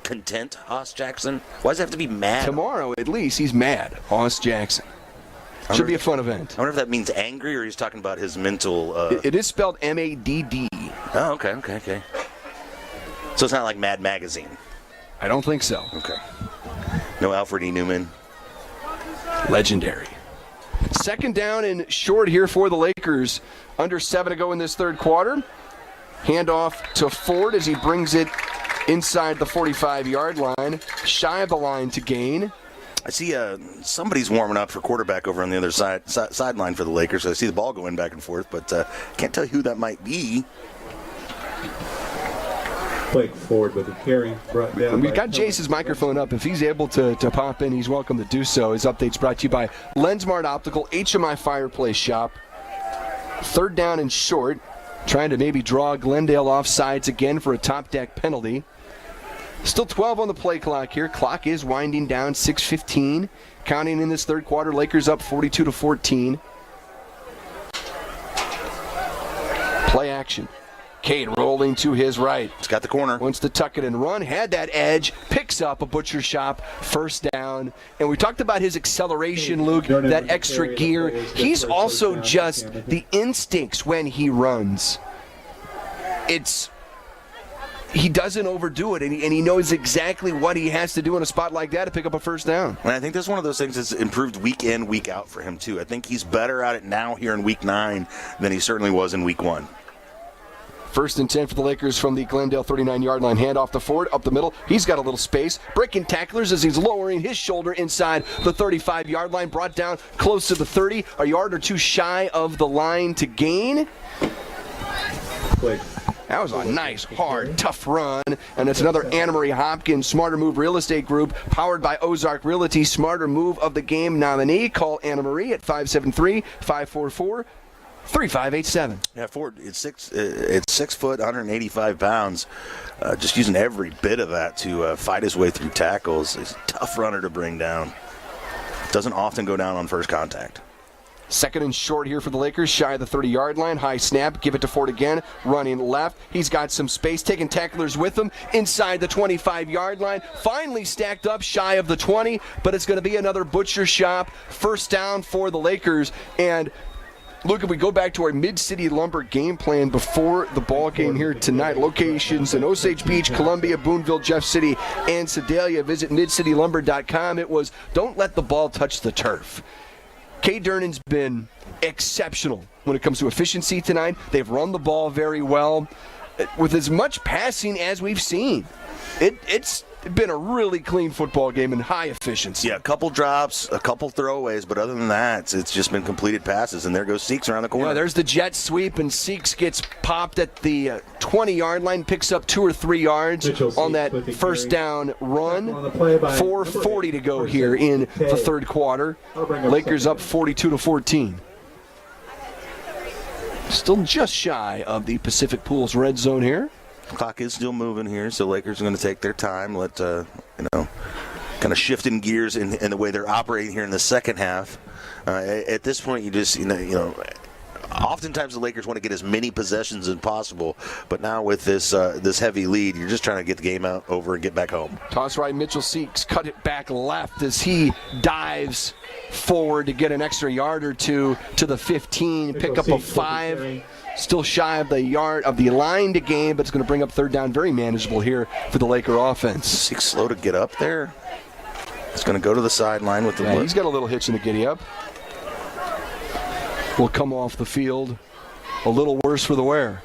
content, Hoss Jackson? Why does it have to be mad? Tomorrow, at least, he's mad, Hoss Jackson. Should be a fun event. I wonder if that means angry or he's talking about his mental... It is spelled M-A-D-D. Oh, okay. So it's not like Mad Magazine? I don't think so. Okay. No Alfred E. Newman? Legendary. Second down and short here for the Lakers. Under 7 to go in this third quarter. Handoff to Ford as he brings it inside the 45-yard line. Shy of the line to gain. I see somebody's warming up for quarterback over on the other sideline for the Lakers. I see the ball going back and forth, but can't tell you who that might be. Blake Ford with the carry, brought down. We've got Jace's microphone up. If he's able to pop in, he's welcome to do so. His update's brought to you by Lensmart Optical, HMI Fireplace Shop. Third down and short. Trying to maybe draw Glendale off sides again for a top deck penalty. Still 12 on the play clock here. Clock is winding down, 6:15. Counting in this third quarter, Lakers up 42-14. Play action. Cade rolling to his right. He's got the corner. Wants to tuck it and run. Had that edge. Picks up a butcher shop. First down. And we talked about his acceleration, Luke, that extra gear. He's also just the instincts when he runs. He doesn't overdo it, and he knows exactly what he has to do in a spot like that to pick up a first down. And I think that's one of those things that's improved week in, week out for him, too. I think he's better at it now here in week 9 than he certainly was in week 1. First and 10 for the Lakers from the Glendale 39-yard line. Hand off to Ford, up the middle. He's got a little space. Breaking tacklers as he's lowering his shoulder inside the 35-yard line. Brought down close to the 30, a yard or two shy of the line to gain. That was a nice, hard, tough run. And it's another Anna Marie Hopkins Smarter Move Real Estate Group, powered by Ozark Realty. Smarter Move of the Game nominee. Call Anna Marie at 573-544-3587. Yeah, Ford, it's 6 foot, 185 pounds. Just using every bit of that to fight his way through tackles. He's a tough runner to bring down. Doesn't often go down on first contact. Second and short here for the Lakers, shy of the 30-yard line. High snap, give it to Ford again, running left. He's got some space, taking tacklers with him inside the 25-yard line. Finally stacked up shy of the 20, but it's going to be another butcher shop. First down for the Lakers. And Luke, if we go back to our Mid-City Lumber game plan before the ball game here tonight, locations in Osage Beach, Columbia, Boonville, Jeff City, and Sedalia. Visit midcitylumber.com. It was, don't let the ball touch the turf. Cade Durnan's been exceptional when it comes to efficiency tonight. They've run the ball very well. With as much passing as we've seen, it's been a really clean football game and high efficiency. Yeah, a couple drops, a couple throwaways, but other than that, it's just been completed passes. And there goes Seeks around the corner. Yeah, there's the jet sweep, and Seeks gets popped at the 20-yard line, picks up 2 or 3 yards on that first down run. 4:40 to go here in the third quarter. Lakers up 42-14. Still just shy of the Pacific Pools red zone here. Clock is still moving here, so Lakers are going to take their time, let kind of shifting gears in the way they're operating here in the second half. At this point, you just oftentimes the Lakers want to get as many possessions as possible, but now with this heavy lead, you're just trying to get the game over and get back home. Toss right, Mitchell Seeks cut it back left as he dives forward to get an extra yard or two to the 15, pick up a 5. Still shy of the yard of the line to gain, but it's going to bring up third down. Very manageable here for the Laker offense. Seeks slow to get up there. It's going to go to the sideline with the blitz. He's got a little hitch in the giddy up. Will come off the field a little worse for the wear.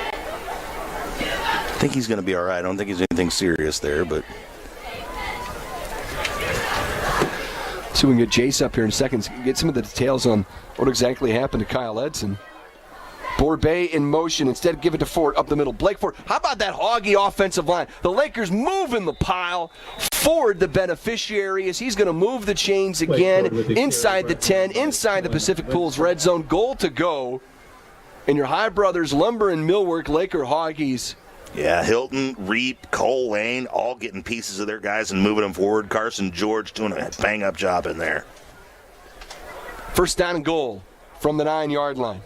I think he's going to be all right. I don't think he's anything serious there, but see if we can get Jace up here in seconds. Get some of the details on what exactly happened to Kyle Edson. Borbet in motion. Instead, give it to Ford up the middle. Blake Ford. How about that hoggy offensive line? The Lakers moving the pile. Ford, the beneficiary, as he's going to move the chains again inside the 10, inside the Pacific Pools red zone. Goal to go. And your High Brothers, Lumber and Millwork Laker Hoggies. Yeah, Hilton, Reap, Cole Lane, all getting pieces of their guys and moving them forward. Carson George doing a bang-up job in there. First down and goal from the 9-yard line.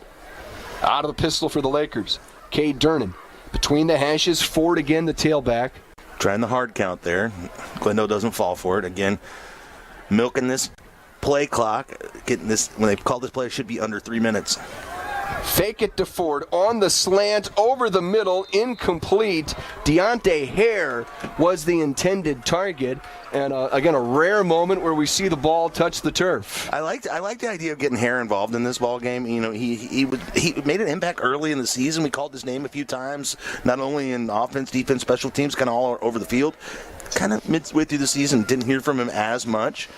Out of the pistol for the Lakers. Cade Durnan. Between the hashes, Ford again, the tailback. Trying the hard count there. Glendale doesn't fall for it. Again, milking this play clock. Getting this, when they call this play, it should be under 3 minutes. Fake it to Ford on the slant, over the middle, incomplete. Deontay Hare was the intended target. And again, a rare moment where we see the ball touch the turf. I like the idea of getting Hare involved in this ball game. You know, he made an impact early in the season. We called his name a few times, not only in offense, defense, special teams, kind of all over the field. Kind of midway through the season, didn't hear from him as much.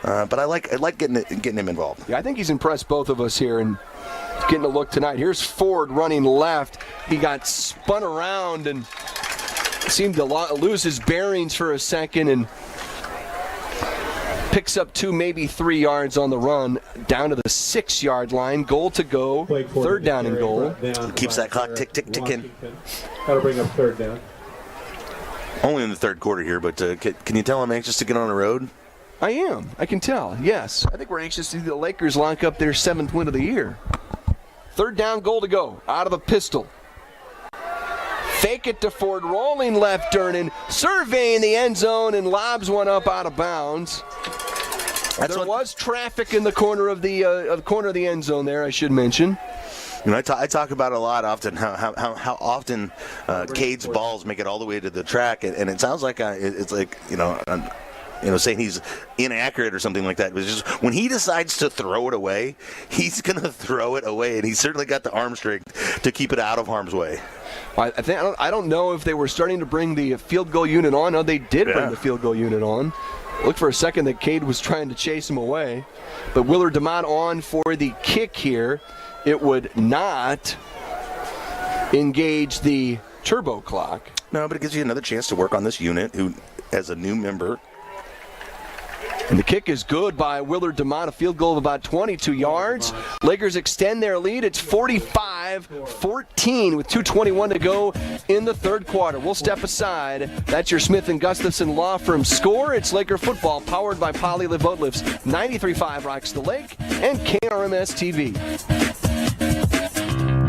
But I like getting him involved. Yeah, I think he's impressed both of us here and getting a look tonight. Here's Ford running left. He got spun around and seemed to lose his bearings for a second and picks up 2, maybe 3 yards on the run down to the 6-yard line. Goal to go. Third down and goal. Keeps that clock ticking. That'll bring up third down. Only in the third quarter here, but can you tell I'm anxious to get on the road? I am. I can tell, yes. I think we're anxious to see the Lakers lock up their 7th win of the year. Third down, goal to go. Out of the pistol. Fake it to Ford, rolling left, Durnan, surveying the end zone and lobs one up out of bounds. There was traffic in the corner of the end zone there, I should mention. You know, I talk about a lot often how often Cade's balls make it all the way to the track, and it sounds like it's like saying he's inaccurate or something like that. But it's just when he decides to throw it away, he's going to throw it away, and he's certainly got the arm strength to keep it out of harm's way. I don't know if they were starting to bring the field goal unit on. No, they did bring the field goal unit on. Looked for a second that Cade was trying to chase him away. But Willard DeMott on for the kick here. It would not engage the turbo clock. No, but it gives you another chance to work on this unit who, as a new member. And the kick is good by Willard DeMott, a field goal of about 22 yards. Lakers extend their lead. It's 45-14 with 2:21 to go in the third quarter. We'll step aside. That's your Smith & Gustafson Law Firm score. It's Laker football powered by Poly Live Boat Lifts. 93.5 Rocks the Lake and KRMS TV.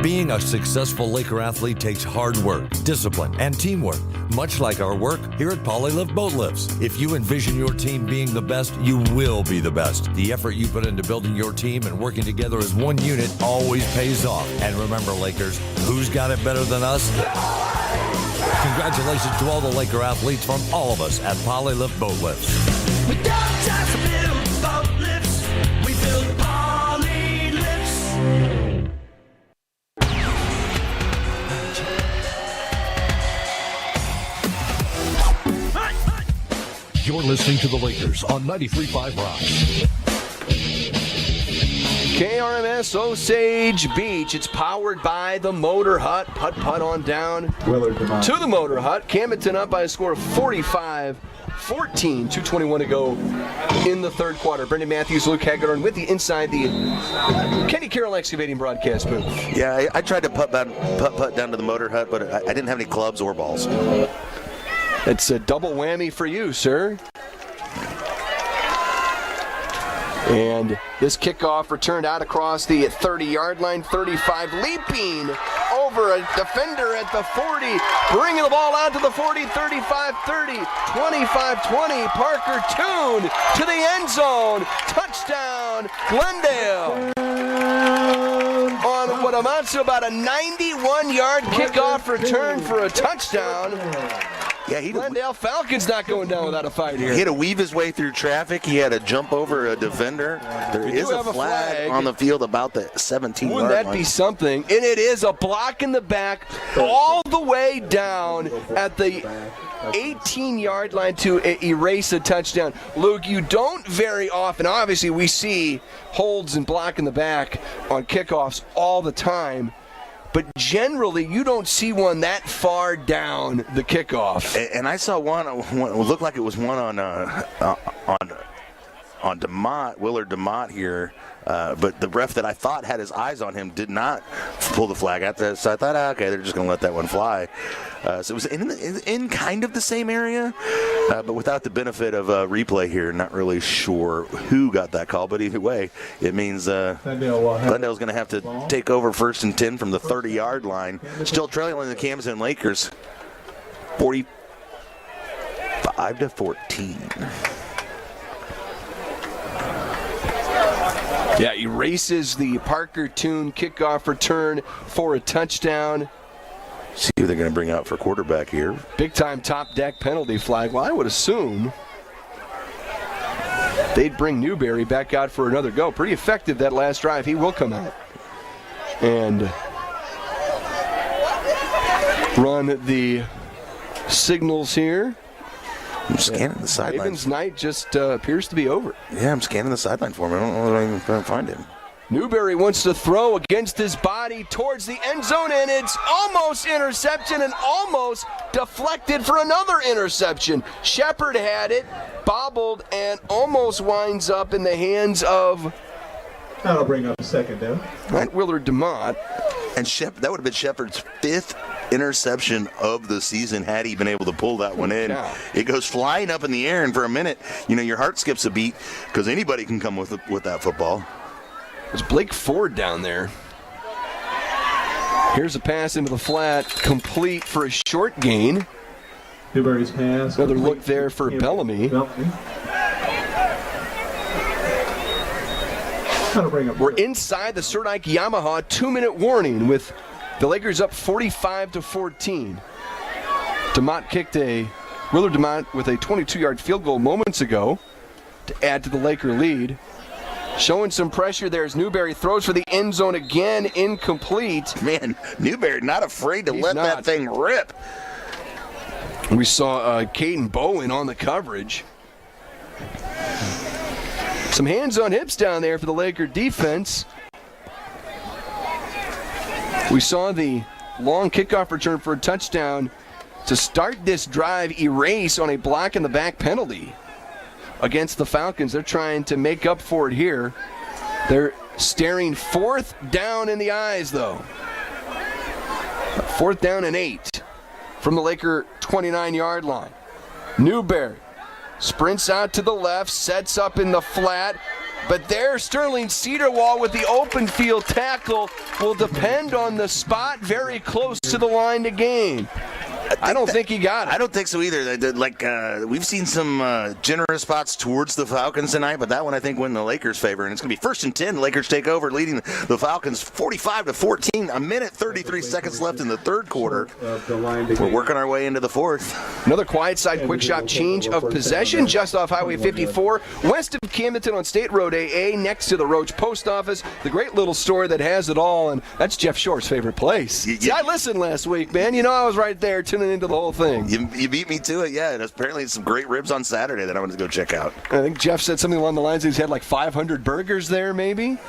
Being a successful Laker athlete takes hard work, discipline, and teamwork, much like our work here at Polylift Boat Lifts. If you envision your team being the best, you will be the best. The effort you put into building your team and working together as one unit always pays off. And remember, Lakers, who's got it better than us? Congratulations to all the Laker athletes from all of us at Polylift Boat Lifts. We don't just build boat lifts, we build Poly lifts. You're listening to the Lakers on 93.5 Rock. KRMS Osage Beach. It's powered by the Motor Hut. Putt on down to the Motor Hut. Camdenton up by a score of 45-14. 2:21 to go in the third quarter. Brendan Matthews, Luke Hagedorn with you inside the Kenny Carroll Excavating broadcast booth. Yeah, I tried to putt down to the Motor Hut, but I didn't have any clubs or balls. It's a double whammy for you, sir. And this kickoff returned out across the 30-yard line, 35, leaping over a defender at the 40, bringing the ball out to the 40, 35, 30, 25, 20. Parker Toon to the end zone. Touchdown, Glendale. On what amounts to about a 91-yard kickoff return for a touchdown. Yeah, Glendale Falcons not going down without a fight here. He had to weave his way through traffic. He had to jump over a defender. There is a flag on the field about the 17-yard line. Wouldn't that be something? And it is a block in the back all the way down at the 18-yard line to erase a touchdown. Luke, you don't very often, obviously we see holds and block in the back on kickoffs all the time, but generally you don't see one that far down the kickoff. And I saw one it looked like it was one on DeMott, Willard DeMott here, but the ref that I thought had his eyes on him did not pull the flag out there. So I thought, okay, they're just going to let that one fly. So it was in kind of the same area, but without the benefit of replay here. Not really sure who got that call, but either way, it means Glendale's going to have to take over 1st and 10 from the 30-yard line. Still trailing the Camdenton Lakers, 45-14. Yeah, erases the Parker Toon kickoff return for a touchdown. See who they're going to bring out for quarterback here. Big-time top deck penalty flag. Well, I would assume they'd bring Newberry back out for another go. Pretty effective that last drive. He will come out and run the signals here. I'm scanning the sideline. Ravens' night just appears to be over. Yeah, I'm scanning the sideline for him. I don't know if I can find him. Newberry wants to throw against his body towards the end zone, and it's almost interception and almost deflected for another interception. Shepard had it, bobbled, and almost winds up in the hands of... That'll bring up a second down. Right, Willard DeMott. And that would have been Shepard's 5th interception of the season had he been able to pull that one in. Yeah. It goes flying up in the air, and for a minute, your heart skips a beat because anybody can come with that football. There's Blake Ford down there. Here's a pass into the flat, complete for a short gain. Newberry's pass. Another look there for Bellamy. We're inside the Sir Ike Yamaha 2-minute warning with the Lakers up 45-14. Willard DeMott with a 22-yard field goal moments ago to add to the Laker lead. Showing some pressure there as Newberry throws for the end zone again, incomplete. Man, Newberry not afraid to let that thing rip. We saw Caden Bowen on the coverage. Some hands on hips down there for the Laker defense. We saw the long kickoff return for a touchdown to start this drive erase on a block in the back penalty against the Falcons. They're trying to make up for it here. They're staring 4th down in the eyes, though. 4th down and 8 from the Laker 29-yard line. Newberry sprints out to the left, sets up in the flat, but there Sterling Cedarwall with the open field tackle will depend on the spot very close to the line to gain. I don't think he got it. I don't think so either. We've seen some generous spots towards the Falcons tonight, but that one I think went in the Lakers' favor, and it's going to be 1st and 10. The Lakers take over, leading the Falcons 45-14. A minute 33 seconds left in the third quarter. We're working our way into the 4th. Another quiet side quick shop change of possession just off Highway 54, west of Camdenton on State Road AA, next to the Roach Post Office. The great little store that has it all, and that's Jeff Shore's favorite place. See, I listened last week, man. I was right there tuning into the whole thing. You beat me to it, yeah. And apparently some great ribs on Saturday that I wanted to go check out. I think Jeff said something along the lines he's had like 500 burgers there, maybe.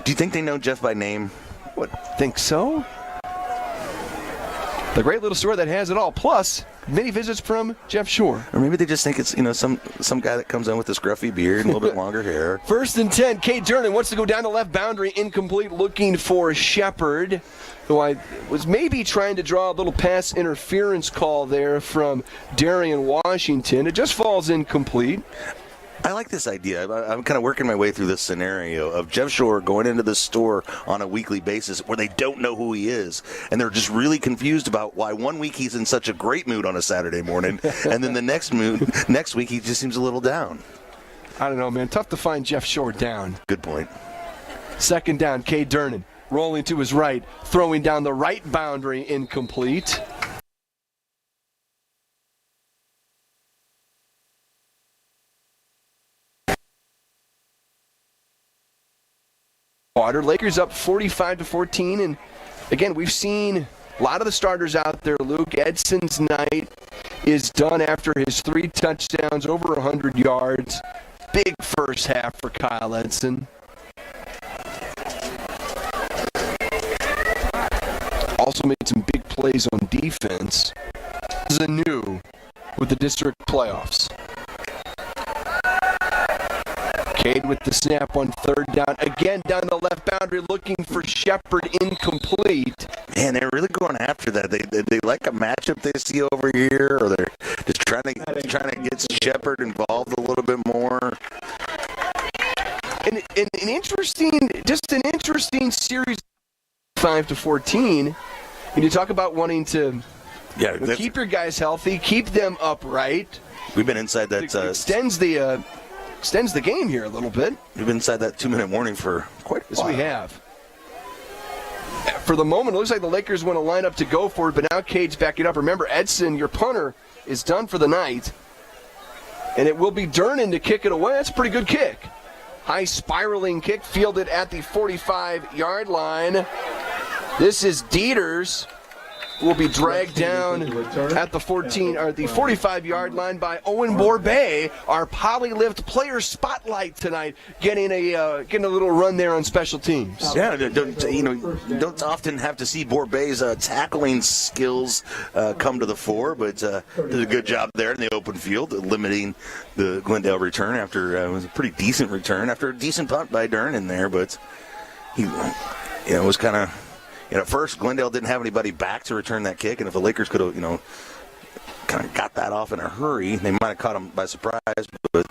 Do you think they know Jeff by name? Think so? The great little store that has it all, plus many visits from Jeff Shore. Or maybe they just think it's some guy that comes in with a scruffy beard and a little bit longer hair. 1st and 10. Kate Durnan wants to go down the left boundary, incomplete, looking for Shepard, who I was maybe trying to draw a little pass interference call there from Darian Washington. It just falls incomplete. I like this idea. I'm kind of working my way through this scenario of Jeff Shore going into the store on a weekly basis where they don't know who he is, and they're just really confused about why one week he's in such a great mood on a Saturday morning, and then the next week he just seems a little down. I don't know, man. Tough to find Jeff Shore down. Good point. 2nd down, Kay Durnan rolling to his right, throwing down the right boundary, incomplete. Lakers up 45-14, and again, we've seen a lot of the starters out there. Luke Edson's night is done after his 3 touchdowns, over 100 yards. Big first half for Kyle Edson. Also made some big plays on defense. This is a new with the district playoffs. Cade with the snap on 3rd down. Again, down the left boundary, looking for Shepard, incomplete. Man, they're really going after that. They like a matchup they see over here, or they're just trying to get Shepard involved a little bit more. And an interesting series, 5-14. And you talk about wanting to keep your guys healthy, keep them upright. We've been inside that. Extends the game here a little bit. We've been inside that 2-minute warning for quite a while. Yes, we have. For the moment, it looks like the Lakers want to line up to go for it, but now Cade's backing up. Remember, Edson, your punter, is done for the night. And it will be Durnan to kick it away. That's a pretty good kick. High spiraling kick fielded at the 45-yard line. This is Dieters. will be dragged down at the 45-yard line by Owen Borbet, our Polylift player spotlight tonight, getting a little run there on special teams. Yeah, don't often have to see Borbet's tackling skills come to the fore, but did a good job there in the open field, limiting the Glendale return after it was a pretty decent return after a decent punt by Dern in there, but he was kind of. At first, Glendale didn't have anybody back to return that kick, and if the Lakers could have, kind of got that off in a hurry, they might have caught them by surprise. But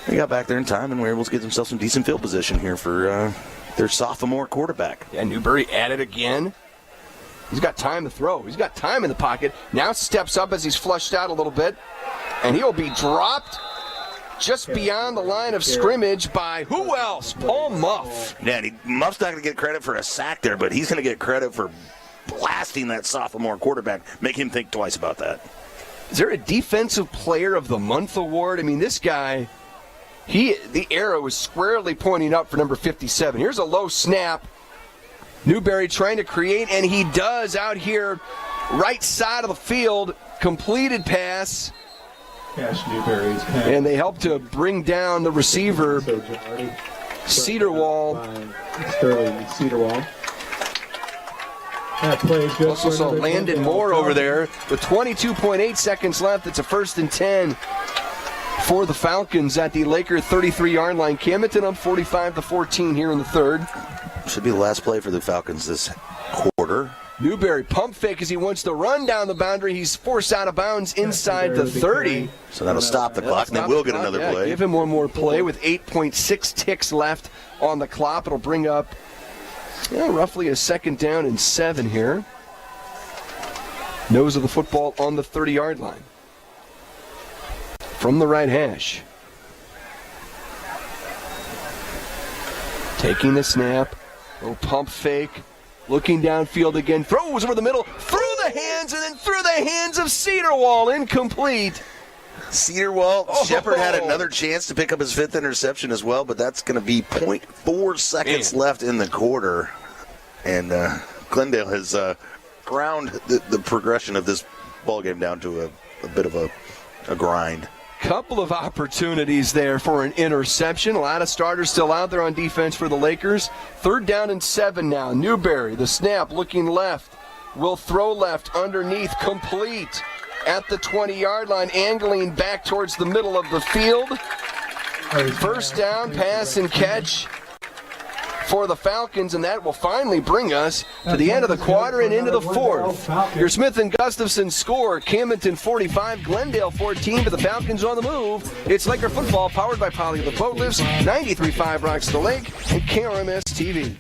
they got back there in time and were able to get themselves some decent field position here for their sophomore quarterback. Yeah, Newberry at it again. He's got time to throw. He's got time in the pocket. Now steps up as he's flushed out a little bit, and he'll be dropped just beyond the line of scrimmage by who else? Paul Muff. Yeah, Muff's not going to get credit for a sack there, but he's going to get credit for blasting that sophomore quarterback. Make him think twice about that. Is there a Defensive Player of the Month award? I mean, this guy, the arrow is squarely pointing up for number 57. Here's a low snap. Newberry trying to create, and he does out here, right side of the field, completed pass. Newberry's pass. And they help to bring down the receiver, Cedarwall. Sterling Cedarwall. That play is good. Also saw Landon Moore over there with 22.8 seconds left. It's a 1st and 10 for the Falcons at the Laker 33-yard line. Camdenton up 45-14 here in the third. Should be the last play for the Falcons this quarter. Newberry pump fake as he wants to run down the boundary. He's forced out of bounds inside the 30. So that'll stop the clock, and then we'll get another play. Give him one more play with 8.6 ticks left on the clock. It'll bring up roughly a 2nd down and 7 here. Nose of the football on the 30-yard line. From the right hash. Taking the snap. Little pump fake. Looking downfield again, throws over the middle, through the hands, and then through the hands of Cedarwall, incomplete. Cedarwall, Shepard had another chance to pick up his 5th interception as well, but that's going to be 0.4 seconds left in the quarter. And Glendale has ground the progression of this ballgame down to a bit of a grind. Couple of opportunities there for an interception. A lot of starters still out there on defense for the Lakers. 3rd down and 7 now. Newberry, the snap, looking left. Will throw left underneath, complete at the 20-yard line, angling back towards the middle of the field. 1st down, pass and catch for the Falcons, and that will finally bring us to the end of the quarter and into the 4th. Your Smith & Gustafson score, Camdenton 45, Glendale 14, but the Falcons on the move. It's Laker football powered by Polylift Boat Lifts, 93.5 Rocks the Lake, and KRMS TV.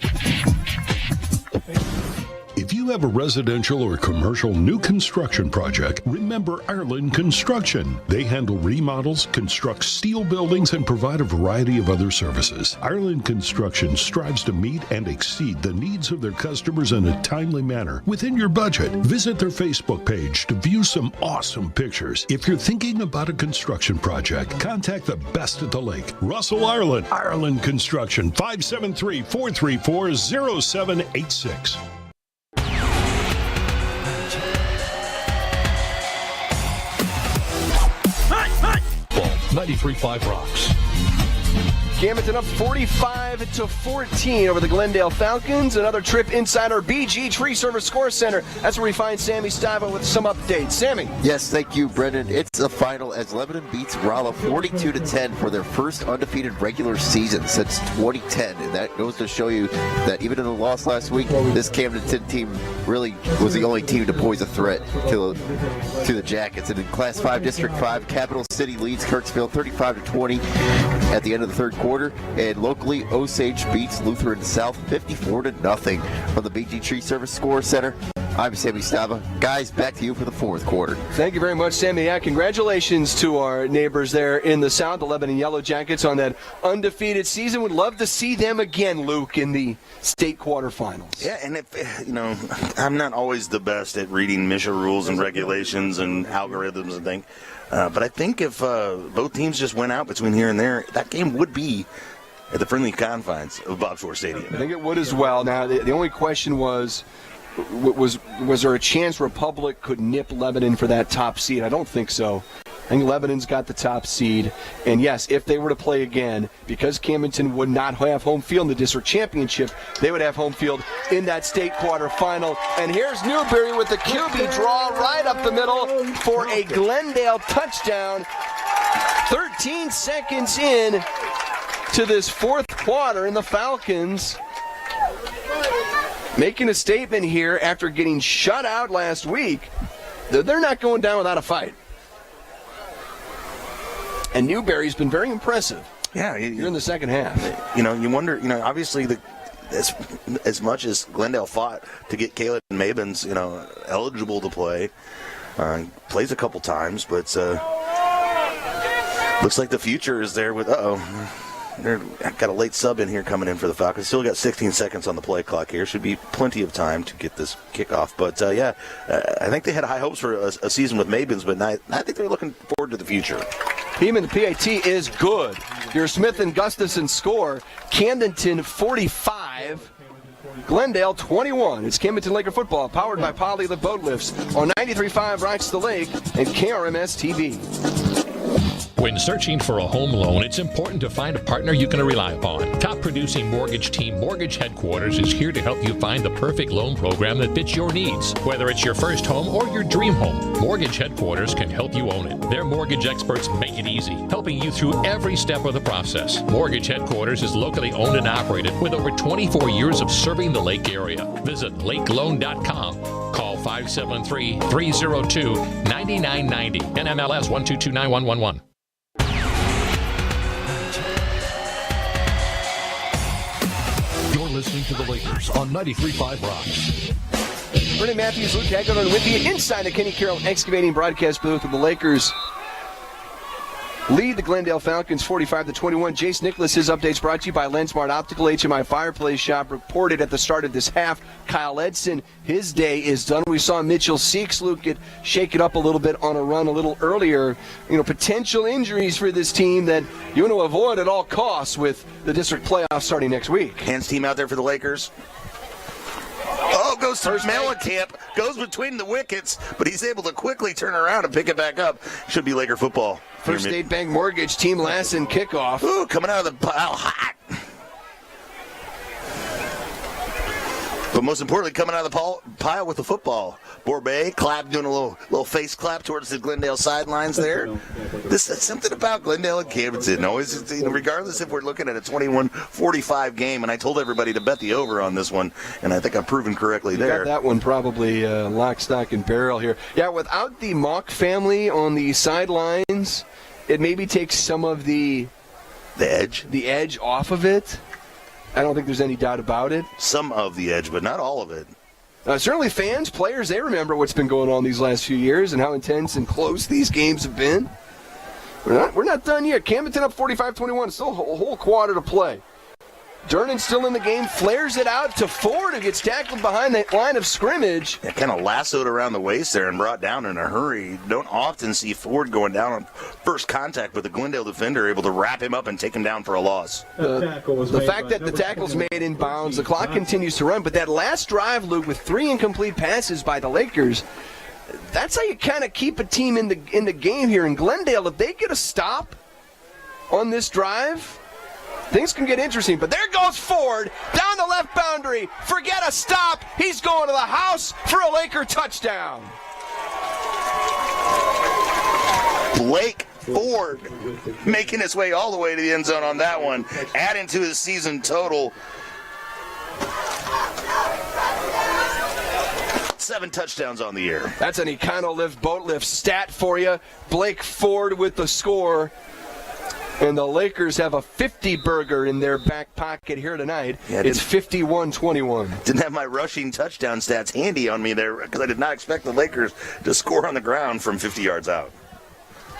If you have a residential or commercial new construction project, remember Ireland Construction. They handle remodels, construct steel buildings, and provide a variety of other services. Ireland Construction strives to meet and exceed the needs of their customers in a timely manner within your budget. Visit their Facebook page to view some awesome pictures. If you're thinking about a construction project, contact the best at the lake. Russell, Ireland. Ireland Construction, 573-434-0786. 93.5 Rocks. Camdenton up 45-14 over the Glendale Falcons. Another trip inside our BG Tree Service Score Center. That's where we find Sammy Stava with some updates. Sammy. Yes, thank you, Brendan. It's a final as Lebanon beats Rolla 42-10 for their first undefeated regular season since 2010. And that goes to show you that even in the loss last week, this Camdenton team really was the only team to pose a threat to the Jackets. And in Class 5, District 5, Capital City leads Kirksville 35-20 at the end of the third quarter. And locally, Osage beats Lutheran South 54-0 from the BG Tree Service Score Center. I'm Sammy Stava. Guys, back to you for the 4th quarter. Thank you very much, Sammy. Yeah, congratulations to our neighbors there in the South, the Lebanon Yellow Jackets, on that undefeated season. Would love to see them again, Luke, in the state quarterfinals. Yeah, and I'm not always the best at reading MSHA rules and regulations and algorithms and things. But I think if both teams just went out between here and there, that game would be at the friendly confines of Bob Shore Stadium. I think it would as well. Now, the only question was, was there a chance Republic could nip Lebanon for that top seed? I don't think so. I think Lebanon's got the top seed. And yes, if they were to play again, because Camdenton would not have home field in the district championship, they would have home field in that state quarterfinal. And here's Newberry with the QB draw right up the middle for a Glendale touchdown. 13 seconds in to this fourth quarter, and the Falcons making a statement here after getting shut out last week. They're not going down without a fight. And Newberry's been very impressive. Yeah, here in the second half. You wonder. Obviously, as much as Glendale fought to get Caleb Mabins, eligible to play, plays a couple times, but looks like the future is there with. They've got a late sub in here coming in for the Falcons. Still got 16 seconds on the play clock here. Should be plenty of time to get this kickoff. But, I think they had high hopes for a season with Mabins, but I think they're looking forward to the future. Team in the PAT is good. Your Smith and Gustafson score. Camdenton 45, Glendale 21. It's Camdenton Laker football, powered by Poly the Boat Lifts on 93.5 Rocks the Lake and KRMS TV. When searching for a home loan, it's important to find a partner you can rely upon. Top producing mortgage team Mortgage Headquarters is here to help you find the perfect loan program that fits your needs. Whether it's your first home or your dream home, Mortgage Headquarters can help you own it. Their mortgage experts make it easy, helping you through every step of the process. Mortgage Headquarters is locally owned and operated with over 24 years of serving the Lake area. Visit lakeloan.com. Call 573-302-9990. NMLS 1229111. Listening to the Lakers on 93.5 Rocks. Brendan Matthews, Luke Hagedorn with you inside the Kenny Carroll Excavating broadcast booth of the Lakers. Lead the Glendale Falcons 45-21. Jace Nicholas's updates brought to you by Lensmart Optical. HMI Fireplace Shop reported at the start of this half. Kyle Edson, his day is done. We saw Mitchell Seeks, Luke, get shaken up a little bit on a run a little earlier. Potential injuries for this team that you want to avoid at all costs with the district playoffs starting next week. Hands team out there for the Lakers. Oh, goes to Mellencamp, goes between the wickets, but he's able to quickly turn around and pick it back up. Should be Laker football. First State Bank Mortgage, Team Lassen kickoff. Ooh, coming out of the pile hot. But most importantly, coming out of the pile with the football. Borbet, clap, doing a little face clap towards the Glendale sidelines there. This is something about Glendale and Camdenton. Always, regardless if we're looking at a 21-45 game, and I told everybody to bet the over on this one, and I think I've proven correctly there. You got that one probably lock, stock, and barrel here. Yeah, without the Mock family on the sidelines, it maybe takes some of the edge off of it. I don't think there's any doubt about it. Some of the edge, but not all of it. Certainly fans, players, they remember what's been going on these last few years and how intense and close these games have been. We're not done yet. Camdenton up 45-21. Still a whole quarter to play. Durnan's still in the game, flares it out to Ford, who gets tackled behind the line of scrimmage. It kind of lassoed around the waist there and brought down in a hurry. Don't often see Ford going down on first contact, but the Glendale defender able to wrap him up and take him down for a loss. The fact that the tackle's made in bounds, the clock continues to run, but that last drive, Luke, with 3 incomplete passes by the Lakers, that's how you kind of keep a team in the game here in Glendale. If they get a stop on this drive, things can get interesting, but there goes Ford down the left boundary. Forget a stop. He's going to the house for a Laker touchdown. Blake Ford making his way all the way to the end zone on that one, adding to his season total. 7 touchdowns on the year. That's an Econo-Lift boat lift stat for you. Blake Ford with the score. And the Lakers have a 50-burger in their back pocket here tonight. Yeah, it's 51-21. Didn't have my rushing touchdown stats handy on me there because I did not expect the Lakers to score on the ground from 50 yards out.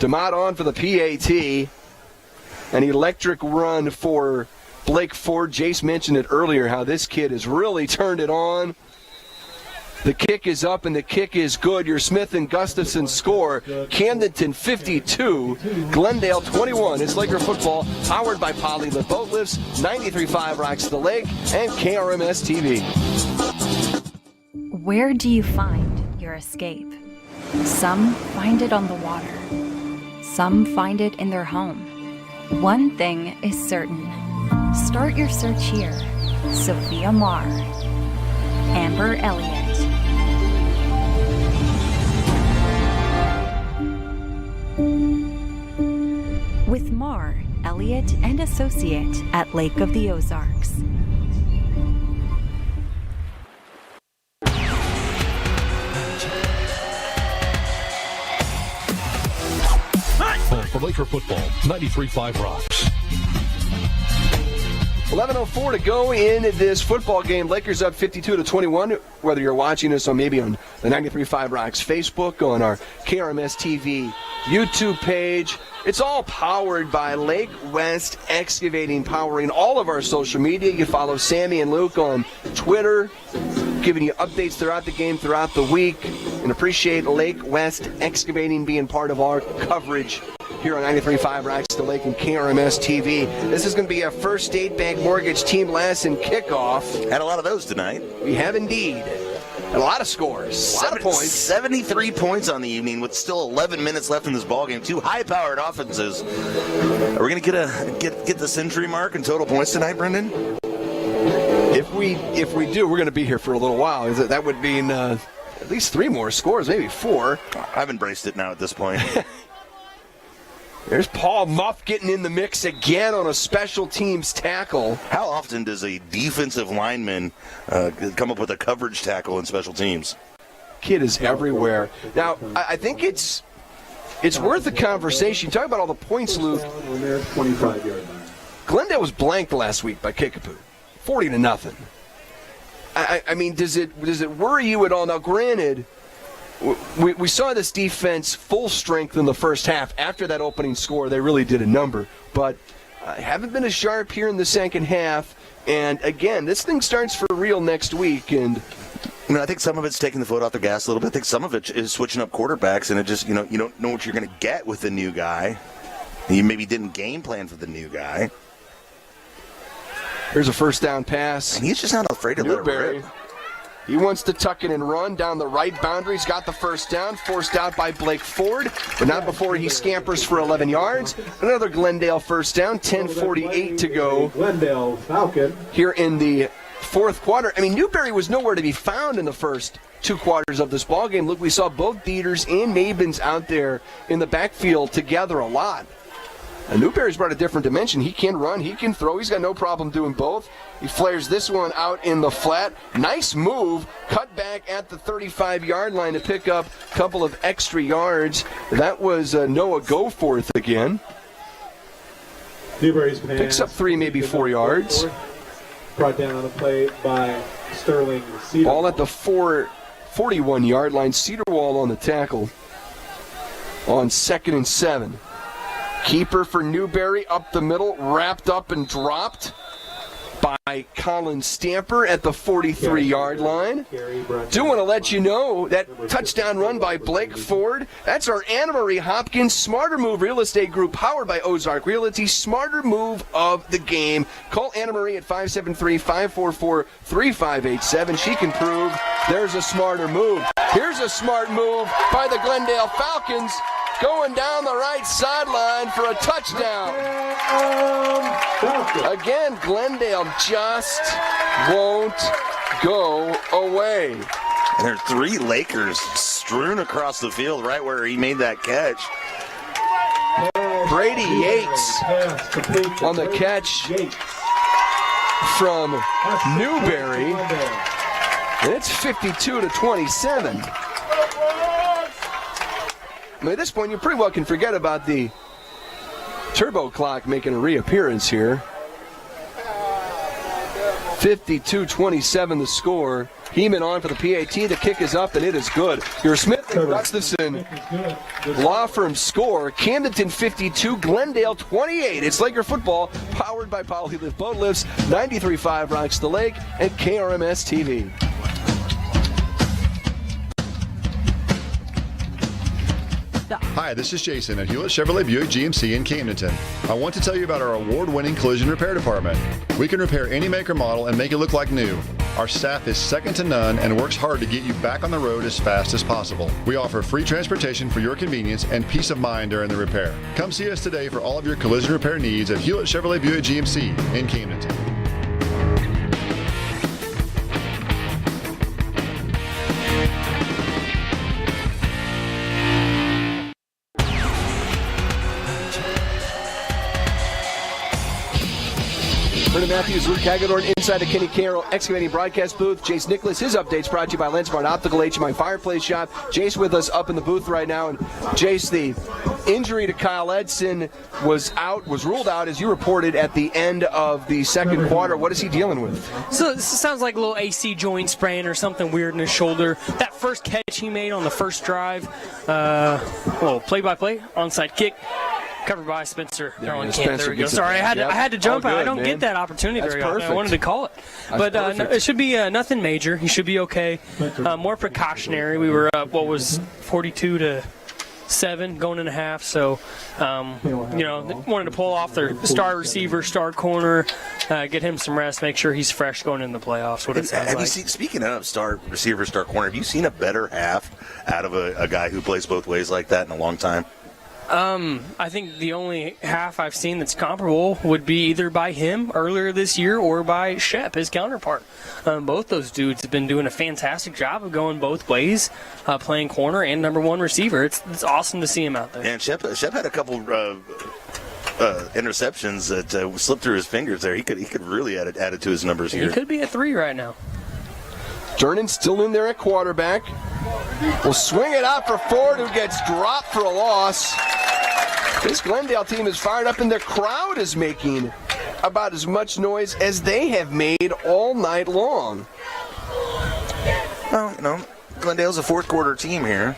DeMott on for the PAT. An electric run for Blake Ford. Jace mentioned it earlier, how this kid has really turned it on. The kick is up and the kick is good. Your Smith and Gustafson score. Camdenton 52, Glendale 21. It's Laker football, powered by Poly the Boat Lifts, 93.5 Rocks the Lake, and KRMS TV. Where do you find your escape? Some find it on the water. Some find it in their home. One thing is certain. Start your search here. Sophia Marr. Amber Elliott. With Marr, Elliott, and Associate at Lake of the Ozarks. Home for Laker football, 93.5 Rocks. 11:04 to go in this football game. Lakers up 52-21. Whether you're watching us on the 93.5 Rocks Facebook, on our KRMS TV YouTube page, it's all powered by Lake West Excavating, powering all of our social media. You follow Sammy and Luke on Twitter, giving you updates throughout the game, throughout the week, and appreciate Lake West Excavating being part of our coverage here on 93.5 Rocks the Lake and KRMS TV. This is going to be a First State Bank Mortgage Team Lesson kickoff. Had a lot of those tonight. We have indeed. And a lot of scores. A lot of points. 73 points on the evening with still 11 minutes left in this ballgame. Two high-powered offenses. Are we going to get the century mark in total points tonight, Brendan? If we do, we're going to be here for a little while. That would mean at least 3 more scores, maybe 4. I've embraced it now at this point. There's Paul Muff getting in the mix again on a special teams tackle. How often does a defensive lineman come up with a coverage tackle in special teams? Kid is everywhere. Now, I think it's worth a conversation. You talk about all the points, Luke. Glendale was blanked last week by Kickapoo, 40-0. I mean, does it worry you at all? Now, granted, we saw this defense full strength in the first half. After that opening score, they really did a number. But haven't been as sharp here in the second half. And, again, this thing starts for real next week. And I think some of it's taking the foot off the gas a little bit. I think some of it is switching up quarterbacks, and it just, you don't know what you're going to get with the new guy. You maybe didn't game plan for the new guy. Here's a first down pass. And he's just not afraid to let it rip. He wants to tuck it and run down the right boundary. He's got the first down, forced out by Blake Ford, but not before he scampers for 11 yards. Another Glendale first down, 10:48 to go. Glendale Falcon. Here in the fourth quarter. I mean, Newberry was nowhere to be found in the first 2 quarters of this ballgame. Look, we saw both Dieters and Mabins out there in the backfield together a lot. And Newberry's brought a different dimension. He can run, he can throw. He's got no problem doing both. He flares this one out in the flat. Nice move. Cut back at the 35-yard line to pick up a couple of extra yards. That was Noah Goforth again. Newberry's pass. Picks up 3, maybe 4 yards. Brought down on the play by Sterling Cedarwall. Ball at the 41-yard line. Cedarwall on the tackle on 2nd and 7. Keeper for Newberry up the middle, wrapped up and dropped by Colin Stamper at the 43-yard line. Do want to let you know that touchdown run by Blake Ford, that's our Anna Marie Hopkins Smarter Move Real Estate Group, powered by Ozark Realty. Smarter move of the game. Call Anna Marie at 573-544-3587. She can prove there's a smarter move. Here's a smart move by the Glendale Falcons, going down the right sideline for a touchdown. Again, Glendale just won't go away. And there are 3 Lakers strewn across the field right where he made that catch. Brady Yates on the catch from Newberry. And it's 52-27. I mean, at this point, you pretty well can forget about the turbo clock making a reappearance here. 52-27 the score. Heeman on for the PAT. The kick is up, and it is good. Your Smith Gustafson Law Firm score. Camdenton 52, Glendale 28. It's Laker football, powered by Polylift Boat Lifts, 93.5 Rocks the Lake, and KRMS TV. Hi, this is Jason at Hewlett Chevrolet Buick GMC in Camdenton. I want to tell you about our award-winning collision repair department. We can repair any make or model and make it look like new. Our staff is second to none and works hard to get you back on the road as fast as possible. We offer free transportation for your convenience and peace of mind during the repair. Come see us today for all of your collision repair needs at Hewlett Chevrolet Buick GMC in Camdenton. Brendan Matthews, Luke Hagedorn, inside the Kenny Carroll excavating broadcast booth. Jace Nicholas, his updates brought to you by Lensmart Optical HMI Fireplace Shop. Jace with us up in the booth right now. And Jace, the injury to Kyle Edson was ruled out, as you reported, at the end of the second quarter. What is he dealing with? So it sounds like a little AC joint sprain or something weird in his shoulder. That first catch he made on the first drive, play-by-play, onside kick. Covered by Spencer. There we go. Sorry, I had to jump out. I don't get that opportunity very often. I wanted to call it. But it should be nothing major. He should be okay. More precautionary. We were up, 42-7 going in a half. So, wanted to pull off their star receiver, star corner, get him some rest, make sure he's fresh going into the playoffs. What it sounds like. Speaking of star receiver, star corner, have you seen a better half out of a guy who plays both ways like that in a long time? I think the only half I've seen that's comparable would be either by him earlier this year or by Shep, his counterpart. Both those dudes have been doing a fantastic job of going both ways, playing corner and number one receiver. It's awesome to see him out there. And Shep had a couple interceptions that slipped through his fingers there. He could really add it to his numbers here. He could be at 3 right now. Durnan still in there at quarterback. Will swing it out for Ford, who gets dropped for a loss. This Glendale team is fired up, and their crowd is making about as much noise as they have made all night long. Well, Glendale's a fourth quarter team here.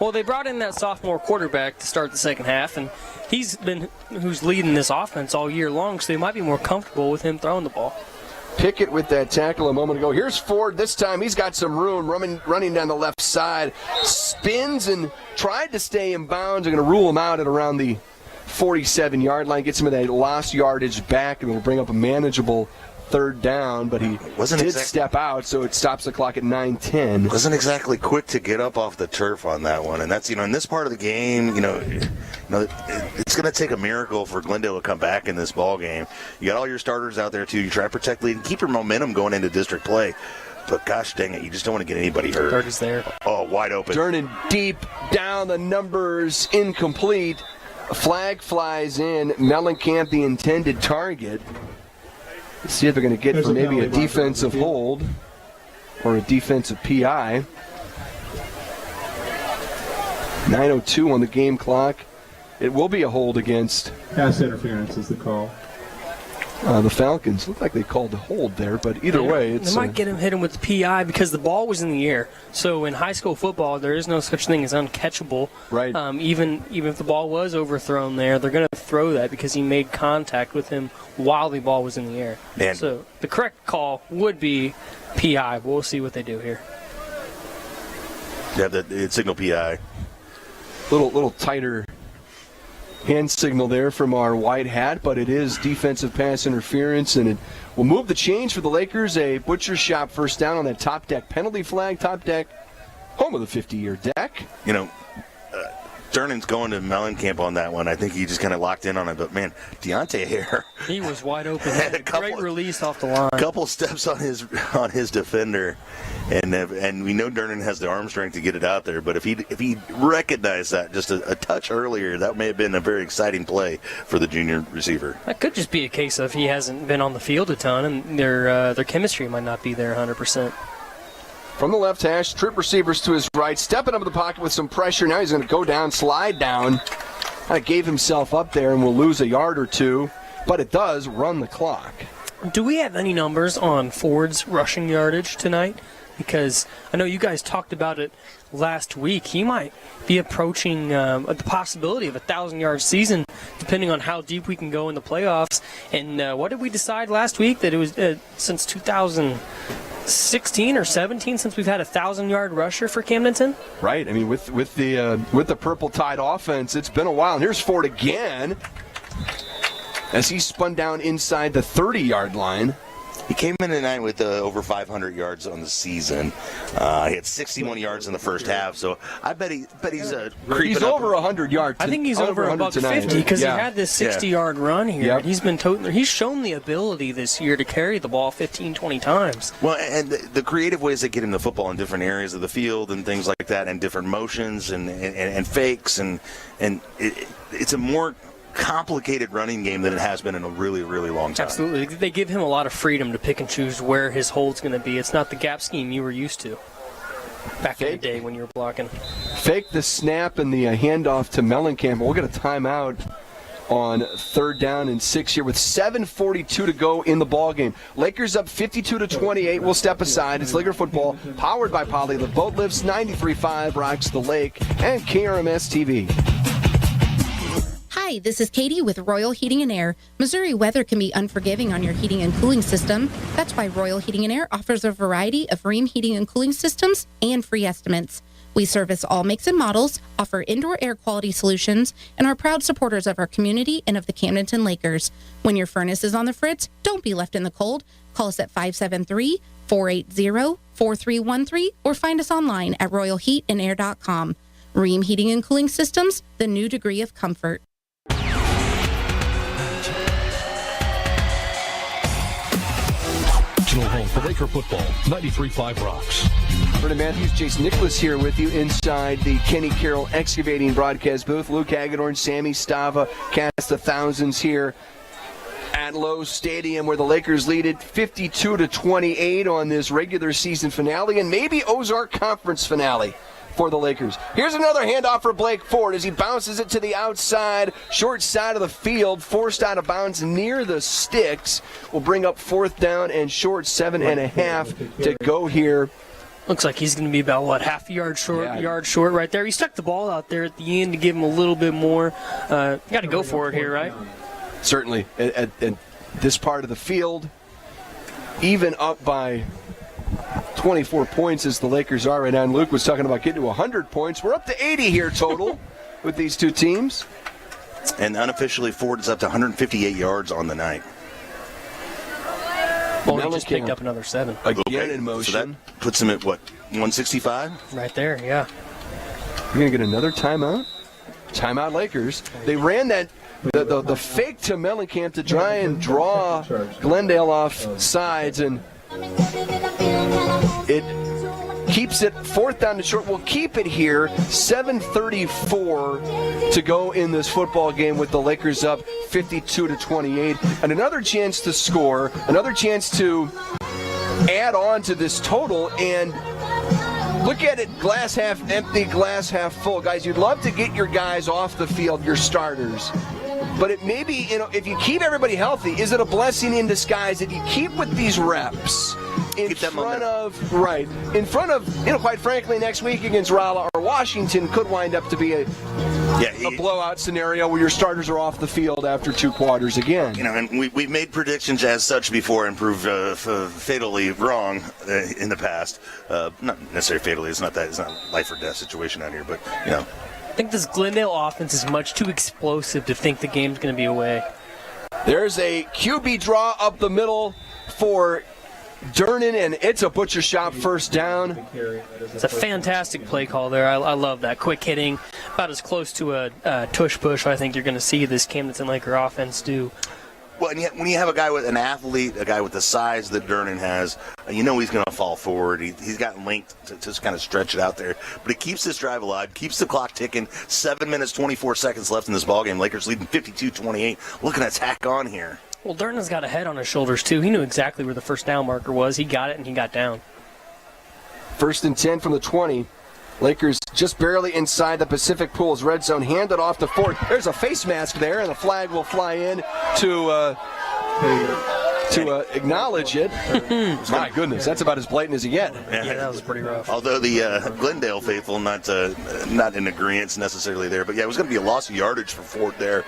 Well, they brought in that sophomore quarterback to start the second half, and who's leading this offense all year long, so they might be more comfortable with him throwing the ball. Pickett with that tackle a moment ago. Here's Ford. This time he's got some room, running down the left side. Spins and tried to stay in bounds. They're going to rule him out at around the 47-yard line. Gets him at a lost yardage back, and will bring up a manageable third down, but he did step out, so it stops the clock at 9:10. Wasn't exactly quick to get up off the turf on that one, and that's in this part of the game, it's going to take a miracle for Glendale to come back in this ball game. You got all your starters out there too. You try to protect lead and keep your momentum going into district play. But gosh dang it, you just don't want to get anybody hurt. Third is there. Oh, wide open. Durnan deep down, the numbers incomplete. A flag flies in. Mellencamp, the intended target. Let's see if they're going to get for maybe a defensive hold or a defensive PI. 9:02 on the game clock. It will be a hold against pass interference is the call. The Falcons. Looked like they called the hold there, but either way, it's... They might hit him with the PI because the ball was in the air. So in high school football, there is no such thing as uncatchable. Right. Even if the ball was overthrown there, they're going to throw that because he made contact with him while the ball was in the air. Man. So the correct call would be PI. But we'll see what they do here. Yeah, it's signal PI. Little tighter hand signal there from our white hat, but it is defensive pass interference, and it will move the chains for the Lakers. A butcher shop first down on that top deck penalty flag. Top deck, home of the 50-year deck. Durnan's going to Mellencamp on that one. I think he just kind of locked in on it. But, man, Deontay Hare. He was wide open. Had a great release off the line. A couple steps on his defender. And we know Durnan has the arm strength to get it out there. But if he recognized that just a touch earlier, that may have been a very exciting play for the junior receiver. That could just be a case of he hasn't been on the field a ton, and their chemistry might not be there 100%. From the left hash, trip receivers to his right, stepping up in the pocket with some pressure. Now he's going to go down, slide down. Kind of gave himself up there and will lose a yard or two, but it does run the clock. Do we have any numbers on Ford's rushing yardage tonight? Because I know you guys talked about it last week. He might be approaching the possibility of a 1,000-yard season, depending on how deep we can go in the playoffs. And what did we decide last week? That it was since 2016 or 17 since we've had a 1,000-yard rusher for Camdenton? Right. I mean, with the Purple Tide offense, it's been a while. And here's Ford again as he spun down inside the 30-yard line. He came in tonight with over 500 yards on the season. He had 61 yards in the first half, so I bet he's creeping He's up. over 100 yards. I think he's over a buck 50 because he had this 60-yard run here. Yep. He's shown the ability this year to carry the ball 15, 20 times. Well, and the creative ways they get him the football in different areas of the field and things like that, and different motions and fakes, and it's a more complicated running game than it has been in a really, really long time. Absolutely. They give him a lot of freedom to pick and choose where his hold's going to be. It's not the gap scheme you were used to back in the day when you were blocking. Fake the snap and the handoff to Mellencamp. We'll get a timeout on 3rd down and 6 here with 7:42 to go in the ball game. Lakers up 52-28. We'll step aside. It's Laker football, powered by Poly Live Boat Lifts. 93.5 rocks the lake, and KRMS TV. Hi, this is Katie with Royal Heating and Air. Missouri weather can be unforgiving on your heating and cooling system. That's why Royal Heating and Air offers a variety of Rheem heating and cooling systems and free estimates. We service all makes and models, offer indoor air quality solutions, and are proud supporters of our community and of the Camdenton Lakers. When your furnace is on the fritz, don't be left in the cold. Call us at 573-480-4313 or find us online at royalheatandair.com. Rheem Heating and Cooling Systems, the new degree of comfort. Home for Laker football, 93.5 rocks. Brendan Matthews, Jason Nicholas here with you inside the Kenny Carroll Excavating broadcast booth. Luke Hagedorn, Sammy Stava, cast the thousands here at Lowe's Stadium, where the Lakers lead it 52-28 on this regular season finale and maybe Ozark Conference finale for the Lakers. Here's another handoff for Blake Ford as he bounces it to the outside, short side of the field, forced out of bounds near the sticks. Will bring up 4th down and short, 7.5 to go here. Looks like he's going to be about, half a yard short right there. He stuck the ball out there at the end to give him a little bit more. Got to go for it here, right? Certainly. At this part of the field, even up by 24 points as the Lakers are right now. And Luke was talking about getting to 100 points. We're up to 80 here total with these two teams. And unofficially, Ford is up to 158 yards on the night. Well, he just picked up another 7. Again in motion. So that puts him at, 165? Right there, yeah. We're going to get another timeout. Timeout Lakers. They ran that the fake to Mellencamp to try and draw Glendale off sides, and it keeps it 4th down and short. We'll keep it here. 7:34 to go in this football game with the Lakers up 52-28. And another chance to score, another chance to add on to this total. And look at it, glass half empty, glass half full. Guys, you'd love to get your guys off the field, your starters. But it may be, if you keep everybody healthy, is it a blessing in disguise that you keep with these reps in front of, quite frankly, next week against Rolla or Washington could wind up to be a blowout scenario where your starters are off the field after 2 quarters again. And we've made predictions as such before and proved fatally wrong in the past. Not necessarily fatally. It's not a life or death situation out here, but I think this Glendale offense is much too explosive to think the game's going to be away. There's a QB draw up the middle for Durnan, and it's a butcher shop 1st down. It's a fantastic play call there. I love that. Quick hitting, about as close to a tush push I think you're going to see this Camdenton Laker offense do. Well, and yet when you have a guy with an athlete, a guy with the size that Durnan has, he's going to fall forward. He's got length to just kind of stretch it out there. But it keeps this drive alive, keeps the clock ticking. 7 minutes, 24 seconds left in this ballgame. Lakers leading 52-28. Looking to tack on here. Well, Durnan's got a head on his shoulders, too. He knew exactly where the 1st down marker was. He got it, and he got down. 1st and 10 from the 20. Lakers just barely inside the Pacific Pools red zone. Handed off to Ford. There's a face mask there, and the flag will fly in to acknowledge it. My goodness, that's about as blatant as you get. Yeah, that was pretty rough. Although the Glendale faithful not in agreement necessarily there, but it was going to be a loss of yardage for Ford there.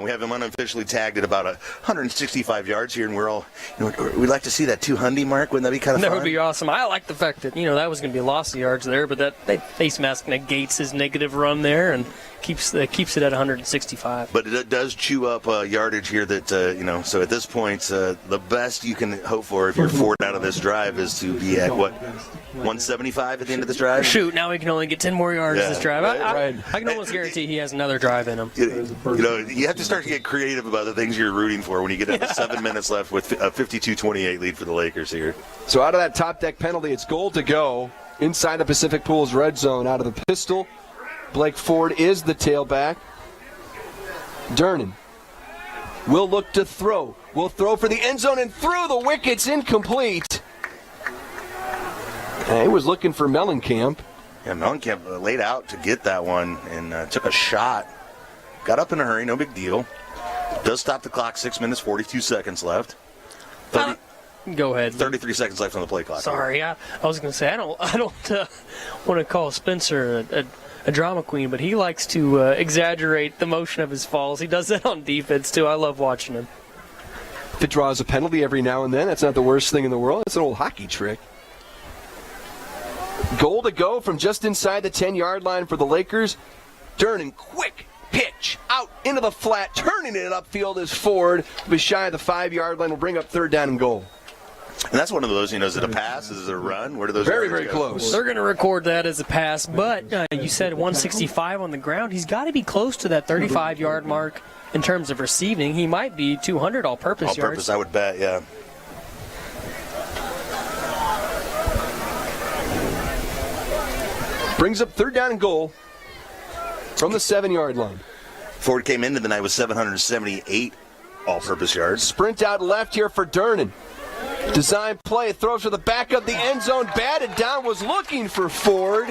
We have him unofficially tagged at about 165 yards here, and we're all, we'd like to see that 200 mark. Wouldn't that be kind of fun? That would be awesome. I like the fact that that was going to be a loss of yards there, but that face mask negates his negative run there and keeps it at 165. But it does chew up yardage here that, so at this point, the the best you can hope for if you're Ford out of this drive is to be at, what, 175 at the end of this drive? Shoot, now we can only get 10 more yards this drive. Right. I can almost guarantee he has another drive in him. You have to start to get creative about the things you're rooting for when you get down to 7 minutes left with a 52-28 lead for the Lakers here. So out of that top deck penalty, it's goal to go inside the Pacific Pools red zone. Out of the pistol, Blake Ford is the tailback. Durnin will look to throw. Will throw for the end zone and through the wickets, incomplete. And he was looking for Mellencamp. Yeah, Mellencamp laid out to get that one and took a shot. Got up in a hurry, no big deal. Does stop the clock, 6 minutes, 42 seconds left. Go ahead. 33 seconds left on the play clock. Sorry, I was going to say, I don't want to call Spencer a drama queen, but he likes to exaggerate the motion of his falls. He does that on defense, too. I love watching him. If it draws a penalty every now and then, that's not the worst thing in the world. It's an old hockey trick. Goal to go from just inside the 10-yard line for the Lakers. Durnin, quick pitch out into the flat, turning it upfield is Ford. Will be shy of the 5-yard line. Will bring up 3rd down and goal. And that's one of those, is it a pass? Is it a run? Where do those very, very close. They're going to record that as a pass, but you said 165 on the ground. He's got to be close to that 35-yard mark in terms of receiving. He might be 200 all-purpose yards. All-purpose, I would bet, yeah. Brings up 3rd down and goal from the 7-yard line. Ford came into the night with 778 all-purpose yards. Sprint out left here for Durnin. Design play, throws for the back of the end zone, batted down, was looking for Ford.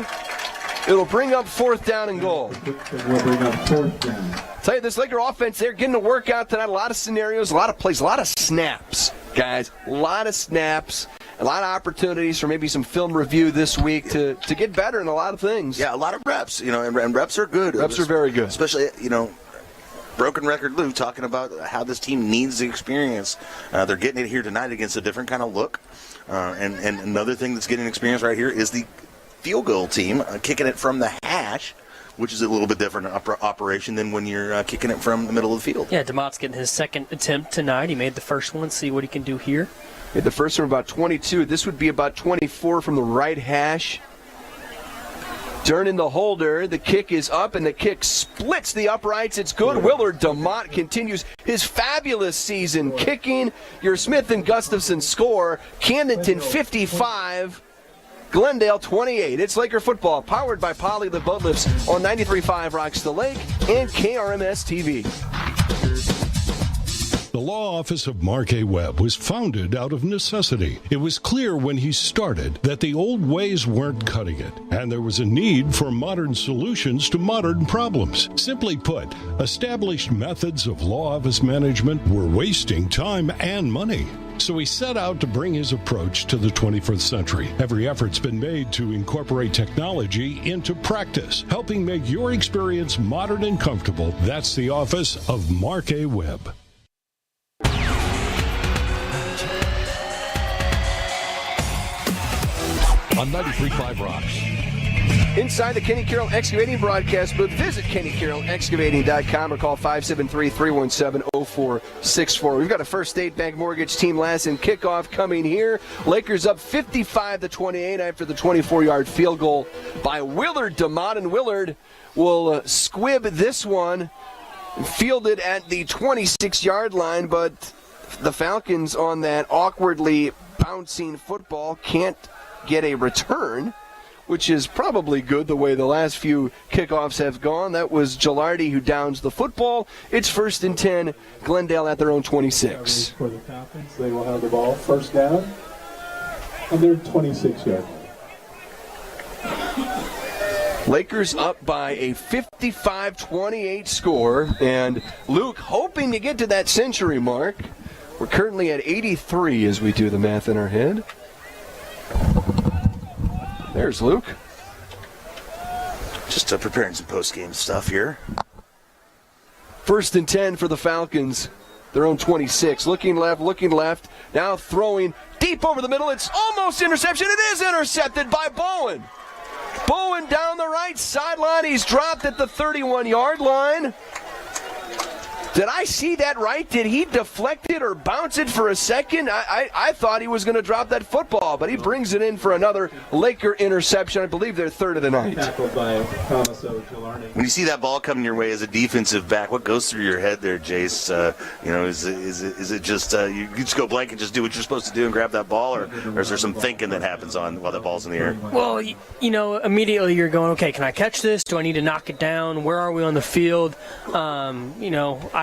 It'll bring up 4th down and goal. We'll bring up 4th down. Tell you, this Laker offense, they're getting to work out tonight. A lot of scenarios, a lot of plays, a lot of snaps, guys. A lot of snaps, a lot of opportunities for maybe some film review this week to get better in a lot of things. Yeah, a lot of reps, and reps are good. Reps are very good. Especially, broken record Lou talking about how this team needs the experience. They're getting it here tonight against a different kind of look. And another thing that's getting experience right here is the field goal team kicking it from the hash, which is a little bit different operation than when you're kicking it from the middle of the field. Yeah, DeMott's getting his 2nd attempt tonight. He made the first one. See what he can do here. Made the first one about 22. This would be about 24 from the right hash. Durnin the holder, the kick is up, and the kick splits the uprights. It's good. Willard DeMott continues his fabulous season kicking. Your Smith and Gustafson score. Camdenton 55, Glendale 28. It's Laker football, powered by Poly the Boat Lifts on 93.5 Rocks the Lake and KRMS TV. The law office of Mark A. Webb was founded out of necessity. It was clear when he started that the old ways weren't cutting it, and there was a need for modern solutions to modern problems. Simply put, established methods of law office management were wasting time and money. So he set out to bring his approach to the 21st century. Every effort's been made to incorporate technology into practice, helping make your experience modern and comfortable. That's the office of Mark A. Webb. On 93.5 Rocks. Inside the Kenny Carroll Excavating broadcast booth, visit KennyCarrollExcavating.com or call 573-317-0464. We've got a First State Bank Mortgage Team last in kickoff coming here. Lakers up 55-28 after the 24-yard field goal by Willard DeMott, and Willard will squib this one, field it at the 26-yard line, but the Falcons on that awkwardly bouncing football can't get a return, which is probably good the way the last few kickoffs have gone. That was Gilardi who downs the football. It's 1st and 10, Glendale at their own 26. For the Falcons, they will have the ball 1st down on their 26-yard line. Lakers up by a 55-28 score, and Luke hoping to get to that century mark. We're currently at 83 as we do the math in our head. There's Luke. Just preparing some post-game stuff here. 1st and 10 for the Falcons. Their own 26. Looking left. Now throwing deep over the middle. It's almost interception. It is intercepted by Bowen. Bowen down the right sideline. He's dropped at the 31-yard line. Did I see that right? Did he deflect it or bounce it for a second? I thought he was going to drop that football, but he brings it in for another Laker interception. I believe they're third of the night. When you see that ball coming your way as a defensive back, what goes through your head there, Jace? Is it just you just go blank and just do what you're supposed to do and grab that ball, or is there some thinking that happens while that ball's in the air? Well, immediately you're going, okay, can I catch this? Do I need to knock it down? Where are we on the field?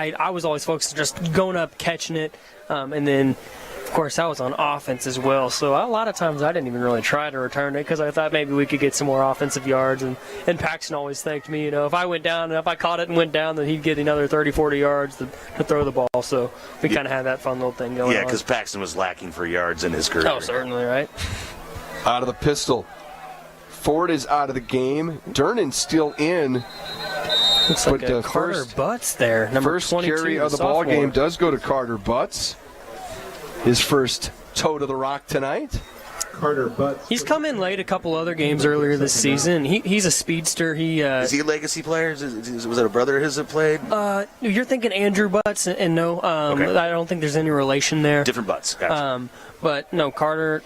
I was always focused on just going up, catching it, and then, of course, I was on offense as well. So a lot of times I didn't even really try to return it because I thought maybe we could get some more offensive yards. And Paxton always thanked me. If I went down and if I caught it and went down, then he'd get another 30, 40 yards to throw the ball. So we kind of had that fun little thing going on. Yeah, because Paxton was lacking for yards in his career. Oh, certainly, right? Out of the pistol. Ford is out of the game. Durnan's still in. Looks like a Carter Butts there. Number first 22, carry of the ball game does go to Carter Butts. His first toe to the rock tonight. Carter Butts. He's come in late a couple other games earlier this season. He's a speedster. Is he a legacy player? Was it a brother of his that played? You're thinking Andrew Butts, and no, okay. I don't think there's any relation there. Different Butts. Gotcha. But no, Carter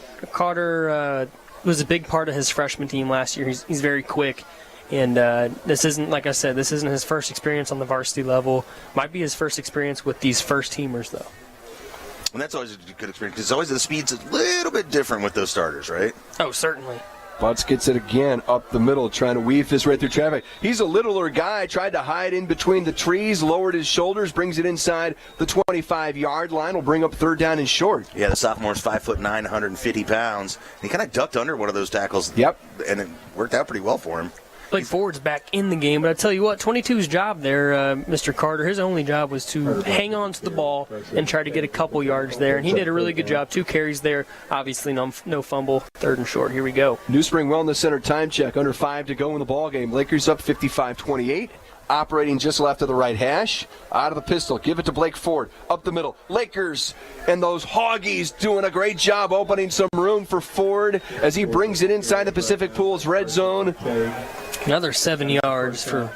was a big part of his freshman team last year. He's very quick. And this isn't, like I said, this isn't his first experience on the varsity level. Might be his first experience with these first-teamers, though. And that's always a good experience because always the speed's a little bit different with those starters, right? Oh, certainly. Butts gets it again up the middle, trying to weave his way through traffic. He's a littler guy, tried to hide in between the trees, lowered his shoulders, brings it inside the 25-yard line. Will bring up third down and short. Yeah, the sophomore's 5'9", 150 pounds. He kind of ducked under one of those tackles. Yep. And it worked out pretty well for him. Blake Ford's back in the game, but I tell you what, 22's job there, Mr. Carter, his only job was to hang on to the ball and try to get a couple yards there, and he did a really good job. 2 carries there, obviously no fumble, third and short. Here we go. New Spring Wellness Center time check, under 5 to go in the ball game. Lakers up 55-28. Operating just left of the right hash. Out of the pistol. Give it to Blake Ford. Up the middle. Lakers and those Hoggies doing a great job opening some room for Ford as he brings it inside the Pacific Pools red zone. Another 7 yards for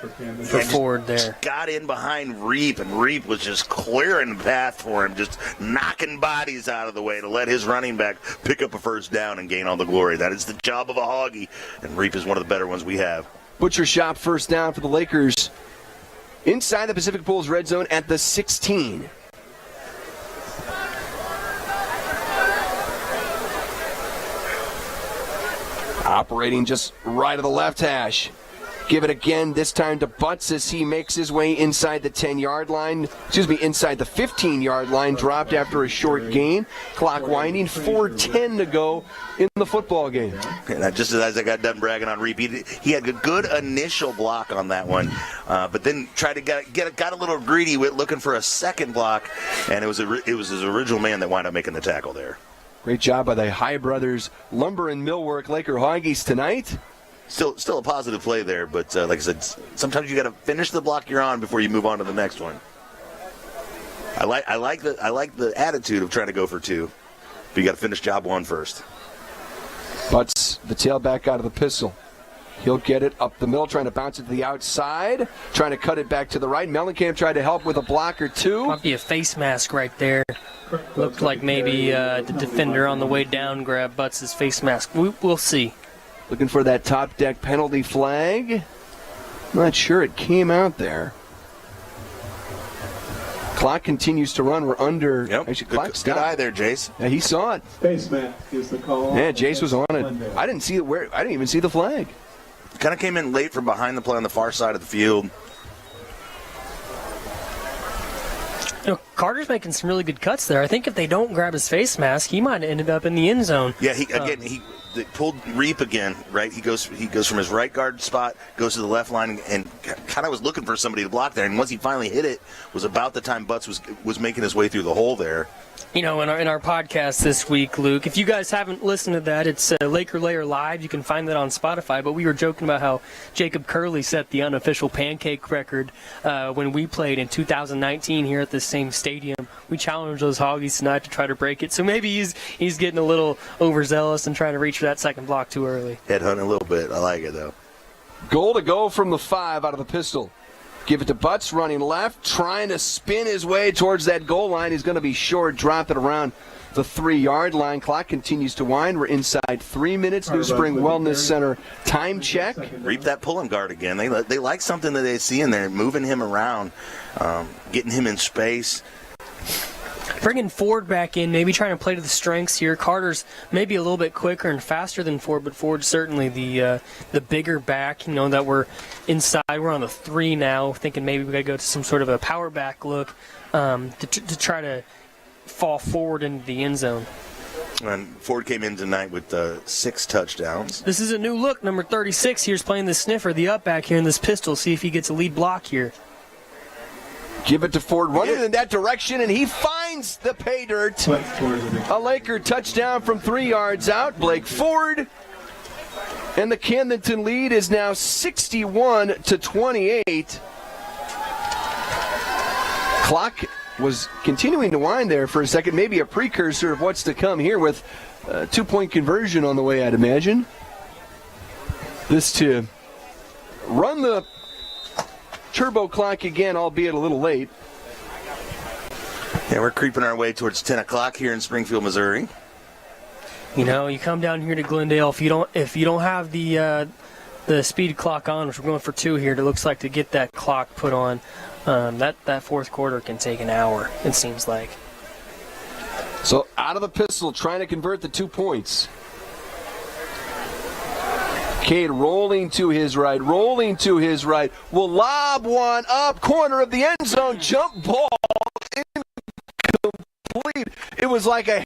Ford there. Just got in behind Reap, and Reap was just clearing the path for him, just knocking bodies out of the way to let his running back pick up a first down and gain all the glory. That is the job of a Hoggie, and Reap is one of the better ones we have. Butcher Shop first down for the Lakers inside the Pacific Pools red zone at the 16. Operating just right of the left hash. Give it again, this time to Butts as he makes his way inside the 10-yard line. Inside the 15-yard line. Dropped after a short gain. Clock winding, 4:10 to go in the football game. And just as I got done bragging on Reap, he had a good initial block on that one, but then tried to got a little greedy with looking for a second block, and it was his original man that wound up making the tackle there. Great job by the High Brothers Lumber and Millwork Laker Hoggies tonight. Still a positive play there, but like I said, sometimes you got to finish the block you're on before you move on to the next one. I like the attitude of trying to go for 2, but you got to finish job 1 first. Butts the tailback out of the pistol. He'll get it up the middle, trying to bounce it to the outside, trying to cut it back to the right. Mellencamp tried to help with a block or 2. Might be a face mask right there. Looked like maybe the defender on the way down grabbed Butts' face mask. We'll see. Looking for that top deck penalty flag. Not sure it came out there. Clock continues to run. We're under. Yep. Actually, clock stopped. Good eye there, Jace. Yeah, he saw it. Face mask is the call. Yeah, Jace was on it. I didn't see it. I didn't even see the flag. Kind of came in late from behind the play on the far side of the field. Carter's making some really good cuts there. I think if they don't grab his face mask, he might have ended up in the end zone. Yeah, he pulled Reap again, right? He goes from his right guard spot, goes to the left line, and kind of was looking for somebody to block there. And once he finally hit it, was about the time Butts was making his way through the hole there. In our podcast this week, Luke, if you guys haven't listened to that, it's Laker Layer Live. You can find that on Spotify. But we were joking about how Jacob Curley set the unofficial pancake record when we played in 2019 here at this same stadium. We challenged those Hoggies tonight to try to break it. So maybe he's getting a little overzealous and trying to reach for that second block too early. Headhunting a little bit. I like it, though. Goal to go from the 5 out of the pistol. Give it to Butts, running left, trying to spin his way towards that goal line. He's going to be short, dropped it around the 3-yard line. Clock continues to wind. We're inside 3 minutes. New Spring Wellness Center time check. Reap that pulling guard again. They like something that they see in there, moving him around, getting him in space. Bringing Ford back in, maybe trying to play to the strengths here. Carter's maybe a little bit quicker and faster than Ford, but Ford's certainly the bigger back. You know that we're inside. We're on the 3 now, thinking maybe we got to go to some sort of a power back look to try to fall forward into the end zone. And Ford came in tonight with 6 touchdowns. This is a new look. Number 36 here's playing the sniffer, the up back here in this pistol. See if he gets a lead block here. Give it to Ford, running in that direction, and he finds the pay dirt. A Laker touchdown from 3 yards out. Blake Ford. And the Camdenton lead is now 61-28. Clock was continuing to wind there for a second, maybe a precursor of what's to come here with a 2-point conversion on the way, I'd imagine. This to run the turbo clock again, albeit a little late. Yeah, we're creeping our way towards 10 o'clock here in Springfield, Missouri. You know, you come down here to Glendale, if you don't have the speed clock on, which we're going for 2 here, it looks like to get that clock put on, that fourth quarter can take an hour, it seems like. So out of the pistol, trying to convert the 2 points. Cade rolling to his right, will lob one up, corner of the end zone, jump ball, incomplete. It was like a...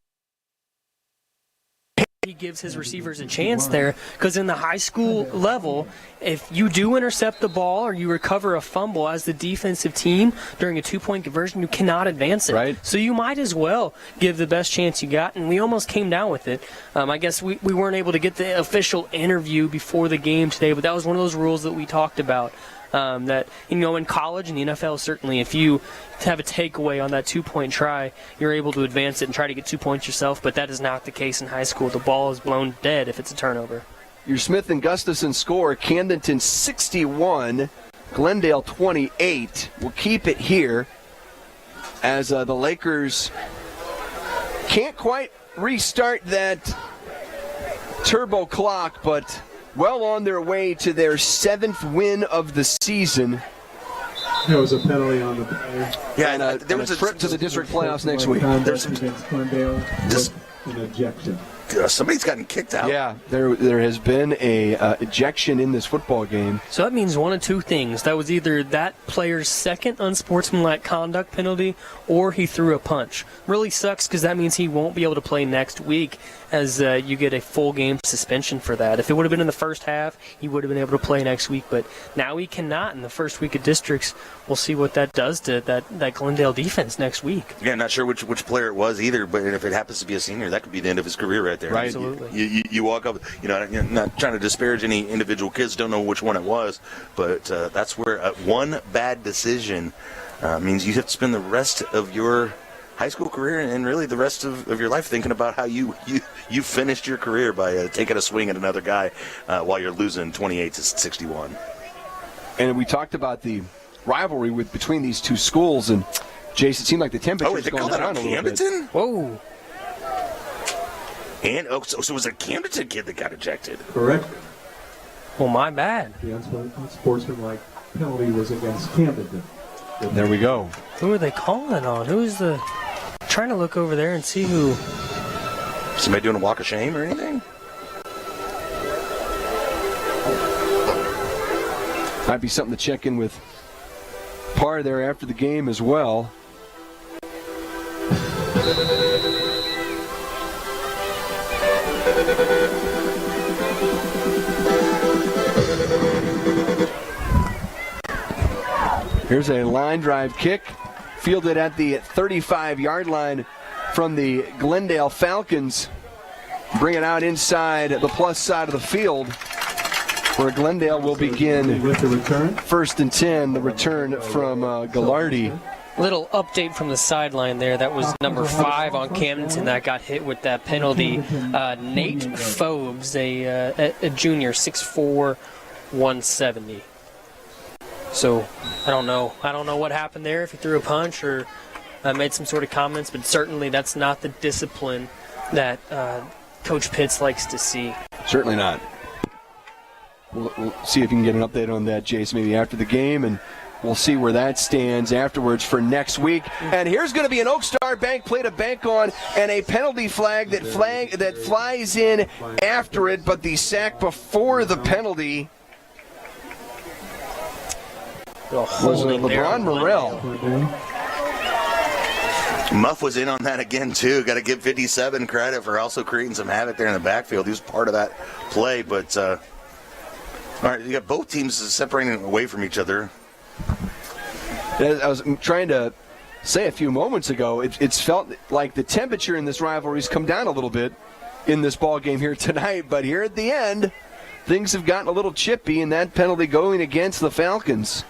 He gives his receivers a chance there, because in the high school level, if you do intercept the ball or you recover a fumble as the defensive team during a 2-point conversion, you cannot advance it. Right. So you might as well give the best chance you got, and we almost came down with it. I guess we weren't able to get the official interview before the game today, but that was one of those rules that we talked about. That, you know, in college and the NFL, certainly, if you have a takeaway on that 2-point try, you're able to advance it and try to get 2 points yourself, but that is not the case in high school. The ball is blown dead if it's a turnover. Your Smith and Gustafson score, Camdenton 61, Glendale 28. We'll keep it here as the Lakers can't quite restart that turbo clock, but well on their way to their 7th win of the season. There was a penalty on the play. Yeah, and there was a trip to the district playoffs next week. There's an ejection. Somebody's gotten kicked out. Yeah, there has been a ejection in this football game. So that means one of 2 things. That was either that player's second unsportsmanlike conduct penalty, or he threw a punch. Really sucks, because that means he won't be able to play next week, as you get a full game suspension for that. If it would have been in the first half, he would have been able to play next week, but now he cannot in the first week of districts. We'll see what that does to that Glendale defense next week. Yeah, not sure which player it was either, but if it happens to be a senior, that could be the end of his career right there. Right. Absolutely. You walk up, you're not trying to disparage any individual kids, don't know which one it was, but that's where one bad decision means you have to spend the rest of your high school career and really the rest of your life thinking about how you finished your career by taking a swing at another guy while you're losing 28-61. And we talked about the rivalry between these 2 schools, and Jason, it seemed like the temperature's going down a little bit. Camdenton? Whoa. And so it was a Camdenton kid that got ejected. Correct. Well, my bad. The unsportsmanlike penalty was against Camdenton. There we go. Who are they calling on? Who's the... Trying to look over there and see who... Somebody doing a walk of shame or anything? Might be something to check in with Parr there after the game as well. Here's a line drive kick, fielded at the 35-yard line from the Glendale Falcons. Bring it out inside the plus side of the field, where Glendale will begin with the return. 1st and 10, the return from Gallardi. Little update from the sideline there. That was number 5 on Camdenton that got hit with that penalty. Nate Phobes, a junior, 6'4", 170. So I don't know. I don't know what happened there, if he threw a punch or made some sort of comments, but certainly that's not the discipline that Coach Pitts likes to see. Certainly not. We'll see if you can get an update on that, Jace, maybe after the game, and we'll see where that stands afterwards for next week. And here's going to be an Oak Star Bank play to bank on, and a penalty flag that flies in after it, but the sack before the penalty was LeBron Morrell. Muff was in on that again, too. Got to give 57 credit for also creating some havoc there in the backfield. He was part of that play, but all right, you got both teams separating away from each other. I was trying to say a few moments ago, it's felt like the temperature in this rivalry has come down a little bit in this ball game here tonight, but here at the end, things have gotten a little chippy, and that penalty going against the Falcons.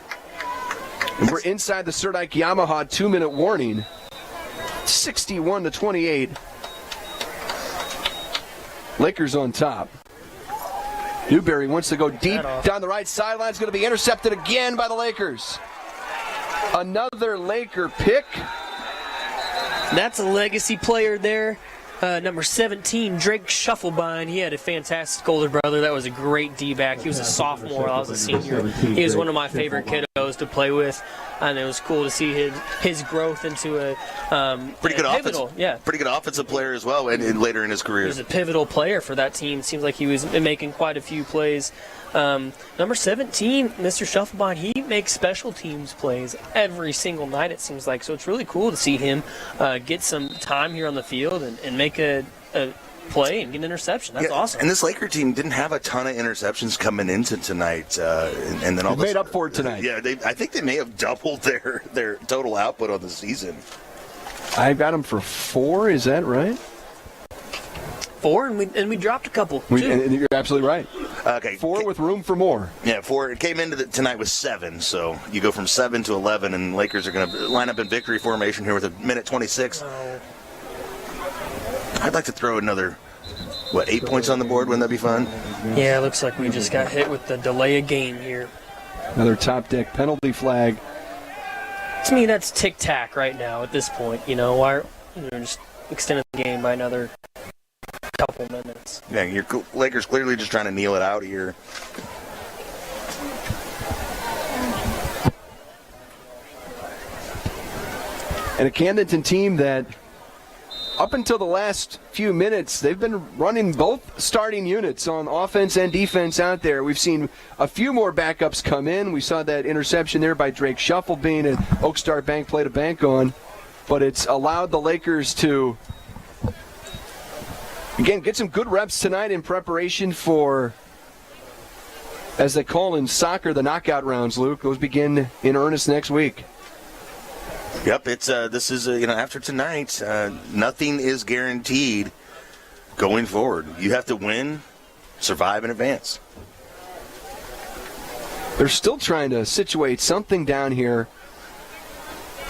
And we're inside the Serdike Yamaha 2-minute warning. 61-28. Lakers on top. Newberry wants to go deep down the right sideline. It's going to be intercepted again by the Lakers. Another Laker pick. That's a legacy player there. Number 17, Drake Shufflebine. He had a fantastic older brother. That was a great D-back. He was a sophomore. I was a senior. He was one of my favorite kiddos to play with, and it was cool to see his growth into a pretty good pivotal, pretty good offensive player as well, and later in his career. He was a pivotal player for that team. Seems like he was making quite a few plays. Number 17, Mr. Shufflebine, he makes special teams plays every single night, it seems like. So it's really cool to see him get some time here on the field and make a play and get an interception. That's awesome. And this Laker team didn't have a ton of interceptions coming into tonight. And then all made up for it tonight. Yeah, I think they may have doubled their total output on the season. I got them for 4, is that right? 4, and we dropped a couple, too. And you're absolutely right. Okay. 4 with room for more. Yeah, 4. It came into tonight with 7, so you go from 7 to 11, and Lakers are going to line up in victory formation here with a minute 26. I'd like to throw another, 8 points on the board? Wouldn't that be fun? Yeah, it looks like we just got hit with the delay of game here. Another top deck penalty flag. To me, that's tic-tac right now at this point. Why just extending the game by another couple minutes. Yeah, your Lakers clearly just trying to kneel it out here. And a Camdenton team that, up until the last few minutes, they've been running both starting units on offense and defense out there. We've seen a few more backups come in. We saw that interception there by Drake Shufflebine and Oak Star Bank play to bank on. But it's allowed the Lakers to, again, get some good reps tonight in preparation for, as they call in soccer, the knockout rounds, Luke. Those begin in earnest next week. Yep, it's this is after tonight, nothing is guaranteed going forward. You have to win, survive, and advance. They're still trying to situate something down here.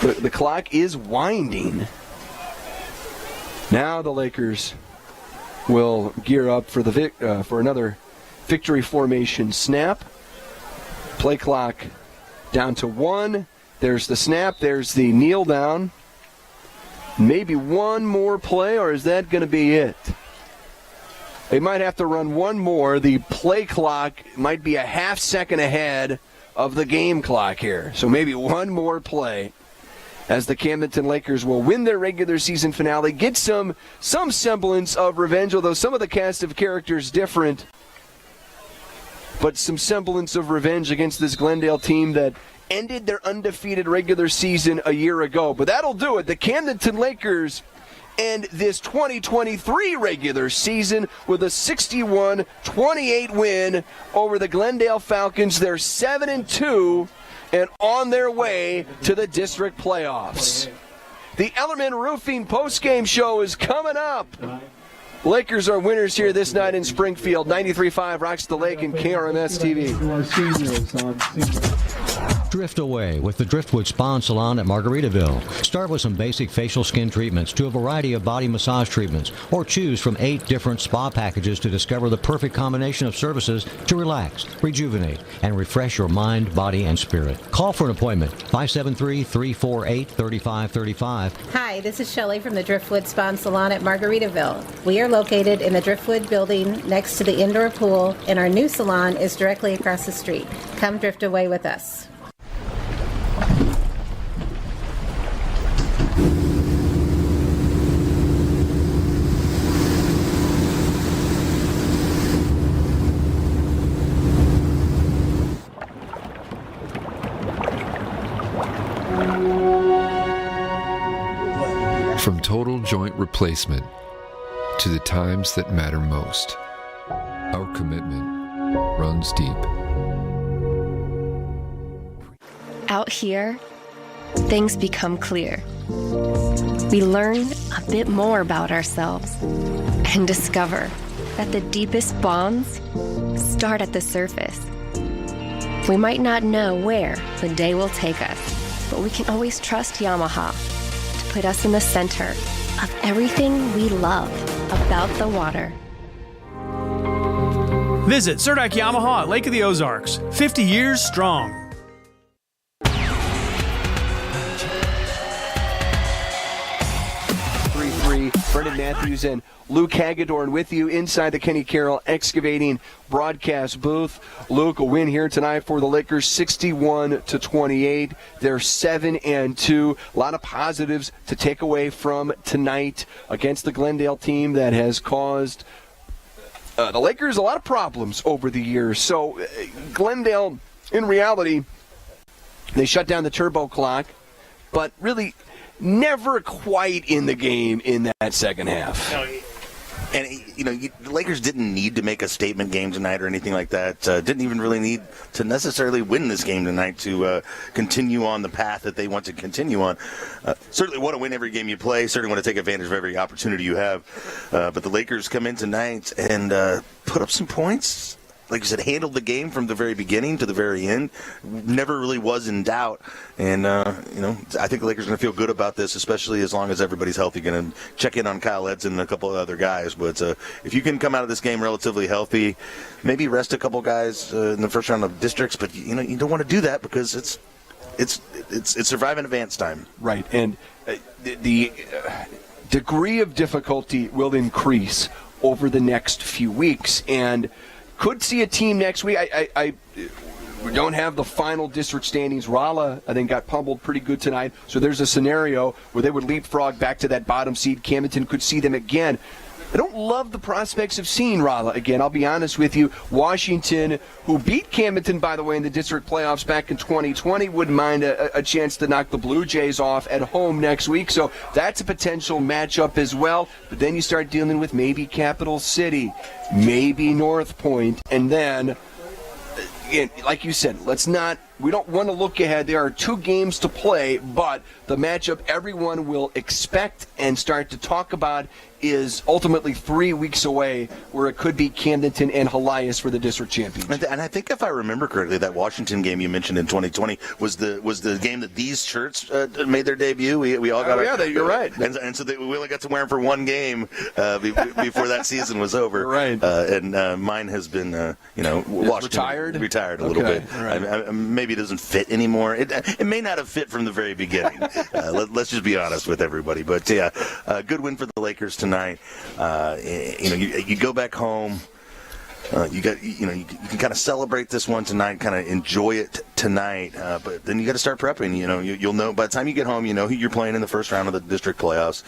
The clock is winding. Now the Lakers will gear up for for another victory formation snap. Play clock down to 1. There's the snap. There's the kneel down. Maybe one more play, or is that going to be it? They might have to run one more. The play clock might be a half second ahead of the game clock here. So maybe one more play as the Camdenton Lakers will win their regular season finale, get some semblance of revenge, although some of the cast of characters different, but some semblance of revenge against this Glendale team that ended their undefeated regular season a year ago. But that'll do it. The Camdenton Lakers end this 2023 regular season with a 61-28 win over the Glendale Falcons. They're 7-2 and on their way to the district playoffs. The Ellerman Roofing postgame show is coming up. Lakers are winners here this night in Springfield. 93.5 Rocks the Lake and KRMS TV. Drift away with the Driftwood Spa and Salon at Margaritaville. Start with some basic facial skin treatments to a variety of body massage treatments, or choose from 8 different spa packages to discover the perfect combination of services to relax, rejuvenate, and refresh your mind, body, and spirit. Call for an appointment, 573-348-3535. Hi, this is Shelley from the Driftwood Spa and Salon at Margaritaville. We are located in the Driftwood building next to the indoor pool, and our new salon is directly across the street. Come drift away with us. From total joint replacement to the times that matter most, our commitment runs deep. Out here, things become clear. We learn a bit more about ourselves and discover that the deepest bonds start at the surface. We might not know where the day will take us, but we can always trust Yamaha to put us in the center of everything we love about the water. Visit Surdak Yamaha at Lake of the Ozarks. 50 years strong. Brendan Matthews and Luke Hagedorn with you inside the Kenny Carroll Excavating broadcast booth. Luke, a win here tonight for the Lakers, 61-28. They're 7-2. A lot of positives to take away from tonight against the Glendale team that has caused the Lakers a lot of problems over the years. So Glendale, in reality, they shut down the turbo clock, but really never quite in the game in that second half. And, the Lakers didn't need to make a statement game tonight or anything like that. Didn't even really need to necessarily win this game tonight to continue on the path that they want to continue on. Certainly want to win every game you play. Certainly want to take advantage of every opportunity you have. But the Lakers come in tonight and put up some points. Like you said, handled the game from the very beginning to the very end. Never really was in doubt. And, I think the Lakers are going to feel good about this, especially as long as everybody's healthy. Going to check in on Kyle Edson and a couple of other guys. But if you can come out of this game relatively healthy, maybe rest a couple guys in the first round of districts. But, you don't want to do that because it's survive in advance time. Right. And the degree of difficulty will increase over the next few weeks. And could see a team next week. We don't have the final district standings. Rolla, I think, got pummeled pretty good tonight. So there's a scenario where they would leapfrog back to that bottom seed. Camdenton could see them again. I don't love the prospects of seeing Rolla again. I'll be honest with you. Washington, who beat Camdenton, by the way, in the district playoffs back in 2020, wouldn't mind a chance to knock the Blue Jays off at home next week. So that's a potential matchup as well. But then you start dealing with maybe Capital City, maybe North Point, and then, again, like you said, we don't want to look ahead. There are 2 games to play, but the matchup everyone will expect and start to talk about is ultimately 3 weeks away, where it could be Camdenton and Helias for the district championship. And I think if I remember correctly, that Washington game you mentioned in 2020 was the game that these shirts made their debut. We all got you're right. And so we only got to wear them for one game before that season was over. Right. And mine has been Washington retired a little bit. Right. Maybe it doesn't fit anymore. It may not have fit from the very beginning. Let's just be honest with everybody. But yeah, good win for the Lakers tonight. You go back home. You can kind of celebrate this one tonight, kind of enjoy it tonight, but then you got to start prepping. You'll know by the time you get home, you know who you're playing in the first round of the district playoffs.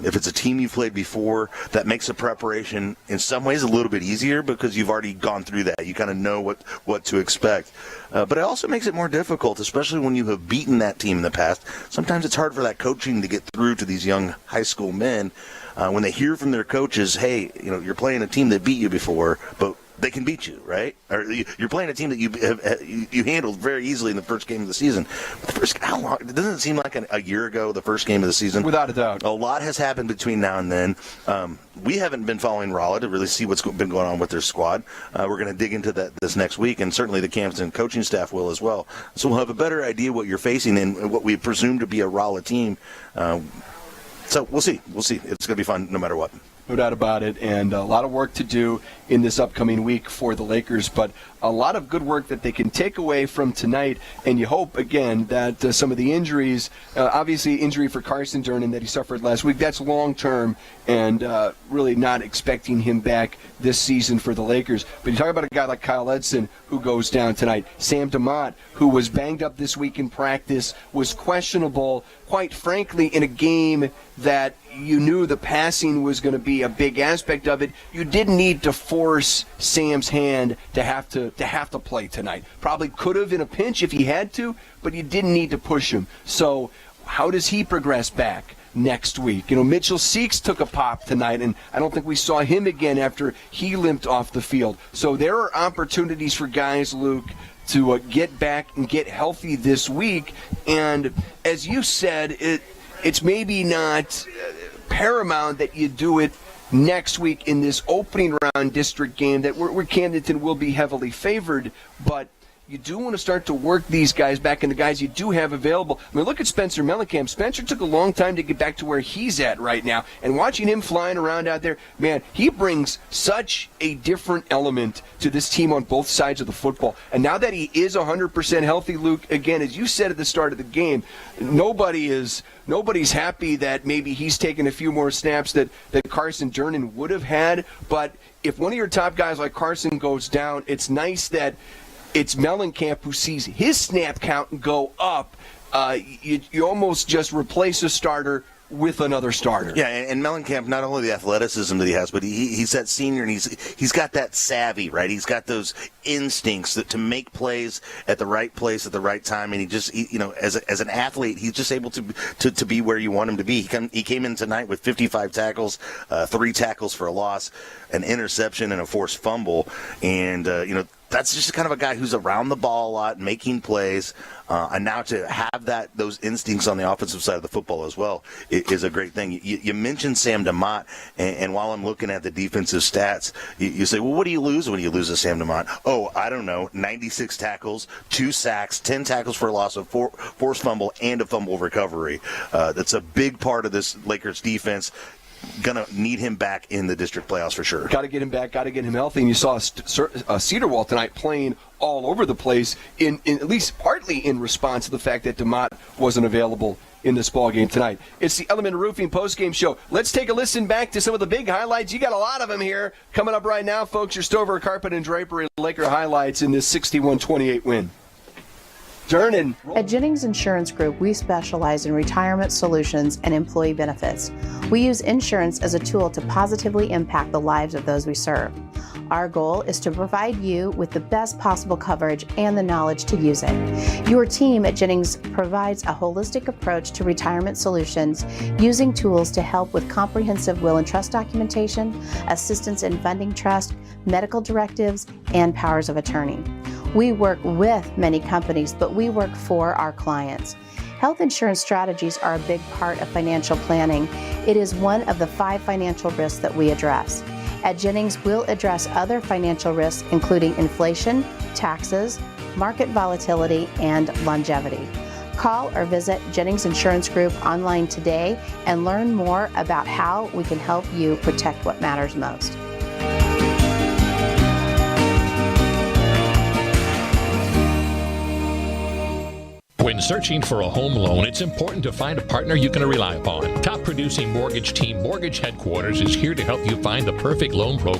If it's a team you've played before, that makes the preparation in some ways a little bit easier because you've already gone through that. You kind of know what to expect. But it also makes it more difficult, especially when you have beaten that team in the past. Sometimes it's hard for that coaching to get through to these young high school men when they hear from their coaches, hey, you're playing a team that beat you before, but they can beat you, right? Or you're playing a team that you handled very easily in the first game of the season. How long? Doesn't it seem like a year ago, the first game of the season? Without a doubt. A lot has happened between now and then. We haven't been following Rolla to really see what's been going on with their squad. We're going to dig into that this next week, and certainly the Camdenton coaching staff will as well. So we'll have a better idea what you're facing and what we presume to be a Rolla team. So we'll see. We'll see. It's going to be fun no matter what. No doubt about it, and a lot of work to do in this upcoming week for the Lakers, but a lot of good work that they can take away from tonight, and you hope, again, that some of the injuries, obviously injury for Carson Durnan that he suffered last week, that's long-term, and really not expecting him back this season for the Lakers. But you talk about a guy like Kyle Edson who goes down tonight. Sam DeMott, who was banged up this week in practice, was questionable, quite frankly, in a game that you knew the passing was going to be a big aspect of it. You didn't need to force Sam's hand to have to play tonight. Probably could have in a pinch if he had to, but you didn't need to push him. So how does he progress back next week? Mitchell Seeks took a pop tonight, and I don't think we saw him again after he limped off the field. So there are opportunities for guys, Luke, to get back and get healthy this week. And as you said, it's maybe not paramount that you do it next week in this opening round district game that where Camdenton will be heavily favored, but you do want to start to work these guys back and the guys you do have available. I mean, look at Spencer Mellencamp. Spencer took a long time to get back to where he's at right now, and watching him flying around out there, man, he brings such a different element to this team on both sides of the football. And now that he is 100% healthy, Luke, again, as you said at the start of the game, nobody's happy that maybe he's taken a few more snaps that Carson Durnan would have had. But if one of your top guys like Carson goes down, it's nice that it's Mellencamp who sees his snap count go up. You almost just replace a starter with another starter. Yeah, and Mellencamp, not only the athleticism that he has, but he's that senior, and he's got that savvy, right? He's got those instincts to make plays at the right place at the right time, and as an athlete, he's just able to be where you want him to be. He came in tonight with 55 tackles, 3 tackles for a loss, an interception, and a forced fumble, and that's just kind of a guy who's around the ball a lot, making plays, and now to have those instincts on the offensive side of the football as well is a great thing. You mentioned Sam DeMott, and while I'm looking at the defensive stats, you say, well, what do you lose when you lose a Sam DeMott? Oh, I don't know, 96 tackles, 2 sacks, 10 tackles for a loss, of forced fumble, and a fumble recovery. That's a big part of this Lakers defense. Gonna need him back in the district playoffs for sure. Got to get him back. Got to get him healthy. And you saw Cedarwall tonight playing all over the place, in at least partly in response to the fact that DeMott wasn't available in this ball game tonight. It's the Element Roofing postgame show. Let's take a listen back to some of the big highlights. You got a lot of them here coming up right now, folks. Your Stover Carpet and Drapery Laker highlights in this 61-28 win. At Jennings Insurance Group, we specialize in retirement solutions and employee benefits. We use insurance as a tool to positively impact the lives of those we serve. Our goal is to provide you with the best possible coverage and the knowledge to use it. Your team at Jennings provides a holistic approach to retirement solutions using tools to help with comprehensive will and trust documentation, assistance in funding trust, medical directives, and powers of attorney. We work with many companies, but we work for our clients. Health insurance strategies are a big part of financial planning. It is one of the 5 financial risks that we address. At Jennings, we'll address other financial risks, including inflation, taxes, market volatility, and longevity. Call or visit Jennings Insurance Group online today and learn more about how we can help you protect what matters most. When searching for a home loan, it's important to find a partner you can rely upon. Top producing mortgage team Mortgage Headquarters is here to help you find the perfect loan program